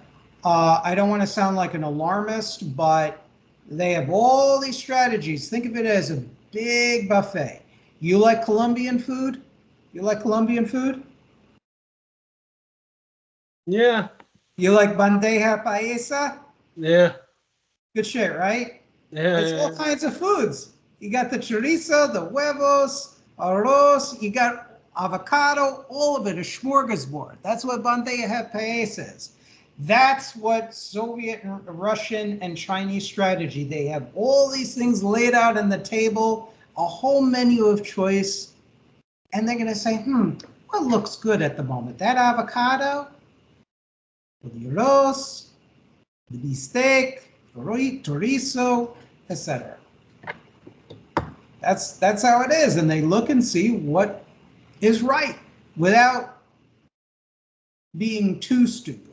I don't want to sound like an alarmist, but they have all these strategies. Think of it as a big buffet. You like Colombian food? You like Colombian food? Yeah. You like bandeja paisa? Yeah. Good shit, right? Yeah. It's all kinds of foods. You got the chorizo, the huevos, arroz, you got avocado, all of it, a smorgasbord. That's what bandeja paisa is. That's what Soviet, Russian, and Chinese strategy. They have all these things laid out on the table, a whole menu of choice, and they're going to say, what looks good at the moment? That avocado, the arroz, the beefsteak, chorizo, etc. That's how it is, and they look and see what is right without being too stupid.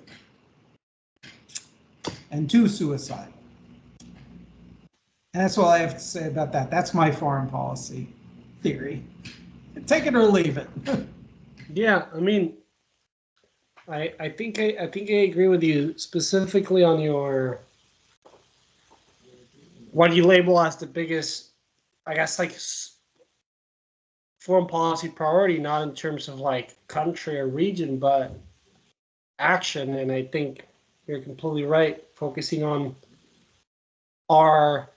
and 2, suicide. And that's all I have to say about that. That's my foreign policy theory. Take it or leave it. Yeah, I mean, I think I agree with you specifically on your what you label as the biggest, I guess, like foreign policy priority, not in terms of like country or region, but action. And I think you're completely right, focusing on our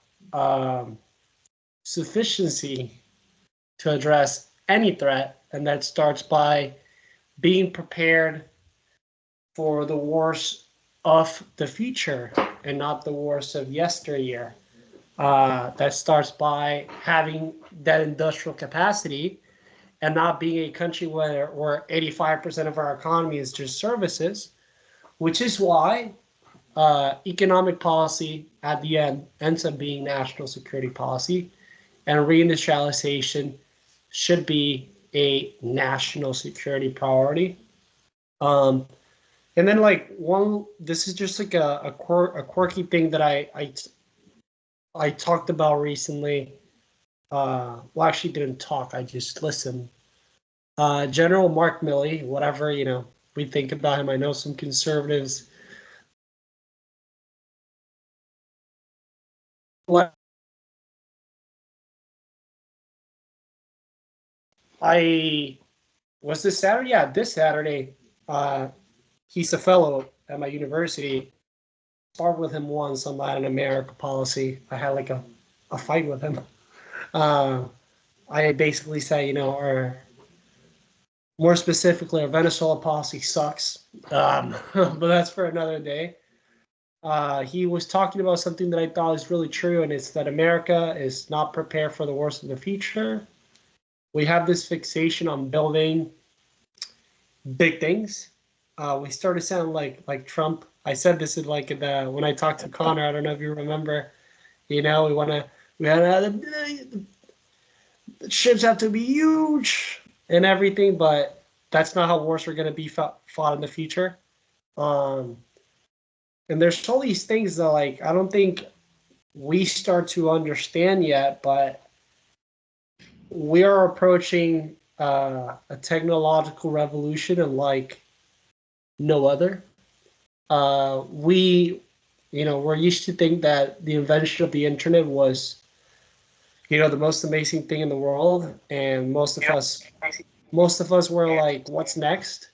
sufficiency to address any threat, and that starts by being prepared for the wars of the future and not the wars of yesteryear. That starts by having that industrial capacity and not being a country where 85% of our economy is just services, which is why economic policy at the end ends up being national security policy, and reindustrialization should be a national security priority. And then like this is just like a quirky thing that I talked about recently. Well, actually didn't talk. I just listened. General Mark Milley, whatever, we think about him. I know some conservatives I was this Saturday. Yeah, this Saturday. He's a fellow at my university. Sparred with him once on Latin America policy. I had like a fight with him. I basically say, our more specifically, our Venezuela policy sucks. But that's for another day. He was talking about something that I thought is really true, and it's that America is not prepared for the worst of the future. We have this fixation on building big things. We started sounding like Trump. I said this in when I talked to Connor. I don't know if you remember. We had the ships have to be huge and everything, but that's not how wars are going to be fought in the future. And there's all these things that I don't think we start to understand yet, but we are approaching a technological revolution and no other. We're used to think that the invention of the internet was, the most amazing thing in the world, and most of us were like, what's next?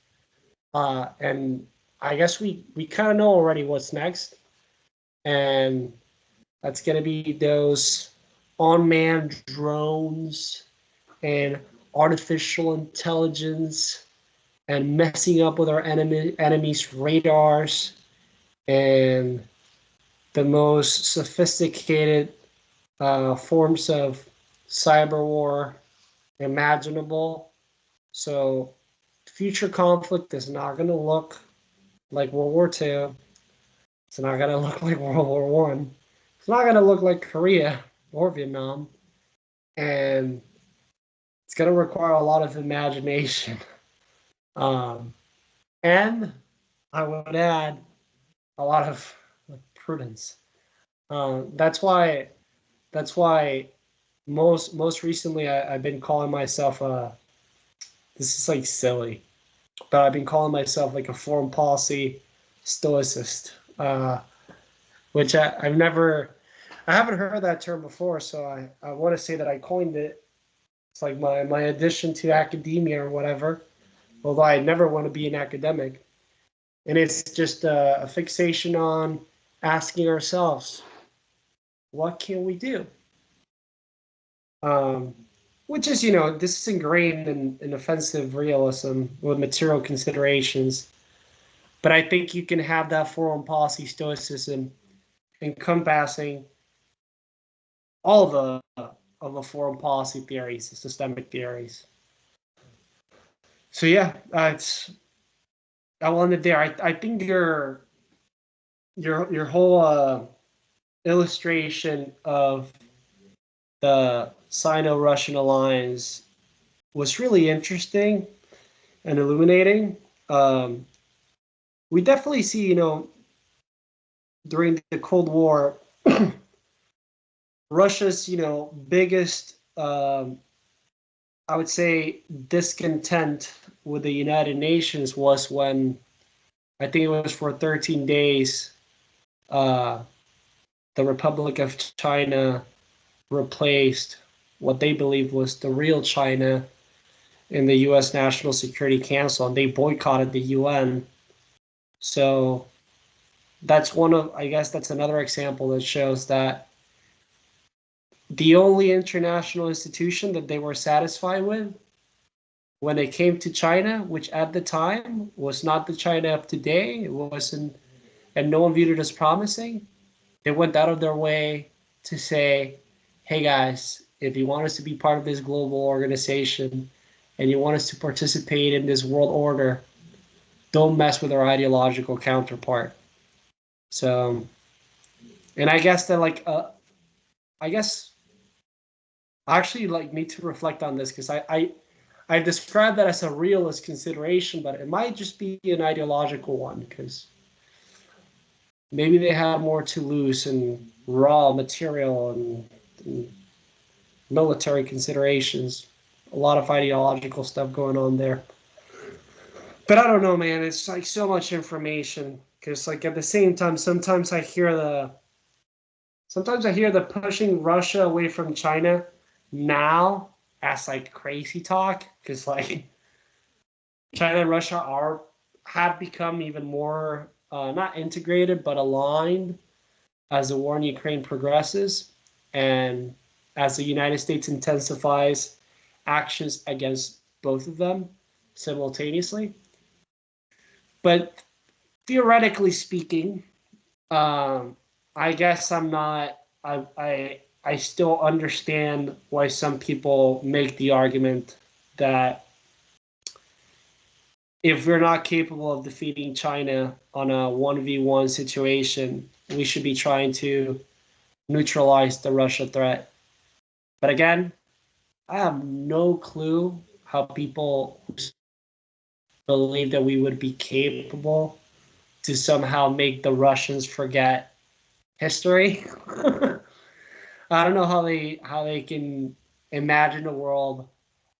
And I guess we kind of know already what's next, and that's gonna be those unmanned drones and artificial intelligence and messing up with our enemies' radars and the most sophisticated forms of cyber war imaginable. So future conflict is not going to look like World War II. It's not going to look like World War One. It's not going to look like Korea or Vietnam. And it's going to require a lot of imagination. And I would add a lot of prudence. That's why most recently I've been calling myself this is silly, but I've been calling myself a foreign policy stoicist, which I haven't heard that term before, so I want to say that I coined it. It's like my addition to academia or whatever, although I never want to be an academic. And it's just a fixation on asking ourselves, what can we do? Which is, this is ingrained in offensive realism with material considerations. But I think you can have that foreign policy stoicism encompassing all of the foreign policy theories, the systemic theories. So yeah, I'll end it there. I think your whole illustration of the Sino-Russian alliance was really interesting and illuminating. We definitely see, during the Cold War, Russia's, biggest, I would say, discontent with the United Nations was when, I think it was for 13 days, the Republic of China replaced what they believed was the real China in the U.S. National Security Council, and they boycotted the UN. So that's that's another example that shows that the only international institution that they were satisfied with when it came to China, which at the time was not the China of today, it wasn't, and no one viewed it as promising, they went out of their way to say, hey guys, if you want us to be part of this global organization and you want us to participate in this world order, don't mess with our ideological counterpart. So, and I guess that I actually need to reflect on this, because I've described that as a realist consideration, but it might just be an ideological one, because maybe they have more to lose in raw material and military considerations. A lot of ideological stuff going on there. But I don't know, man. It's like so much information. Because at the same time, sometimes I hear the pushing Russia away from China now as crazy talk. Because China and Russia have become even more not integrated but aligned as the war in Ukraine progresses, and as the United States intensifies actions against both of them simultaneously. But theoretically speaking, I guess I'm not. I still understand why some people make the argument that if we're not capable of defeating China on a 1v1 situation, we should be trying to neutralize the Russia threat. But again, I have no clue how people believe that we would be capable to somehow make the Russians forget history. I don't know how they can imagine a world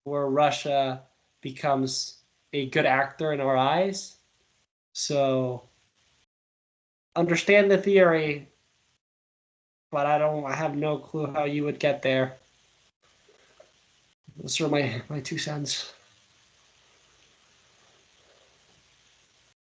where Russia becomes a good actor in our eyes. So understand the theory, but I have no clue how you would get there. Those are my 2 cents.